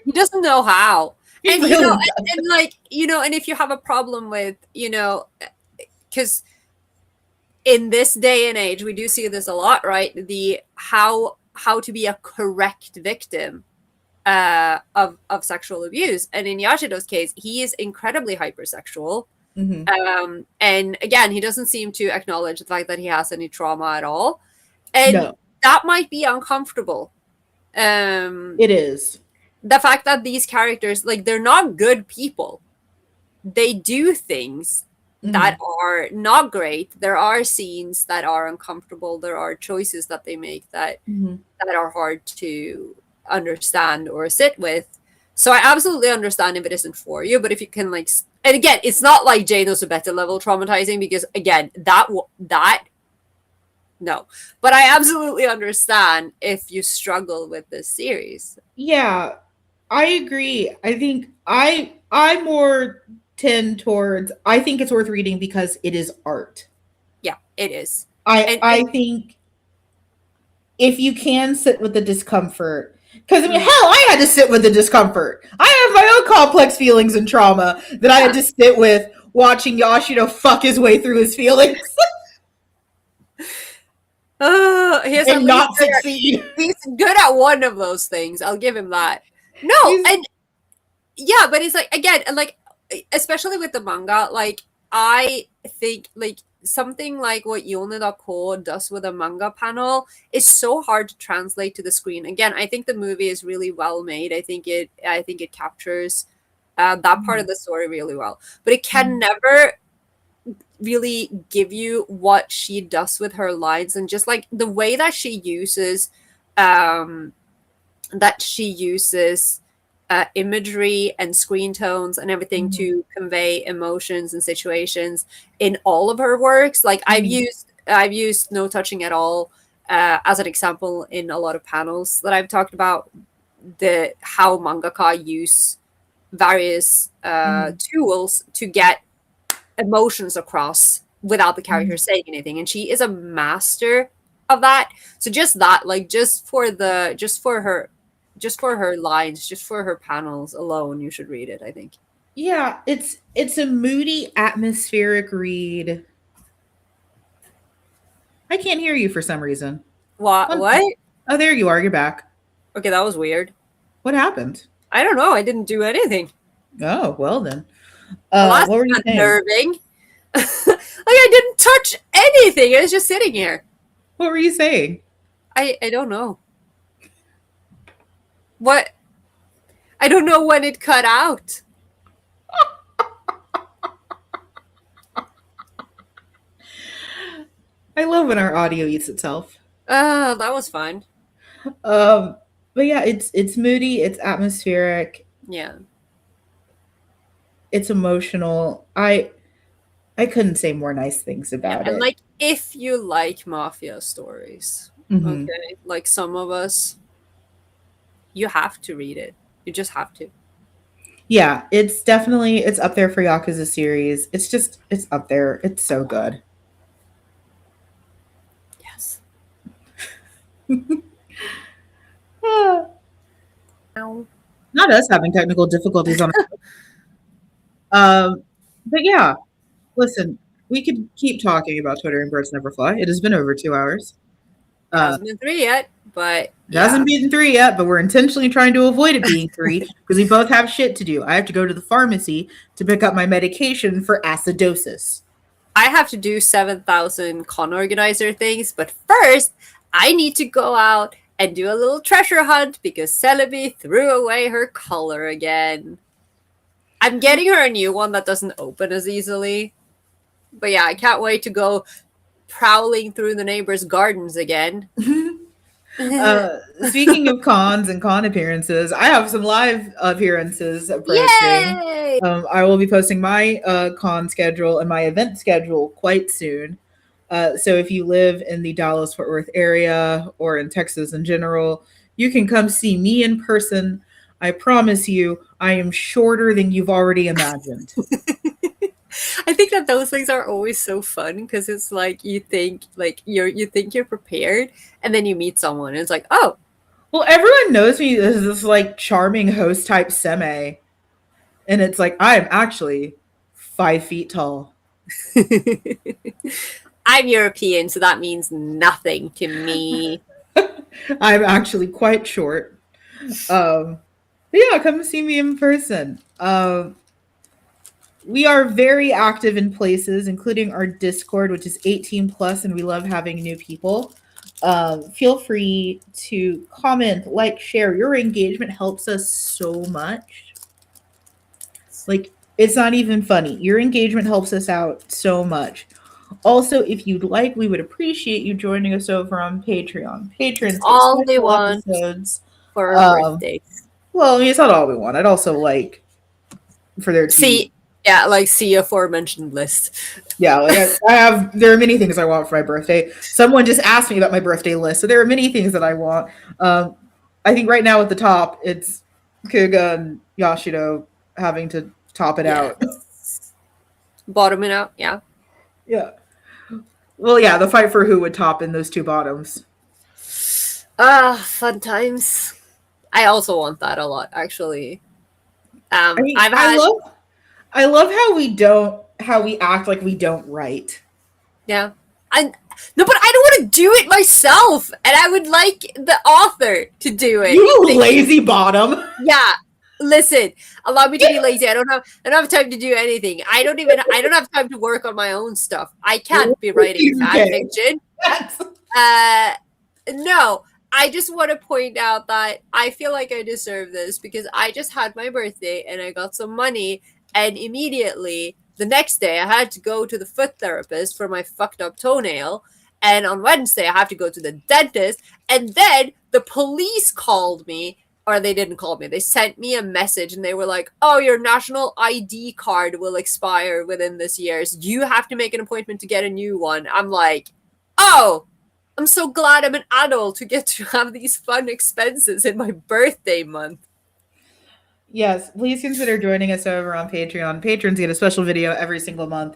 He doesn't know how. He And, really and like, and if you have a problem with, because in this day and age, we do see this a lot, right? The how to be a correct victim of sexual abuse. And in Yashido's case, he is incredibly hypersexual. Mm-hmm. And again, he doesn't seem to acknowledge the fact that he has any trauma at all. And No, that might be uncomfortable. it is. The fact that these characters, like, they're not good people. They do things that are not great. There are scenes that are uncomfortable. There are choices that they make that are hard to understand or sit with. So I absolutely understand if it isn't for you, but if you can, like, and again, it's not like Jane Osobete level traumatizing, because again, that no, but I absolutely understand if you struggle with this series. Yeah, I agree. I think I more tend towards, I think it's worth reading because it is art. Yeah, it is. I think if you can sit with the discomfort, because I mean, hell, I had to sit with the discomfort. I have my own complex feelings and trauma that I had to sit with watching Yashido fuck his way through his feelings and not succeed. He's good at one of those things. I'll give him that. No, and yeah, but it's like, again, like, especially with the manga, like, I think, like, something like what Yone does with a manga panel is so hard to translate to the screen. Again, I think the movie is really well made. I think it captures that part of the story really well, but it can never really give you what she does with her lines, and just like the way that she uses imagery and screen tones and everything to convey emotions and situations in all of her works. Like, I've used no touching at all as an example in a lot of panels that I've talked about how mangaka use various tools to get emotions across without the character saying anything, and she is a master of that. So just that, like, just for her lines, just for her panels alone, you should read it, I think. Yeah, it's a moody, atmospheric read. I can't hear you for some reason. What? Oh, there you are. You're back. Okay, that was weird. What happened? I don't know. I didn't do anything. Oh, well then. Well, what were you saying? Unnerving. Like, I didn't touch anything. I was just sitting here. What were you saying? I don't know. What? I don't know when it cut out. I love when our audio eats itself. That was fun. Um, but yeah, it's moody, it's atmospheric, Yeah. it's emotional. I couldn't say more nice things Yeah. about And it. like, if you like mafia stories, Hmm. okay, like some of us, you have to read it. You just have to. Yeah, it's definitely it's up there for Yakuza series. It's up there. It's so good. Yes. Ah, Ow. not us having technical difficulties on. Um, but yeah, listen, we could keep talking about Twitter and Birds Never Fly. It has been over 2 hours. It Uh, hasn't been three yet, but it hasn't yeah. been three yet, but we're intentionally trying to avoid it being three because we both have shit to do. I have to go to the pharmacy to pick up my medication for acidosis. I have to do 7,000 con organizer things, but first, I need to go out and do a little treasure hunt because Celebi threw away her collar again. I'm getting her a new one that doesn't open as easily. But yeah, I can't wait to go prowling through the neighbors' gardens again. Speaking of cons and con appearances, I have some live appearances approaching. Yay! I will be posting my con schedule and my event schedule quite soon. So if you live in the Dallas Fort Worth area or in Texas in general, you can come see me in person. I promise you, I am shorter than you've already imagined. I think that those things are always so fun because it's like you think you're prepared and then you meet someone and it's like, oh. Well, everyone knows me as this like charming host type semi, and it's like I'm actually 5 feet tall. I'm European, so that means nothing to me. I'm actually quite short. But yeah, come see me in person. We are very active in places, including our Discord, which is 18 plus, and we love having new people. Feel free to comment, like, share. Your engagement helps us so much. Like, it's not even funny. Your engagement helps us out so much. Also, if you'd like, we would appreciate you joining us over on Patreon. It's Patrons get all we special want episodes. for our Um, birthdays. well, I mean, it's not all we want. I'd also like for there to be, See, yeah, like see aforementioned list. yeah, like I have, there are many things I want for my birthday. Someone just asked me about my birthday list, so there are many things that I want. I think right now at the top, it's Kuga and Yashido having to top it Yeah. out. Bottoming out, yeah. Yeah. Well, yeah, the fight for who would top in those two bottoms. Fun times. I also want that a lot, actually. I mean, I've had, I love how we act like we don't write. yeah. I no, but I don't want to do it myself, and I would like the author to do it. You lazy bottom. Yeah. Listen, allow me to be lazy. I don't have time to do anything. I don't have time to work on my own stuff. I can't be writing fan Okay. fiction. No, I just want to point out that I feel like I deserve this because I just had my birthday and I got some money, and immediately the next day I had to go to the foot therapist for my fucked up toenail, and on Wednesday I have to go to the dentist, and then the police called me. Or they didn't call me. They sent me a message and they were like, "Oh, your national ID card will expire within this year. So you have to make an appointment to get a new one." I'm like, "Oh, I'm so glad I'm an adult to get to have these fun expenses in my birthday month." Yes, please consider joining us over on Patreon. Patrons get a special video every single month.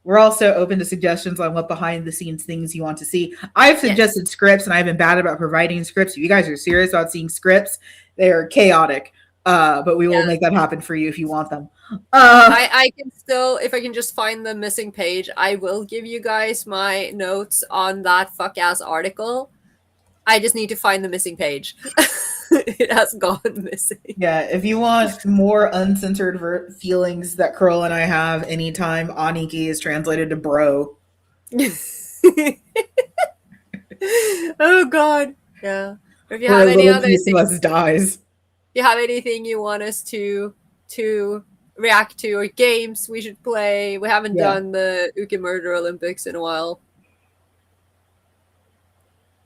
We're also open to suggestions on what behind the scenes things you want to see. I've suggested Yes. scripts, and I've been bad about providing scripts. If you guys are serious about seeing scripts, they are chaotic. But we will Yeah. make that happen for you if you want them. I can still, if I can just find the missing page, I will give you guys my notes on that fuck ass article. I just need to find the missing page. It has gone missing. Yeah, if you want more uncensored feelings that Curl and I have anytime Aniki is translated to bro. Oh god. Yeah. Or if you Or have a any little other piece of things, us dies. if you have anything you want us to react to or games we should play. We haven't Yeah. done the Uke Murder Olympics in a while.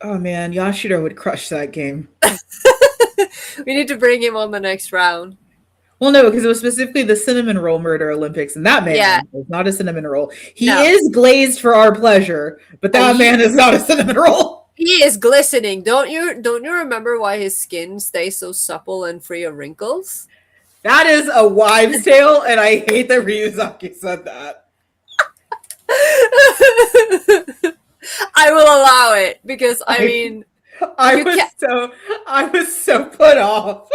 Oh man, Yashiro would crush that game. We need to bring him on the next round. Well, no, because it was specifically the cinnamon roll murder Olympics, and that Yeah, man is not a cinnamon roll. He no. is glazed for our pleasure, but Oh, that man is not a cinnamon roll. he is glistening. Don't you remember why his skin stays so supple and free of wrinkles? That is a wives' tale, and I hate that Ryuzaki said that. I will allow it because I mean I you can't I was so put off.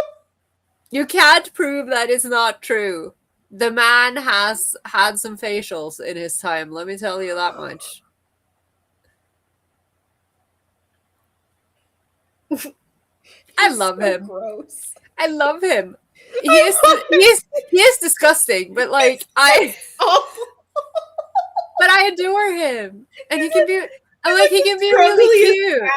you can't prove that it's not true. The man has had some facials in his time, let me tell you that much. I He's love so him. gross. I love him. He is disgusting, but like Oh, but I adore him. And he can be and like he can be really scrungliest cute. cat.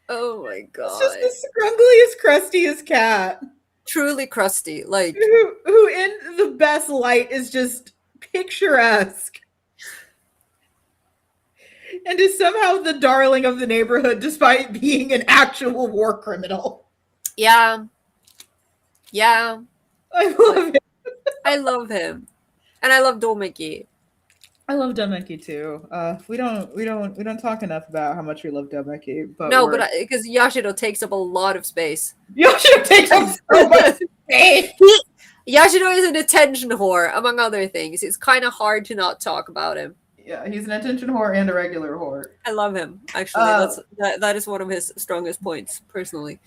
Oh my It's god. just the scrungliest, crustiest cat Truly crusty. Like who in the best light is just picturesque and is somehow the darling of the neighborhood despite being an actual war criminal. yeah. Yeah. I love it. I love him. And I love Domeki. I love Demeki too. We don't talk enough about how much we love Demeki, but No, we're but because Yashiro takes up a lot of space. Yoshio takes up so much space. Yashiro is an attention whore, among other things. It's kind of hard to not talk about him. Yeah, he's an attention whore and a regular whore. I love him. Actually, that is one of his strongest points, personally.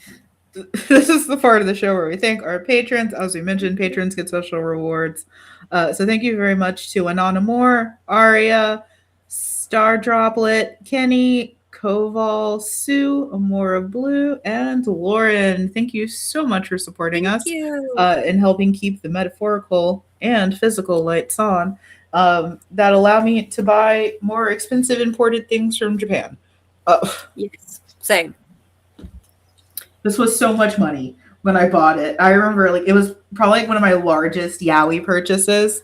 This is the part of the show where we thank our patrons. As we mentioned, patrons get special rewards. So thank you very much to Anana Moore, Aria, Star Droplet, Kenny, Koval, Sue, Amora Blue, and Lauren. Thank you so much for supporting us and helping keep the metaphorical and physical lights on that allow me to buy more expensive imported things from Japan. Yes, same. This was so much money when I bought it. I remember like it was probably like one of my largest yaoi purchases,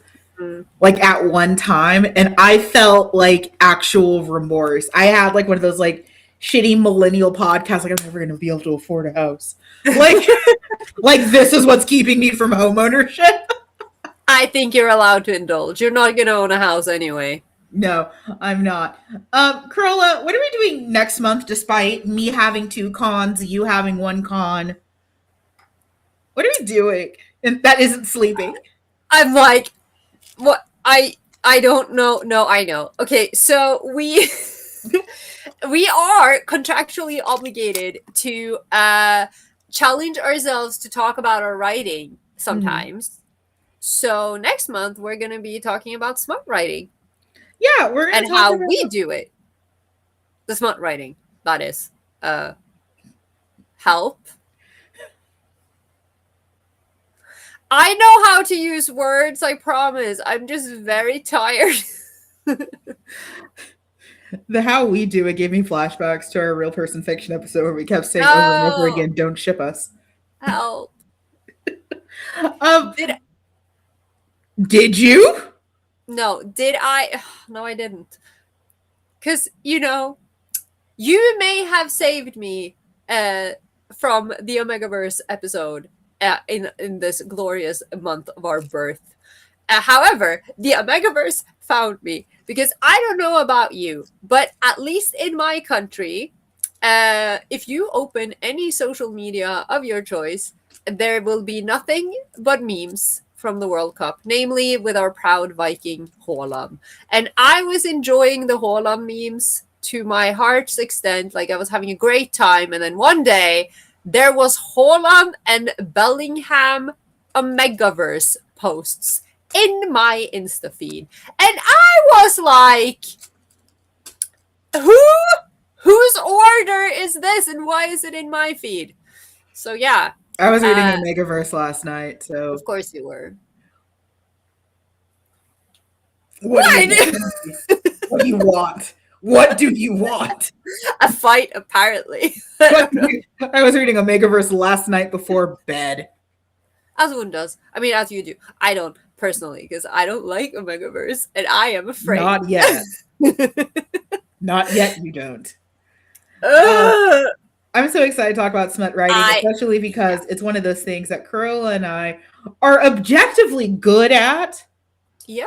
like at one time, and I felt like actual remorse. I had like one of those like shitty millennial podcasts, like I'm never gonna be able to afford a house. Like, like this is what's keeping me from home ownership. I think you're allowed to indulge. You're not gonna own a house anyway. No, I'm not. Carola, what are we doing next month despite me having 2 cons, you having 1 con? What are we doing? And that isn't sleeping. I'm like, what? I don't know. No, I know. Okay, so we we are contractually obligated to challenge ourselves to talk about our writing sometimes. So next month we're gonna be talking about smut writing. Yeah, we're gonna and talk how about we do it. The smut writing, that is. Help. I know how to use words, I promise. I'm just very tired. the how we do it gave me flashbacks to our real person fiction episode where we kept saying over and over again, "Don't ship us." Help. Did you? No, did I? No, I didn't. Because, you may have saved me from the Omegaverse episode in this glorious month of our birth. However, the Omegaverse found me because I don't know about you, but at least in my country, if you open any social media of your choice, there will be nothing but memes from the World Cup, namely with our proud Viking Haaland. And I was enjoying the Haaland memes to my heart's extent, like I was having a great time. And then one day, there was Haaland and Bellingham Omegaverse posts in my Insta feed. And I was like, whose order is this and why is it in my feed? So yeah. I was reading Omegaverse last night, so of course you were. What do you want? What do you want? A fight, apparently. I was reading Omegaverse last night before bed. As one does. I mean, as you do. I don't personally, because I don't like Omegaverse, and I am afraid. Not yet. Not yet, you don't. Uh, Ugh. I'm so excited to talk about smut writing, I especially Yeah, because it's one of those things that Carola and I are objectively good at, yeah,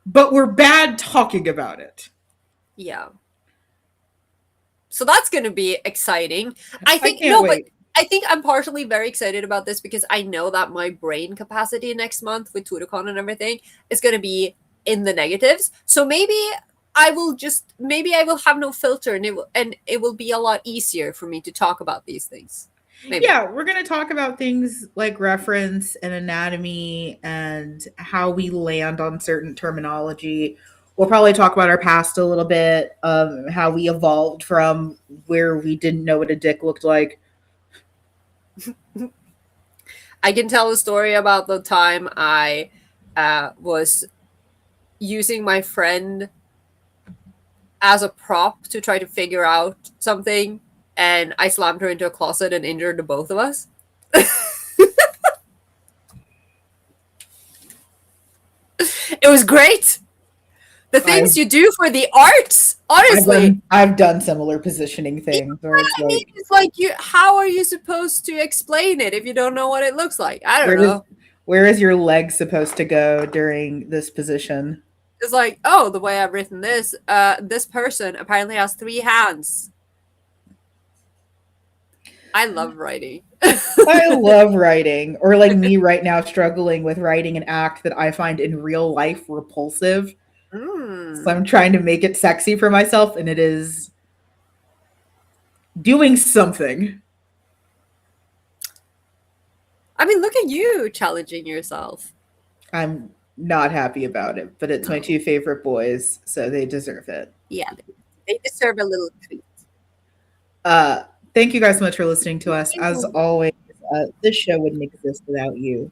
but we're bad talking about it. yeah. So that's going to be exciting. I I think can't no, but wait. I think I'm partially very excited about this because I know that my brain capacity next month with TutorCon and everything is going to be in the negatives. So maybe I will have no filter and it will be a lot easier for me to talk about these things. Maybe. Yeah, we're going to talk about things like reference and anatomy and how we land on certain terminology. We'll probably talk about our past a little bit, how we evolved from where we didn't know what a dick looked like. I can tell a story about the time I was using my friend as a prop to try to figure out something, and I slammed her into a closet and injured the both of us. It was great. The things I've you do for the arts, honestly. I've done similar positioning Yeah, things where it's I mean, like, it's like you. How are you supposed to explain it if you don't know what it looks like? I don't where does know. where is your leg supposed to go during this position? It's like, oh, the way I've written this, this person apparently has 3 hands. I love writing. I love writing, or like me right now struggling with writing an act that I find in real life repulsive. So Mm. I'm trying to make it sexy for myself, and it is doing something. I mean, look at you challenging yourself. I'm not happy about it, but it's my No. two favorite boys, so they deserve it. Yeah, they deserve a little treat. Uh, Thank you guys so much for listening to Thank us. As you. always, this show wouldn't exist without you.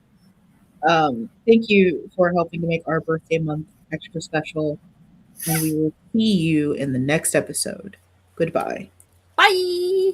Thank you for helping to make our birthday month extra special, and we will see you in the next episode. Goodbye. Bye.